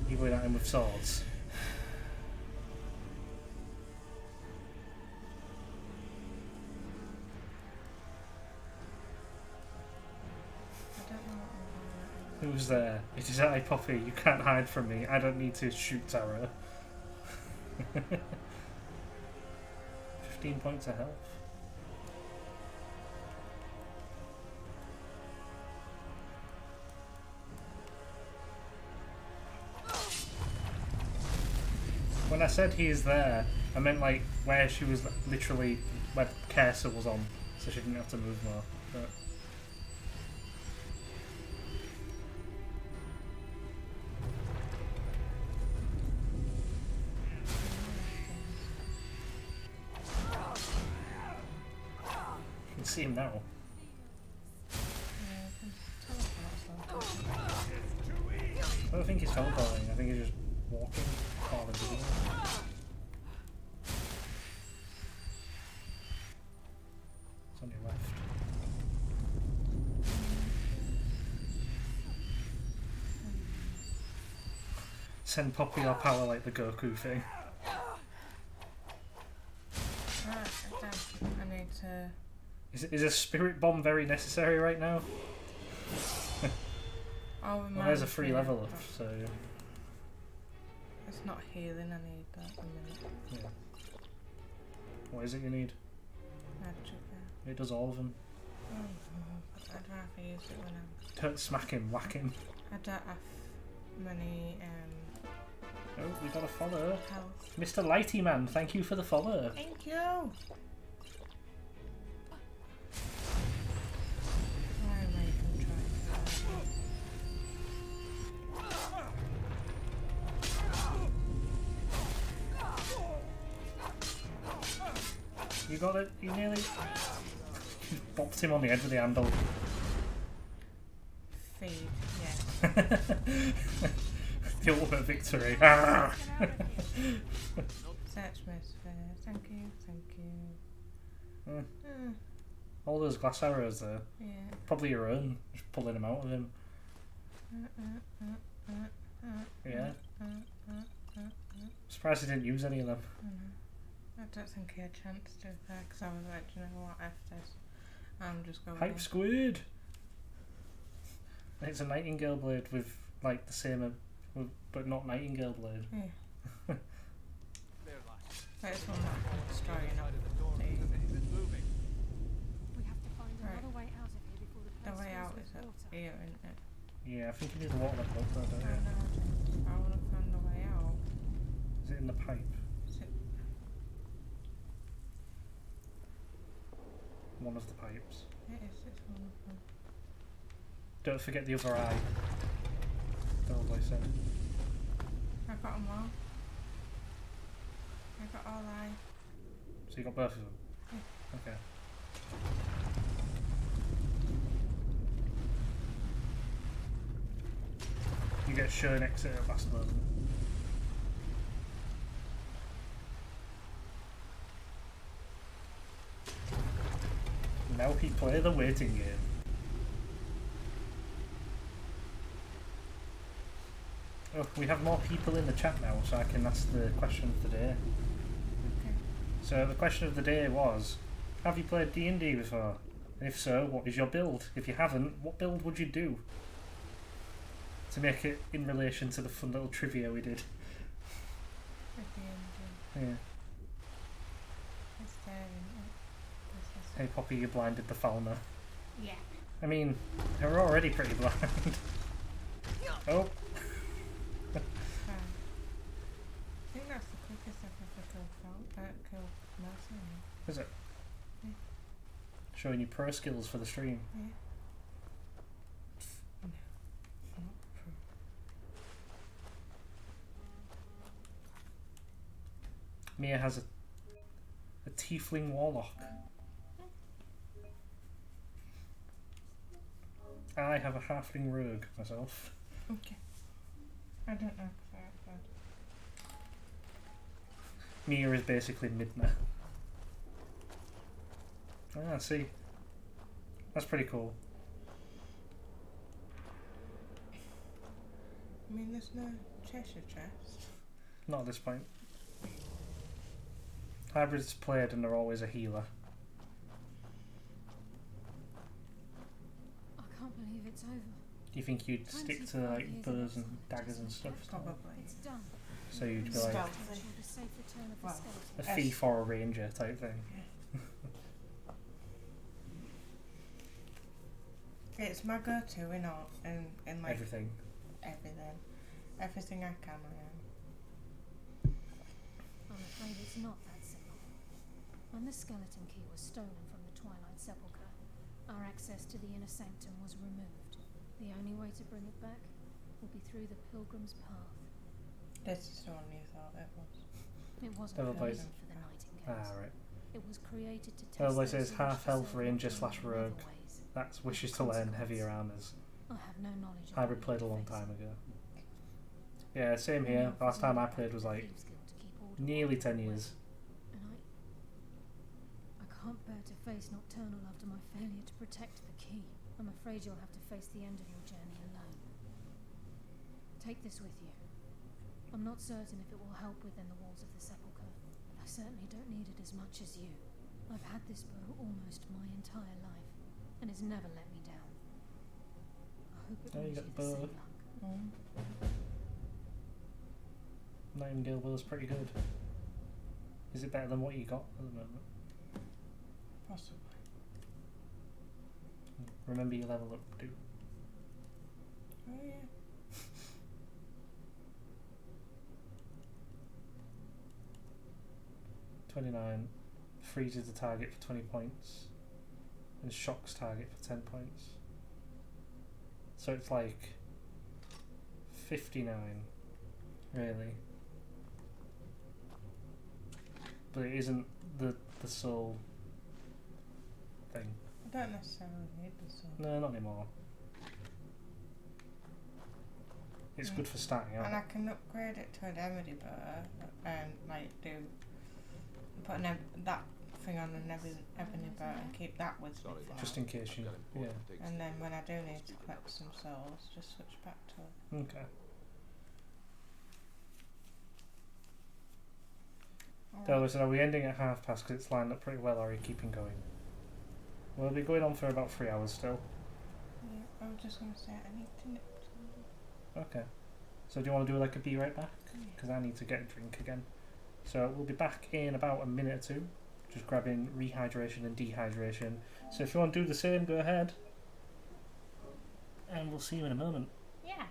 A: You're going at him with swords.
B: I don't know what I'm doing.
A: Who's there? It is I, Poppy. You can't hide from me. I don't need to shoot Tara. 15 points of health. When I said he's there, I meant like where she was literally where Cursor was on, so she didn't have to move more. But you can see him now.
B: Yeah, I can teleport something.
A: I don't think he's teleporting. I think he's just walking. Far invisible. It's on your left. Send Poppy your power like the Goku thing.
B: Right, okay. I need to.
A: Is a spirit bomb very necessary right now?
B: Oh,
A: Well, there's a free level up, so
B: It's not healing, I need that a minute.
A: yeah. What is it you need?
B: Magic there.
A: It does all of them.
B: Oh, but I'd rather use it when I'm.
A: Don't smack him, whack him.
B: I don't have many
A: Oh, we got a follow.
B: health.
A: Mr. Lighty Man, thank you for the follow.
B: Thank you! Why am I
A: You got it? You nearly bopped him on the edge of the handle.
B: Feed, yeah.
A: The ultimate victory.
B: Search Misfit. Thank you, thank you.
A: All those glass arrows there.
B: Yeah.
A: Probably your own. Just pulling them out of him. Yeah. Surprised he didn't use any of them.
B: I don't think he had a chance to because I was like, do you know what, F this. I'm just going.
A: Hype squid! It's a nightingale blade with like the same, but not nightingale blade.
B: Yeah. But it's one that I'm destroying up.
D: We have to find another way out of here before the
B: The
D: place
B: way
D: fills
B: out
D: with
B: is up
D: water.
B: here, isn't it?
A: Yeah, I think you need the water level up there, don't
B: I
A: you?
B: know. I want to find the way out.
A: Is it in the pipe?
B: Is it?
A: One of the pipes.
B: It is. It's one of them.
A: Don't forget the other eye. That's what I said.
B: I got them all. I got all I.
A: So you got both of them?
B: Yeah.
A: Okay. You get shown exit at last moment. Now we play the waiting game. Oh, we have more people in the chat now, so I can ask the question of the day.
B: Okay.
A: So the question of the day was, have you played D&D before? And if so, what is your build? If you haven't, what build would you do? To make it in relation to the fun little trivia we did.
B: At the end.
A: Yeah.
B: It's there, isn't it? This is.
A: Hey Poppy, you blinded the Falmer.
B: Yeah.
A: I mean, they're already pretty blind. Oh.
B: I think that's the quickest I've ever killed Mercy.
A: Is it?
B: Yeah.
A: Showing you pro skills for the stream.
B: Yeah. No. Not true.
A: Mia has a tiefling warlock. I have a halfling rogue myself.
B: Okay. I don't know because I haven't played.
A: Mia is basically Midna. Ah, see. That's pretty cool.
B: I mean, there's no Cheshire chest.
A: Not at this point. Hybrids played and they're always a healer.
D: I can't believe it's over.
A: Do you think you'd stick to like bows and daggers and stuff?
B: Probably.
D: It's done.
A: So you'd be like
B: Stealthy.
D: The safe return of the
B: Well,
D: skeleton.
A: a thief or a ranger type thing.
B: It's my go-to in all, in like
A: Everything.
B: everything I can.
D: I'm afraid it's not that simple. When the skeleton key was stolen from the Twilight Sepulchre, our access to the inner sanctum was removed. The only way to bring it back will be through the Pilgrim's Path.
B: This is the one you thought it was.
D: It wasn't
A: Double
D: created
A: blaze.
D: for the Nightingales.
A: Ah, right.
D: It was created to test
A: Double blaze
D: those
A: says
D: who wish
A: half
D: to
A: elf
D: serve
A: ranger
D: Lord
A: slash
D: in other
A: rogue.
D: ways.
A: That's wishes to learn heavier armors.
D: I have no knowledge of
A: Hybrid
D: the
A: played a long
D: interface.
A: time ago. Yeah, same here. Last time I played was like
D: Thieves Guild to keep order
A: nearly
D: while
A: 10
D: you're
A: years.
D: away. And I can't bear to face Nocturnal after my failure to protect the key. I'm afraid you'll have to face the end of your journey alone. Take this with you. I'm not certain if it will help within the walls of the sepulchre, but I certainly don't need it as much as you. I've had this bow almost my entire life, and it's never let me down. I hope it
A: Oh, you
D: brings
A: got
D: you
A: the
D: the
A: bow.
D: same luck.
A: Nightingale bow's pretty good. Is it better than what you got at the moment?
B: Possibly.
A: Remember your level up, dude.
B: Oh yeah.
A: $29 freezes the target for 20 points and shocks target for 10 points. So it's like 59 really. but it isn't the sole thing.
B: I don't necessarily need the sword.
A: No, not anymore. It's good for starting
B: And I
A: out.
B: can upgrade it to an ebony burr and like put that thing on an ebony burr and keep that with me for
A: Just
B: now.
A: in case you. Yeah.
B: And then when I do need to collect some souls, just switch back to it.
A: Okay.
B: Alright.
A: So are we ending at past because it's lined up pretty well, or are you keeping going? We'll be going on for about 3 hours still.
B: Yeah, I was just going to say I need to nip something.
A: Okay. So do you want to do like a be right back?
B: Yeah.
A: Because I need to get a drink again. So we'll be back in about a minute or two. Just grabbing rehydration and dehydration. So if you want to do the same, go ahead. And we'll see you in a moment.
D: Yeah.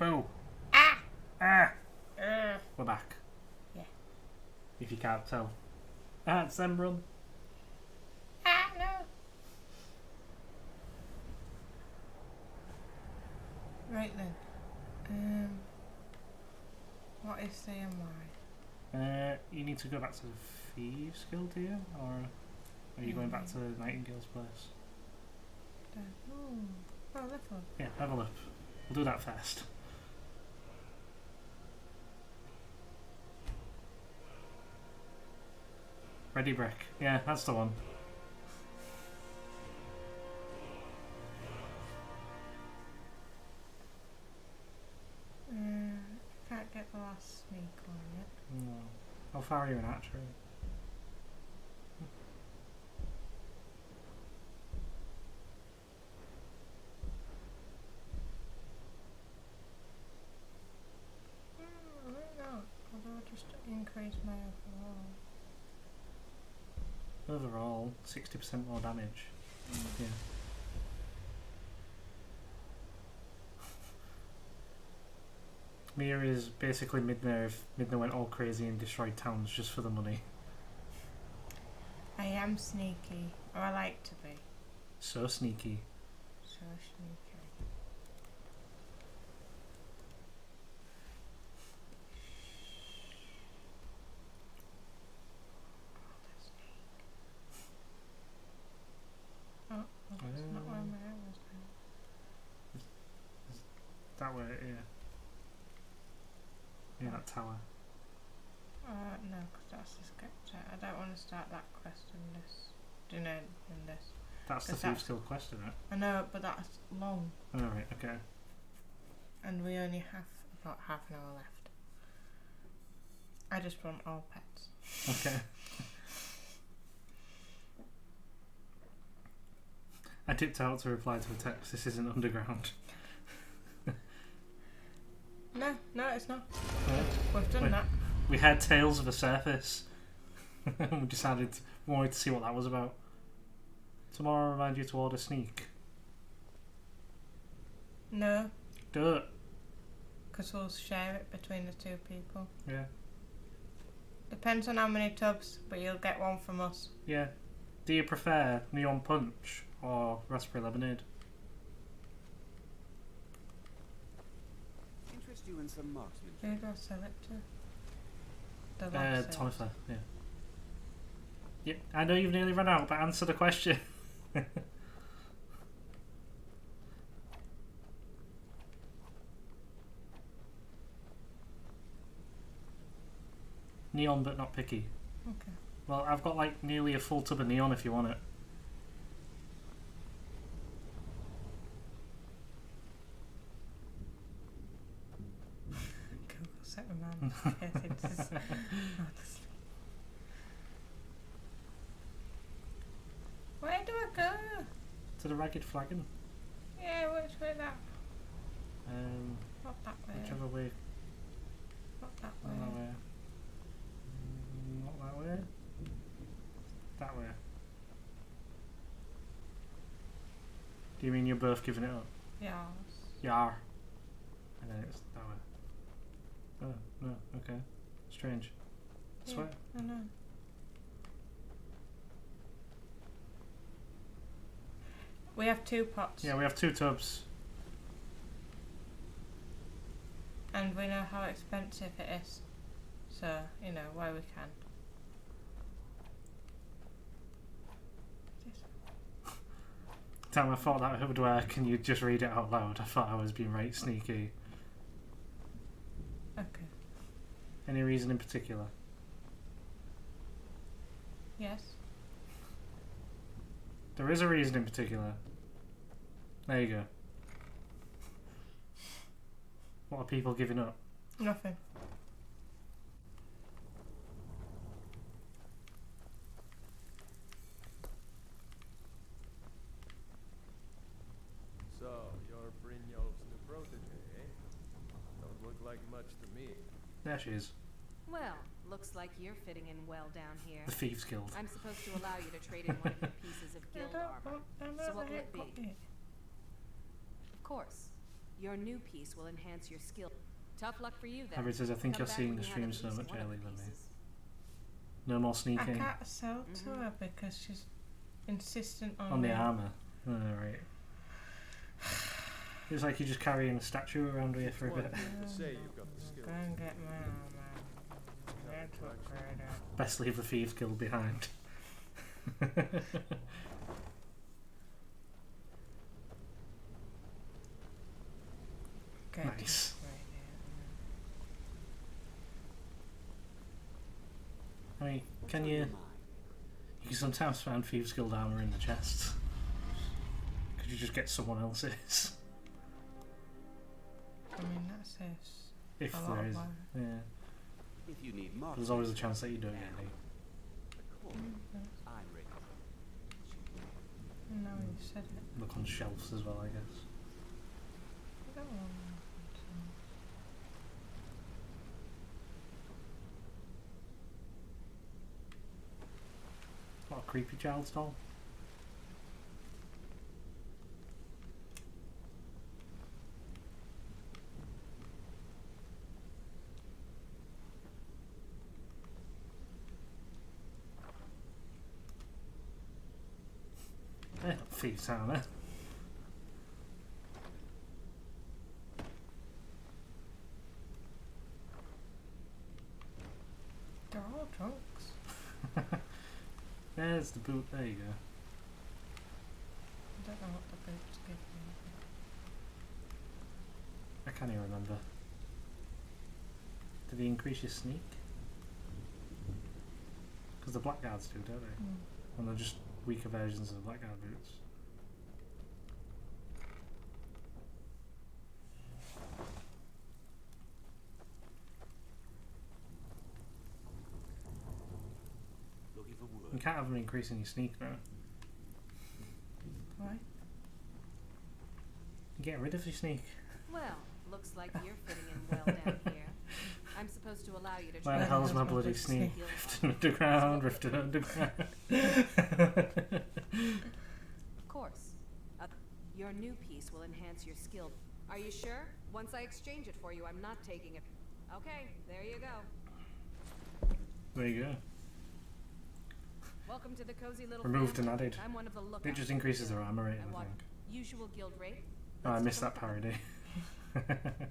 A: Boo!
B: Ah!
A: Ah! We're back.
B: Yeah.
A: If you can't tell. Ah, it's them, run.
B: Ah, no! Right then. What is CMY?
A: You need to go back to the Thieves Guild here, or are you going back to Nightingale's place?
B: Oh, level up.
A: Yeah, level up. We'll do that first. Ready brick. Yeah, that's the one.
B: Can't get the last sneak on yet.
A: No. How far are you in archery?
B: I don't know. Although I just increase my overall.
A: Overall, 60% more damage. Yeah. Mia is basically Midna if Midna went all crazy and destroyed towns just for the money.
B: I am sneaky, or I like to be.
A: So sneaky.
B: So sneaky. Oh, that's not where my arrows now.
A: That way, yeah. Yeah, that tower.
B: No, because that's the script. I don't want to start that quest in this. Do you know, in this?
A: That's the
B: 'Cause
A: Thieves Guild quest, isn't it?
B: I know, but that's long.
A: Oh, right, okay.
B: And we only have about half an hour left. I just want all pets.
A: Okay. I dipped out to reply to a text. This isn't underground.
B: No, it's not.
A: Yeah.
B: We've done that.
A: We had Tales of the Surface. We decided we wanted to see what that was about. Tomorrow I'll remind you to order sneak.
B: No,
A: Do it.
B: because we'll share it between the two people.
A: Yeah.
B: Depends on how many tubs, but you'll get one from us.
A: Yeah. Do you prefer Neon Punch or Raspberry Lemonade?
G: Interest you in some marksmanship?
B: Who do I sell it to? The last sales.
A: Tonifer, yeah. Yeah, I know you've nearly run out, but answer the question. Neon, but not picky.
B: Okay.
A: Well, I've got like nearly a full tub of neon if you want it.
B: Google set remind yes, Where do I go?
A: To the Ragged Flagon.
B: Yeah, which way that? Not that way.
A: Whichever way.
B: Not that
A: Not
B: way.
A: that way. Not that way. That way. Do you mean you're both giving it up?
B: Yes.
A: Yar. And then it's that way. Oh, no, okay. Strange.
B: Yeah,
A: Swear.
B: I know. We have 2 pots.
A: Yeah, we have 2 tubs.
B: And we know how expensive it is. So, you know, why we can.
A: Time I thought that would work and you'd just read it out loud. I thought I was being right sneaky.
B: Okay.
A: Any reason in particular?
B: Yes.
A: There is a reason in particular. There you go. What are people giving up?
B: Nothing.
C: So, you're Brynjolf's new protege, eh? Don't look like much to me.
A: There she is.
H: Well, looks like you're fitting in well down here.
A: The Thieves Guild.
H: I'm supposed to allow you to trade in one of your pieces of guild armor. So what will it be? Of course. Your new piece will enhance your skill. Tough luck for you then.
A: Harry says, I think
H: Come
A: you're
H: back
A: seeing
H: when
A: the
H: you have
A: stream
H: at
A: so
H: least
A: much
H: one of the
A: earlier than me.
H: pieces.
A: No more
B: I
A: sneaking
B: can't sell to her because she's insistent
A: on the armour. Oh, right. It's like you're just carrying a statue around here for a bit.
C: Say you've got the skills.
B: Go and get my armor. That's upgrade it.
A: Best leave the Thieves Guild behind.
B: Get
A: Nice. I mean, can you sometimes find Thieves Guild armour in the chests? Could you just get someone else's?
B: I mean, that says
A: If
B: a lot
A: there
B: of
A: is.
B: money.
A: Yeah.
G: If you need more,
A: There's always a chance that you don't get any.
G: I'm ready.
B: No, you said it.
A: Look on shelves as well, I guess.
B: I don't want
A: What a creepy child's doll. Thieves armour.
B: They're all drunks.
A: There's the boot, there you go.
B: I don't know what the boots give me.
A: I can't even remember. Did he increase your sneak? Because the blackguards do, don't they? And they're just weaker versions of the blackguard boots.
G: Looking for work.
A: You can't have them increasing your sneak now.
B: Why?
A: Get rid of your sneak.
H: Well, looks like you're fitting in well down here. I'm supposed to allow you to
A: Where the
H: try
A: hell's
H: out
A: my
H: your
A: bloody
H: good
A: sneak?
H: skills.
A: Rifted underground, rifted underground.
H: Of course. Your new piece will enhance your skill. Are you sure? Once I exchange it for you, I'm not taking it. Okay, there you go.
A: There you go.
H: Welcome to the cozy little
A: Removed and
H: family.
A: added.
H: I'm one of the lookouts.
A: It just increases their armor rating, I
H: want
A: think.
H: usual guild rate.
A: Oh, I
H: Let's
A: missed
H: take
A: that
H: a look at
A: parody.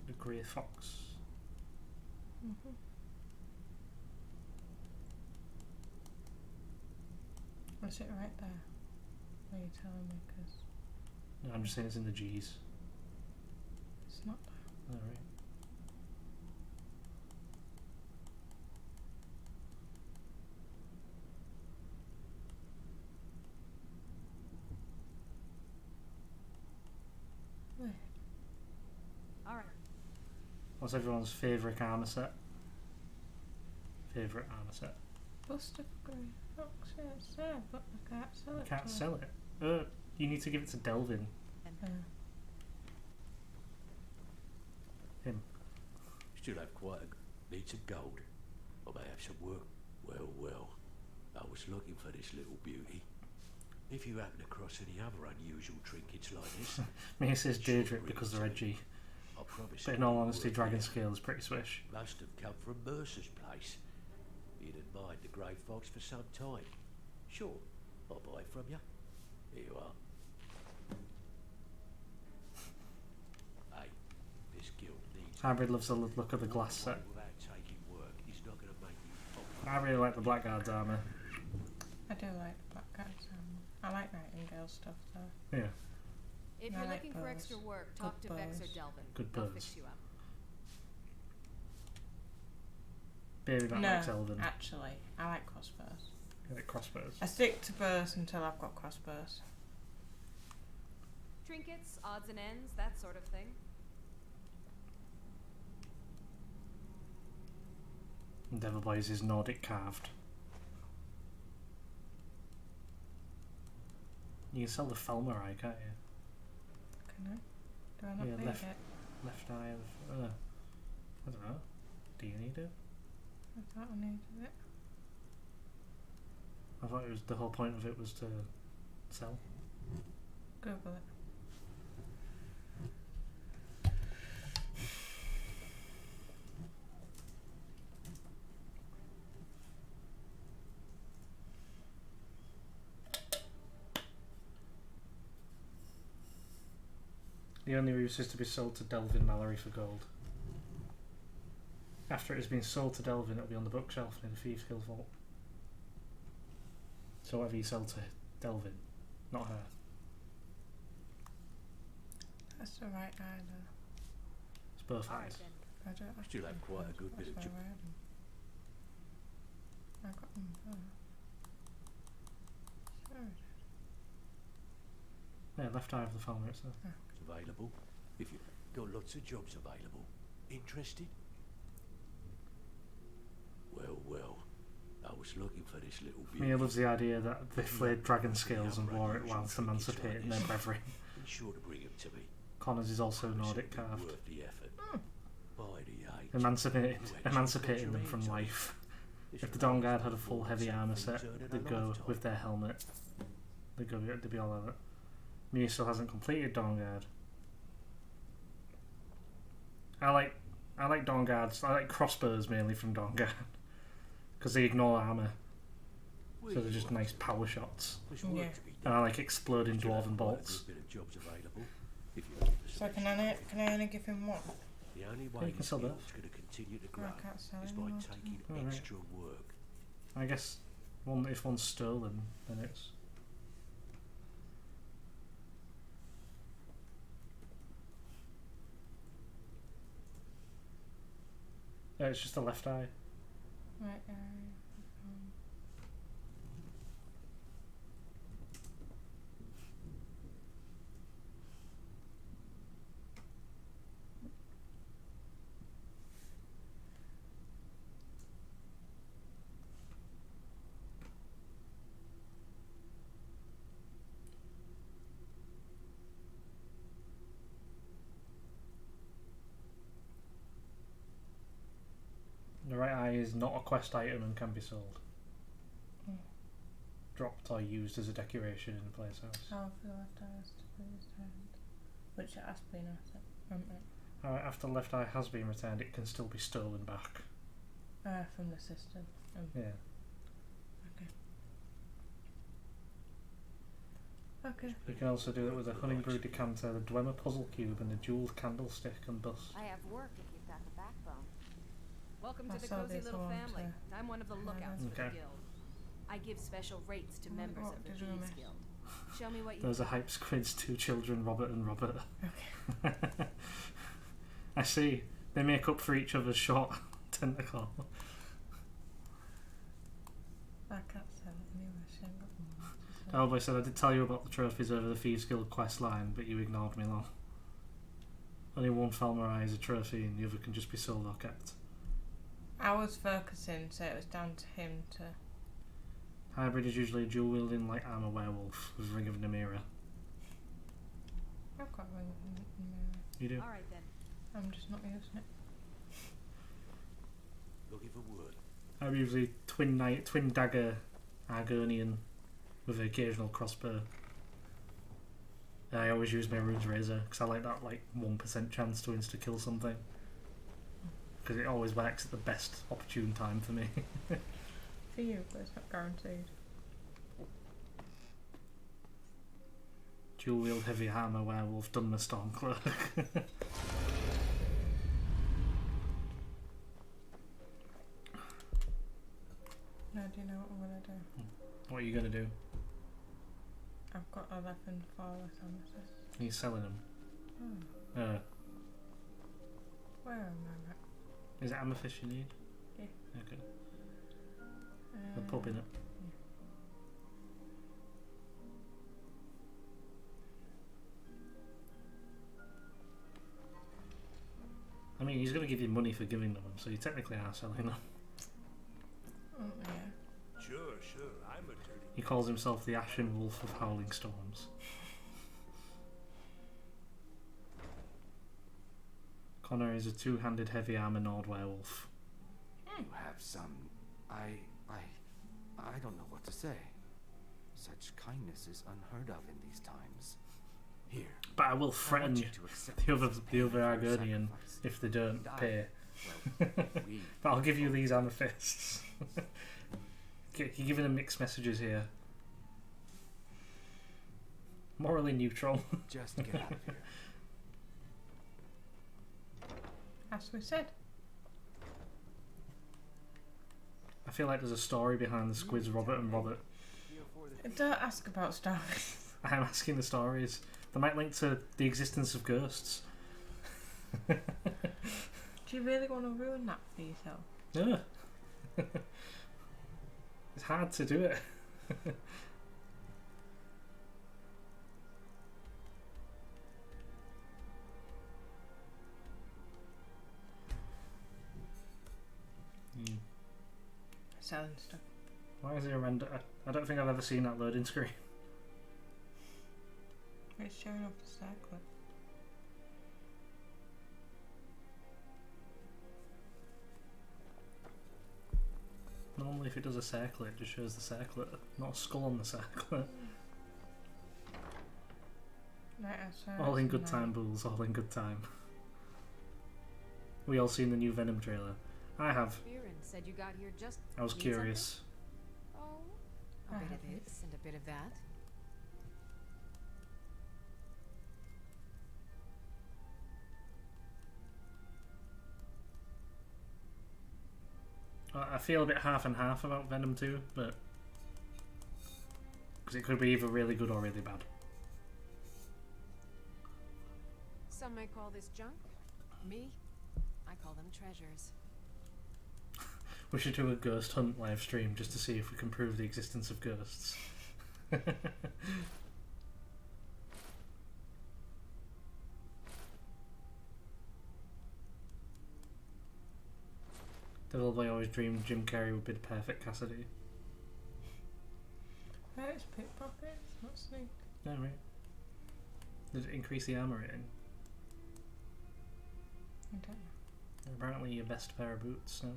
A: The grey fox.
B: What's it right there? What are you telling me? Because
A: No, I'm just saying it's in the G's.
B: it's not there.
A: Alright.
B: Wait.
H: All right.
A: What's everyone's favourite armour set? Favourite armour set?
B: Bust of grey fox, yeah, it's there, but I can't sell it.
A: Can't
B: to
A: sell it. You need to give it to Delvin.
B: her.
A: Him.
I: Still have quite a need some gold. I may have some work. Well, I was looking for this little beauty. If you happen across any other unusual trinkets like this,
A: Me says
I: Sure,
A: Daedric because they're
I: really.
A: edgy.
I: I promise.
A: But
I: it
A: in all
I: will
A: honesty,
I: work
A: Dragon
I: out.
A: Scale is pretty swish.
I: Must have come from Mercer's place. He'd admired the grey fox for some time. Sure, I'll buy it from you. Here you are. Hey, this guild needs.
A: Hybrid loves the look of the glass set.
I: Without taking work is not going to make you.
A: I really like the Blackguard's armour.
B: I do like the black guys. I like Nightingale stuff though.
A: Yeah,
H: If
B: I
H: you're
B: like
H: looking for
B: bows.
H: extra work, talk
B: Good
H: to Vex or
B: bows.
H: Delvin.
A: Good
H: They'll
A: bows.
H: fix you up.
A: Baby that
B: No,
A: likes Elven.
B: actually, I like crossbows.
A: I like crossbows.
B: I stick to bows until I've got crossbows.
H: Trinkets, odds and ends, that sort of thing.
A: Endeavour Blaze is Nordic carved. You can sell the Felmarai, can't you?
B: Can I? Do I not
A: Yeah,
B: need
A: left.
B: it?
A: Left eye of. I don't know. Do you need it?
B: I thought I needed it.
A: I thought it was the whole point of it was to sell.
B: Google it.
A: The only use is to be sold to Delvin Mallory for gold. After it has been sold to Delvin, it'll be on the bookshelf near the Thieves Guild vault. So whatever you sell to Delvin, not her.
B: That's the right eye though.
A: It's both
H: All right,
A: eyes.
H: then.
B: I don't
I: Still have quite a good bit of
B: That's
I: job.
B: why I got them. Oh. Sorry.
A: Yeah, left eye of the farmer itself.
I: It's available. If you've got lots of jobs available. Interested? Well. I was looking for this little beauty.
A: Mia loves the idea that they flayed dragon scales and wore it whilst emancipating their brethren.
I: Be sure to bring him to me.
A: Connors is also
I: Promise
A: Nordic
I: it'll be
A: carved.
I: worth the effort. By the age.
A: Emancipating them from life. If the Dawn Guard had a full heavy armour set, they'd go with their helmet. They'd be all over it. Mia still hasn't completed Dawn Guard. I like Dawn Guards. I like crossbows mainly from Dawn Guard because they ignore armour, so they're just nice power shots.
B: Yeah.
A: And I like exploding dwarven bolts.
B: So can I only give him one?
I: The only
A: Yeah,
I: way
A: you can sell
I: going
A: both.
I: to continue to grow
B: I can't sell
I: is
B: any
I: by
B: more.
I: taking
A: Alright.
I: extra work.
A: I guess if one's stolen, then it's. Yeah, it's just the left eye.
B: Right eye.
A: The right eye is not a quest item and can be sold.
B: Mm.
A: Dropped or used as a decoration in a player's house.
B: How for the left eye has to be returned. Which it has been at it, hasn't it?
A: After the left eye has been returned, it can still be stolen back.
B: From the system.
A: Yeah.
B: Okay.
A: You can also do it with a honey brew decanter, the Dwemer puzzle cube, and the jeweled candlestick and bust.
H: I have work if you've got the backbone. Welcome to
B: I
H: the
B: saw
H: cozy
B: this
H: little
B: one
H: family.
B: too.
H: I'm one of the lookouts for the
A: Okay.
H: guild. I give special rates to
B: What-
H: members
B: what
H: of the
B: did we
H: Thieves
B: miss?
H: Guild. Show me what you
A: Those are
H: got.
A: Hype Squid's two children, Robert and Robert.
B: Okay.
A: I see. They make up for each other's short tentacle.
B: I can't sell it anyway, so I've got one to
A: Oh, boy said I did tell you about the trophies over the Thieves Guild quest line, but you ignored me, lol. Only one Falmer Eye is a trophy and the other can just be sold or kept.
B: I was focusing, so it was down to him to.
A: Hybrid is usually a dual-wielding light armor werewolf with Ring of Namira.
B: I've got one.
A: You do?
H: Alright then.
B: I'm just not using it.
I: Looking for work.
A: I'm usually twin dagger Argonian with an occasional crossbow. I always use my rune's razor because I like that 1% chance to insta kill something. Because it always works at the best opportune time for me.
B: For you, but it's not guaranteed.
A: Dual wield heavy armor werewolf done the Stormcloak.
B: No, do you know what I'm gonna do?
A: What are you gonna do?
B: I've got 11 flawless amethysts.
A: Are you selling them?
B: Oh, where am I at?
A: Is it amethyst you need?
B: Yeah.
A: Okay. The pub in it. I mean, he's going to give you money for giving them, so you technically are selling them.
B: Yeah.
F: Sure, I'm a dirty.
A: He calls himself the Ashen Wolf of Howling Storms. Connor is a two-handed heavy armor Nord werewolf.
C: You have some... I don't know what to say.
J: Such kindness is unheard of in these times. Here.
A: But I will threaten
J: you to accept
A: the other
J: this as payment for your
A: Argonian
J: sacrifice.
A: if they don't
J: And I-
A: pay.
J: well, we
A: But I'll give you these amethysts. You're giving them mixed messages here. Morally neutral.
J: just get out of here.
B: As we said.
A: I feel like there's a story behind the squids, Robert and Robert.
B: Don't ask about stories.
A: I am asking the stories. They might link to the existence of ghosts.
B: Do you really want to ruin that for yourself?
A: Yeah. It's hard to do it.
B: Selling stuff.
A: Why is there a render? I don't think I've ever seen that loading screen.
B: It's showing off the circle.
A: Normally if it does a circlet, it just shows the circlet, not a skull on the circlet.
B: Right,
A: All in good time, Bulls, all in good time. We all seen the new Venom trailer. I have.
H: Viren said you got here just.
A: I was
H: Need
A: curious.
H: something? Oh, a bit of this and a bit of that.
A: I feel a bit half and half about Venom 2, but because it could be either really good or really bad.
H: Some may call this junk. Me, I call them treasures.
A: We should do a ghost hunt live stream just to see if we can prove the existence of ghosts. Devil Boy always dreamed Jim Carrey would be the perfect Cassidy.
B: Oh, it's pickpockets, not sneak.
A: No, right? Did it increase the armor rating?
B: I don't know.
A: Apparently your best pair of boots, no?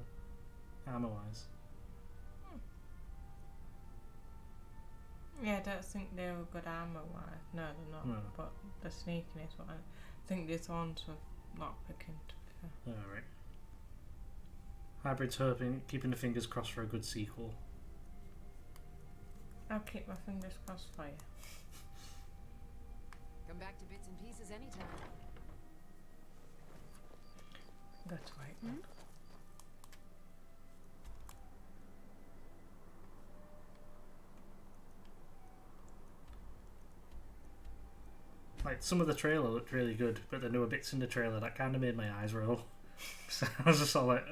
A: Armor wise.
B: Yeah, I don't think they were good armor wise. No, they're not.
A: No.
B: But the sneaking is what I think these ones were not picking, to be fair.
A: Alright. Hybrid's hoping, keeping the fingers crossed for a good sequel.
B: I'll keep my fingers crossed for you.
H: Come back to bits and pieces anytime.
B: That's right.
A: Like, some of the trailer looked really good, but there were bits in the trailer that kind of made my eyes roll. So I was just all like...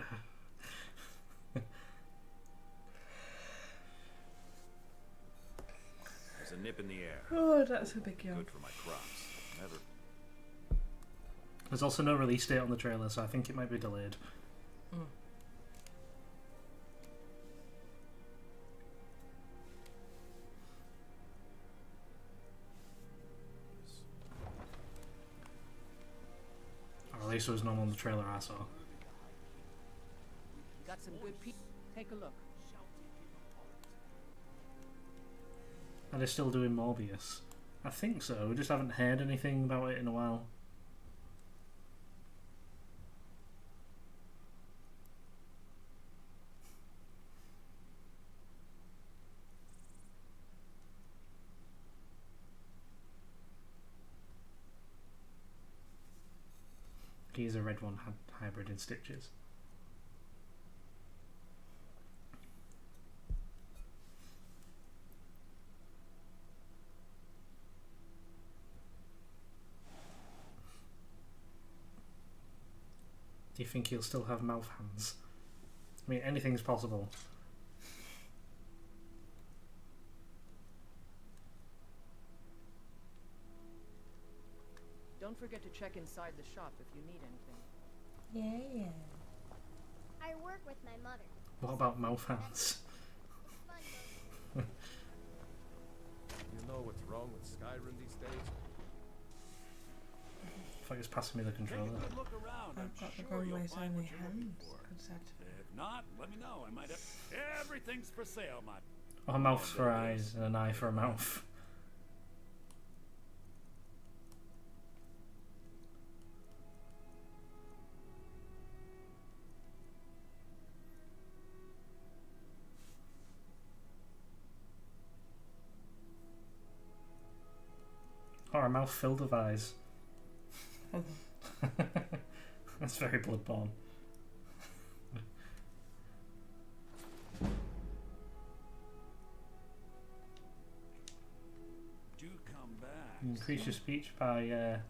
F: There's a nip in the air.
B: Oh, that's a big yawn.
F: Good for my crops. Never.
A: There's also no release date on the trailer, so I think it might be delayed.
B: Mm.
A: Or at least there was none on the trailer I saw.
H: Got some good people. Take a look.
A: Are they still doing Morbius? I think so, we just haven't heard anything about it in a while. He's a red one had hybrid in stitches. Do you think he'll still have mouth hands? I mean, anything's possible.
K: Don't forget to check inside the shop if you need anything.
B: Yeah.
L: I work with my mother.
A: What about mouth hands?
L: Fun,
M: You know what's wrong with Skyrim these days?
A: I thought he was passing me the
F: Take a
A: controller.
F: good look around. I'm
B: I've got the
F: sure you'll
B: runways
F: find
B: only
F: what you're looking
B: hands.
F: for.
B: Good set.
F: If not, let me know. I might have. Everything's for sale, my.
A: Or a mouth for eyes and an eye for a mouth. Or a mouth filled with eyes. That's very Bloodborne.
F: Do come back.
A: Increase your speech by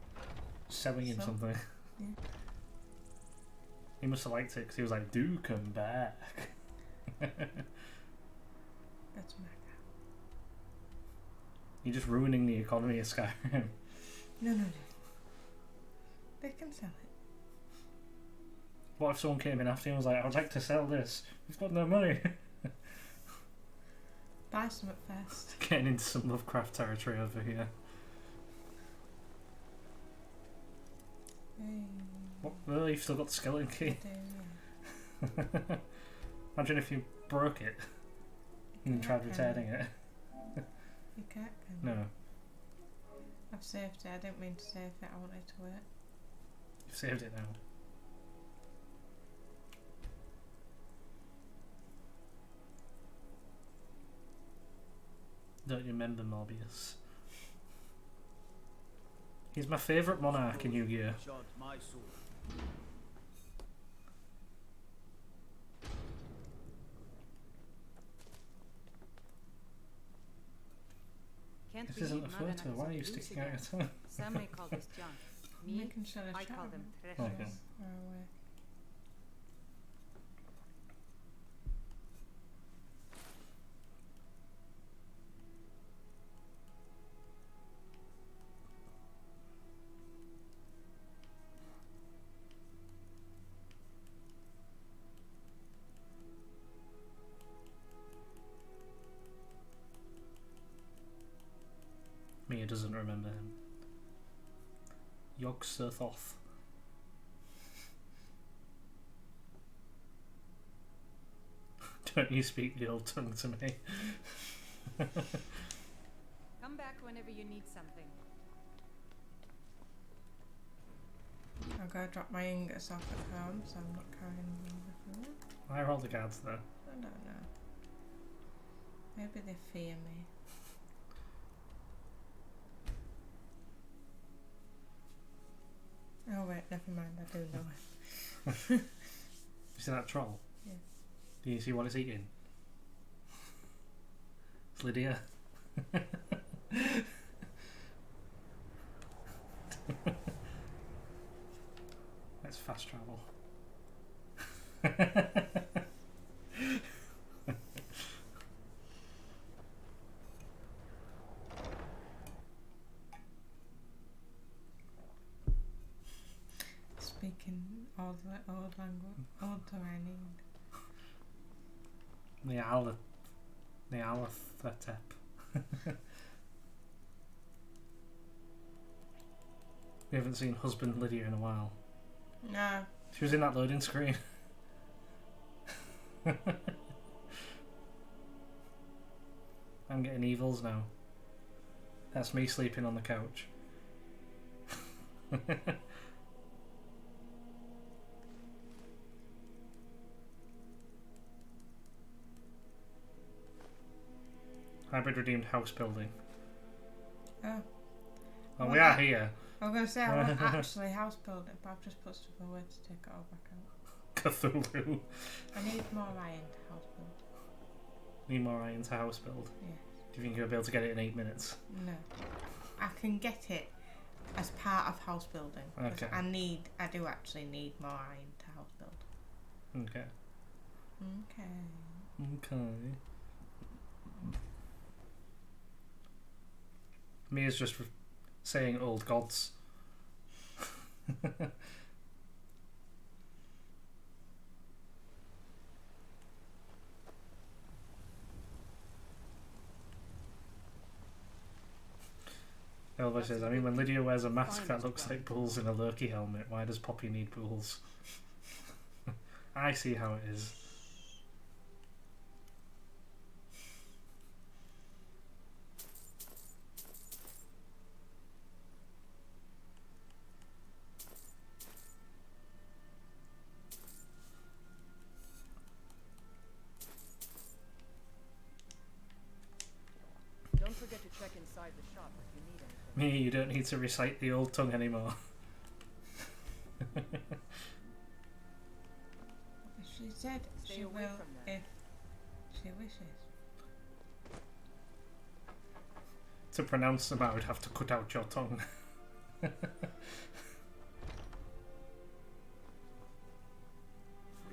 A: selling in something.
B: Yeah.
A: He must have liked it because he was like, "Do come back."
B: That's my
A: You're just ruining the economy of Skyrim.
B: No. They can sell it.
A: What if someone came in after you and was like, "I would like to sell this. We've got no money."
B: Buy some at first.
A: Getting into some Lovecraft territory over here.
B: Hey.
A: What? Well, you've still got the skeleton key.
B: I do, yeah.
A: Imagine if you broke it and tried returning it.
B: You can't, can you?
A: No,
B: I've saved it. I didn't mean to save it. I wanted to wait.
A: you've saved it now. Don't you remember Morbius? He's my favourite monarch in Yu-Gi-Oh!
H: Can't
A: This isn't a
H: believe
A: photo,
H: Maganac
A: why are you
H: is
A: sticking
H: again.
A: out your tongue?
H: Some may call this junk. Me,
B: Making sure
H: I call them
B: treasures.
H: treasures.
A: Okay.
B: Far away.
A: Mia doesn't remember him. Yog-Sothoth. Don't you speak the old tongue to me.
H: Come back whenever you need something.
B: I'll go drop my ingots off at home, so I'm not carrying them with me.
A: Why are all the guards there?
B: I don't know. Maybe they fear me. Oh wait, never mind, I do know it.
A: You see that troll?
B: Yeah.
A: Do you see what it's eating? It's Lydia. Let's fast travel.
B: Speaking old language, old tongue I need.
A: Nealathetep. We haven't seen husband Lydia in a while.
B: No.
A: She was in that loading screen. I'm getting evils now. That's me sleeping on the couch. Hybrid redeemed house building.
B: Oh.
A: Well, we are here.
B: I was going to say I want actually house building, but I've just put stuff away to take it all back out.
A: Cthulhu.
B: I need more iron to house build.
A: Need more iron to house build?
B: Yeah.
A: Do you think you'll be able to get it in 8 minutes?
B: No. I can get it as part of house building.
A: Okay.
B: I do actually need more iron to house build.
A: Okay.
B: Okay.
A: Okay. Mia's just saying old gods. Elva says, I mean, when Lydia wears a mask that looks like bulls in a Loki helmet, why does Poppy need bulls? I see how it is.
K: inside the shop if you need anything.
A: Me, you don't need to recite the old tongue anymore.
B: She said
K: Stay
B: she
K: away
B: will
K: from them.
B: if she wishes.
A: To pronounce them, I would have to cut out your tongue.
C: We've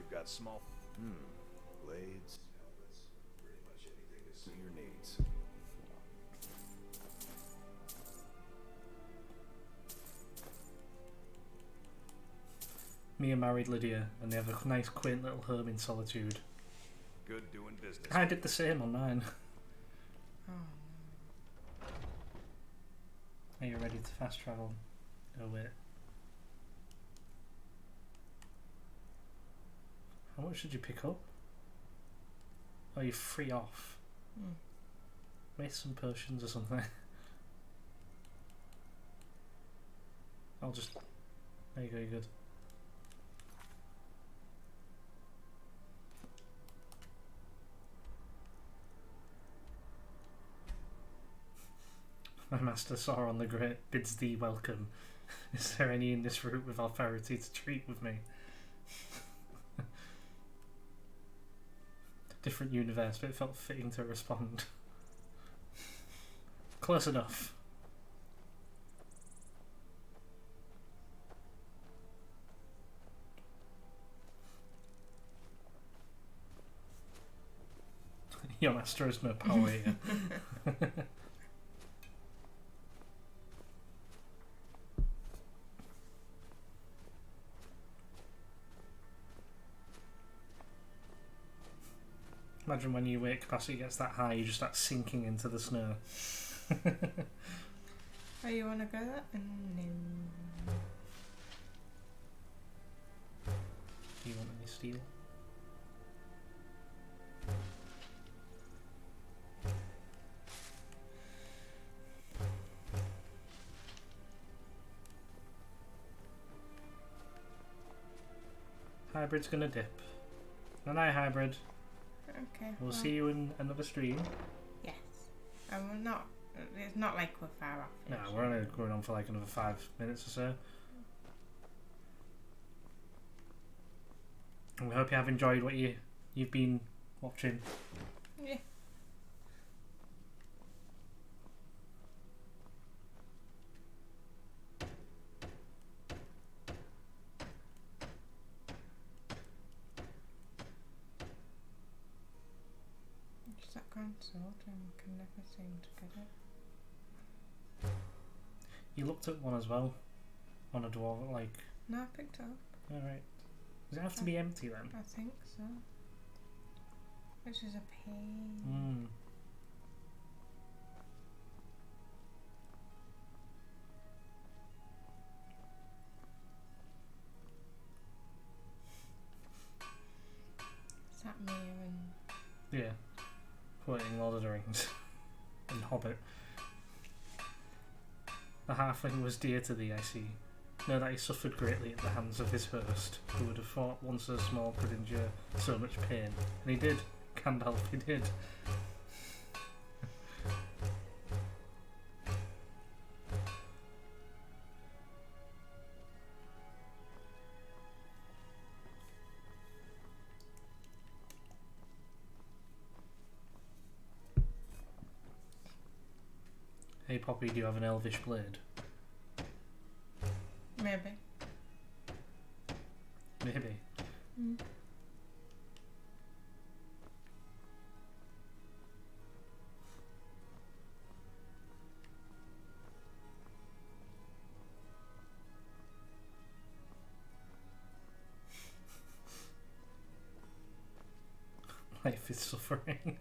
C: got small... blades, helmets, pretty much anything to suit your needs.
A: Me and married Lydia, and they have a nice quaint little home in solitude.
C: Good doing business.
A: I did the same on mine.
B: Oh
A: Are you ready to fast travel? Oh wait. How much did you pick up? Oh, you're free off.
B: no.
A: Make some potions or something. I'll just... There you go, you're good. My master saw on the great bids thee welcome. Is there any in this route with authority to treat with me? Different universe, but it felt fitting to respond. Close enough. Your master has no power here. Imagine when your weight capacity gets that high, you just start sinking into the snow.
B: Oh, you want to go that? No.
A: Do you want any steel? Hybrid's gonna dip. Good night, Hybrid.
B: Okay.
A: We'll
B: well,
A: see you in another stream.
B: Yes. And we're not. It's not like we're far off.
A: No, we're only going on for like another 5 minutes or so. And we hope you have enjoyed what you've been watching.
B: Yeah. It's that grand sword and we can never seem to get it.
A: You looked at one as well. On a dwarf, like...
B: No, I picked it up.
A: Alright. Does it have to be empty then?
B: I think so. Which is a pain.
A: Mm.
B: Is that me and...
A: Yeah. Quoting Lord of the Rings. And Hobbit. The halfling was dear to thee, I see. Know that he suffered greatly at the hands of his host, who would have thought one so small could endure so much pain. And he did. Gandalf, he did. Hey Poppy, do you have an elvish blade?
B: Maybe.
A: Maybe.
B: Mm.
A: Life is suffering.
B: Make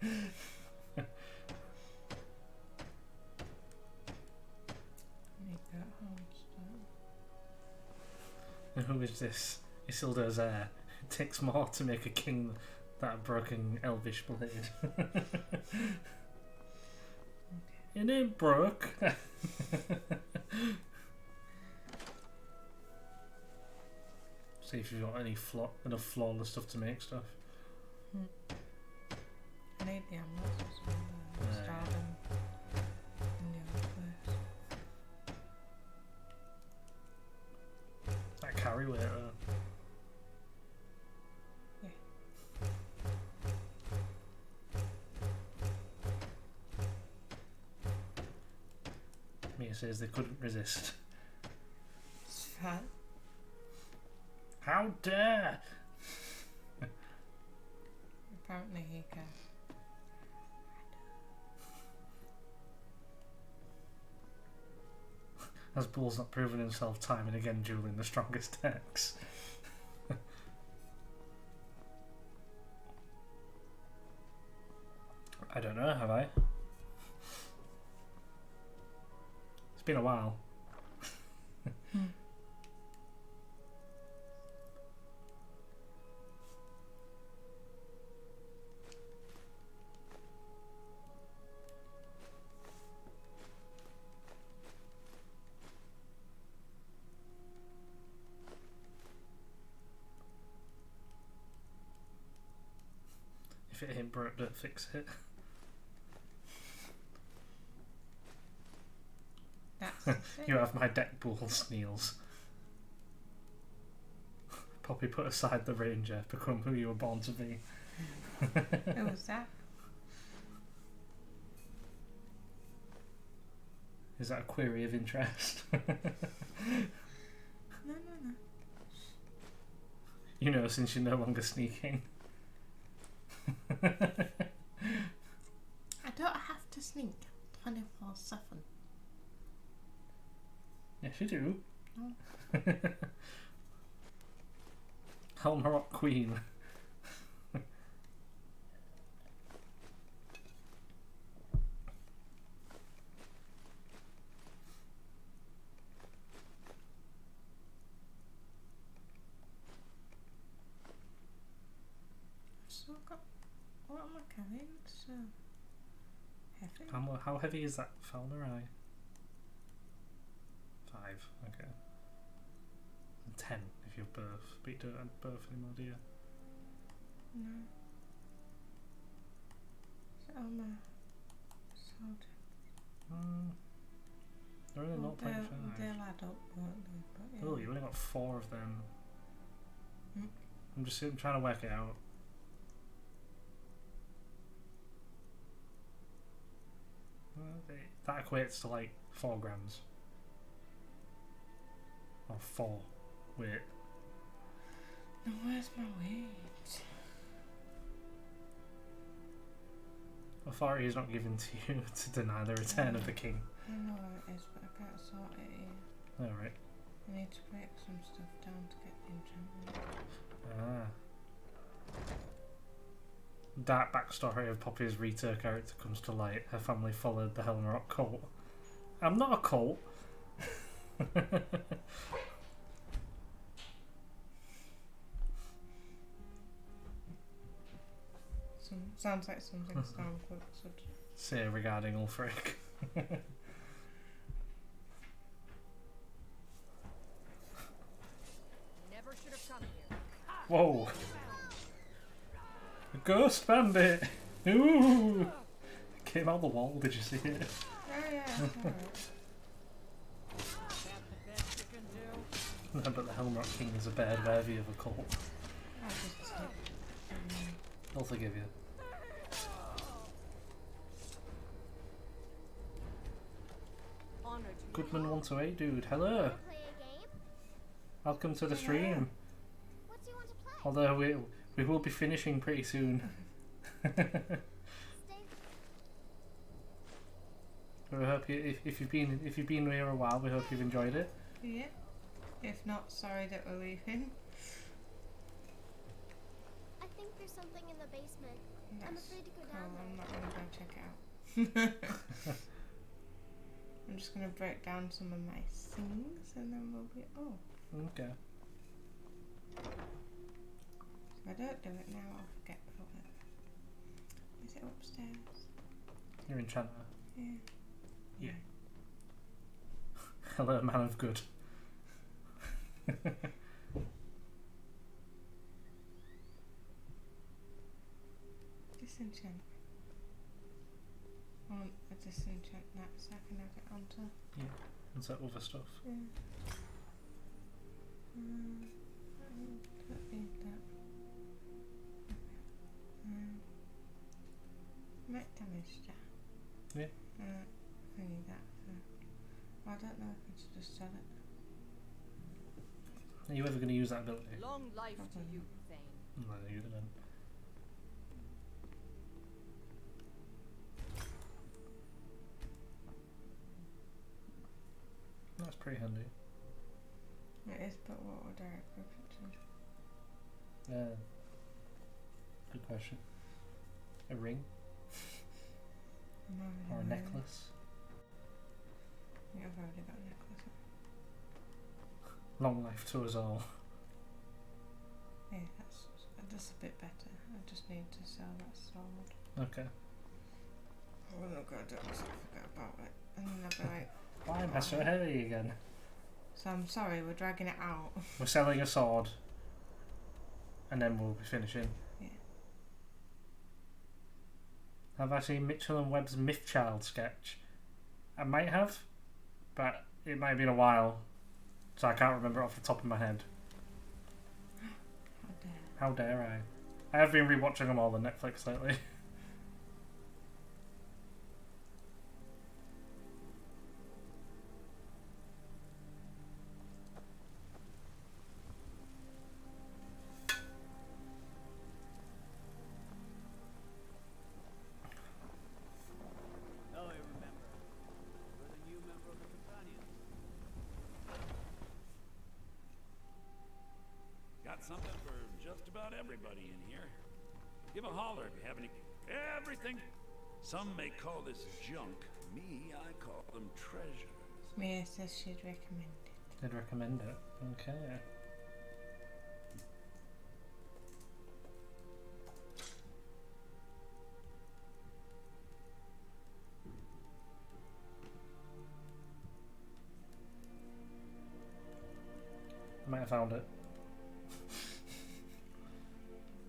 B: that hard stuff.
A: And who is this? Isildur's heir. It takes more to make a king than a broken elvish blade. It ain't broke. See if you've got any enough flawless stuff to make stuff.
B: I need the amulets as well.
A: Yeah.
B: Start them. Yeah.
A: Mia says they couldn't resist.
B: It's fine.
A: How dare!
B: Apparently he can.
A: As Bull's not proven himself time and again dueling the strongest decks. I don't know, have I? It's been a while. If it ain't broke, don't fix it. You have my deck balls, Niels. Poppy, put aside the ranger, become who you were born to be.
B: Who was that?
A: Is that a query of interest?
B: No.
A: You know, since you're no longer sneaking.
B: I don't have to sneak 24/7.
A: Yes, you do.
B: No.
A: Helmarok Queen.
B: So what am I carrying? So heavy.
A: How heavy is that Falmer eye? 5, okay. And 10 if you're birth, but you don't have birth anymore, do you?
B: No. So I'm a soldier.
A: They're only
B: Well,
A: 0.5.
B: they'll add up, won't they? But yeah.
A: Oh, you only got 4 of them.
B: Hmm?
A: I'm trying to work it out. That equates to like 4 grams. Or 4 weight.
B: Now where's my weight?
A: Authority is not given to you to deny the return of the king.
B: I know where it is, but I can't sort it here.
A: Alright.
B: I need to break some stuff down to get the enchantment.
A: Ah. Dark backstory of Poppy's Rita character comes to light. Her family followed the Helmarok cult. I'm not a cult.
B: Sounds like something Stormcloak would
A: say regarding Ulfric.
H: Never should have come here.
A: Whoa! A ghost bandit! Ooh! It came out the wall, did you see it?
B: Oh yeah, that's alright.
A: No, but the Helmarok King is a bad worthy of a cult. I'll forgive you. Goodman 128, dude. Hello. Welcome to the stream.
L: What do you want to play?
A: Although we will be finishing pretty soon. We hope if you've been here a while, we hope you've enjoyed it.
B: Yeah. If not, sorry that we're leaving.
L: I think there's something in the basement. I'm afraid to go down there.
B: I'm not gonna go check it out. I'm just gonna break down some of my things and then we'll be
A: Okay.
B: If I don't do it now, I'll forget about it. Is it upstairs?
A: You're in China.
B: Yeah.
A: Hello, man of good.
B: Disenchant. I want a disenchant that so I can add it onto.
A: Yeah. And so other stuff.
B: Yeah. Don't need that. Make damage, yeah.
A: Yeah.
B: I need that for don't know if I should just sell it.
A: Are you ever going to use that ability?
H: Long life to you, Thane.
A: No, you didn't. That's pretty handy.
B: It is, but what would I equip it to?
A: Good question. A ring?
B: No,
A: Or a
B: no.
A: necklace?
B: Yeah, I've already got a necklace.
A: Long life to us all.
B: Yeah, that's a bit better. I just need to sell that sword.
A: Okay.
B: I wasn't going to do it, so I forgot about it. And then I'll be like,
A: Why am I so heavy again?
B: so I'm sorry, we're dragging it out.
A: We're selling a sword. And then we'll be finishing.
B: Yeah.
A: Have I seen Mitchell and Webb's Mythchild sketch? I might have, but it might have been a while, so I can't remember it off the top of my head. How dare I? I have been rewatching them all on Netflix lately.
G: Oh, I remember. You're the new member of the Companions.
F: Got something for just about everybody in here. Give a holler if you have any. Everything. Some may call this junk. Me, I call them treasures.
B: Mia says she'd recommend it.
A: I'd recommend it. Okay. I might have found it.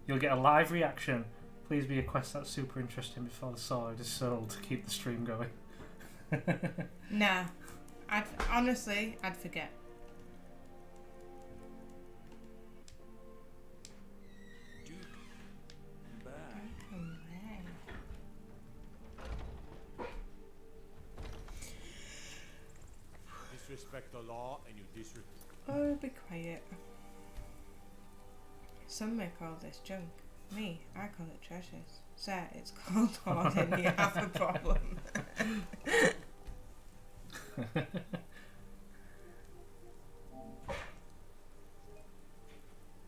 A: You'll get a live reaction. Please be a quest that's super interesting before the sword is sold to keep the stream going.
B: Nah. Honestly, I'd forget.
M: Disrespect the law and you disrespect.
B: Oh, be quiet. Some may call this junk. Me, I call it treasures. Sir, it's called hoarding. You have a problem.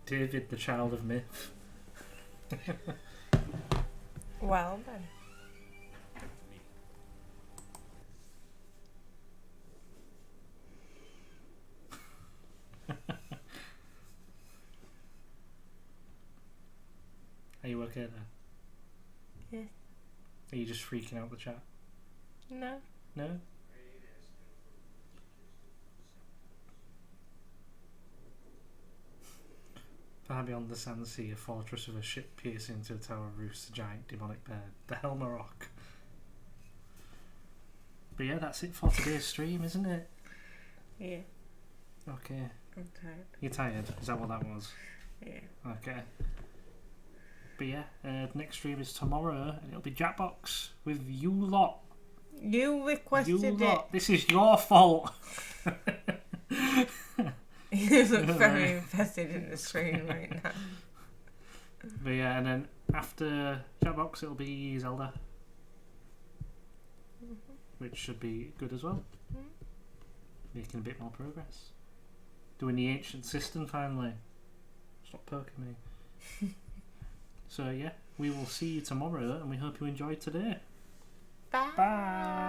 A: David, the child of myth.
B: Well then.
A: Are you okay there?
B: Yeah.
A: Are you just freaking out the chat?
B: No.
A: No? Far beyond the sand sea, a fortress with a ship piercing into a tower roosts a giant demonic bird, the Helmer Rock. But yeah, that's it for today's stream, isn't it?
B: Yeah.
A: Okay.
B: I'm tired.
A: You're tired? Is that what that was?
B: Yeah.
A: Okay. But yeah, the next stream is tomorrow, and it'll be Jackbox with you lot.
B: You requested
A: you
B: it.
A: lot. This is your fault.
B: You look very invested in the screen right now.
A: But yeah, and then after Jackbox, it'll be Zelda, which should be good as well. Making a bit more progress. Doing the ancient system finally. Stop poking me. So yeah, we will see you tomorrow, and we hope you enjoyed today.
B: Bye.
A: Bye.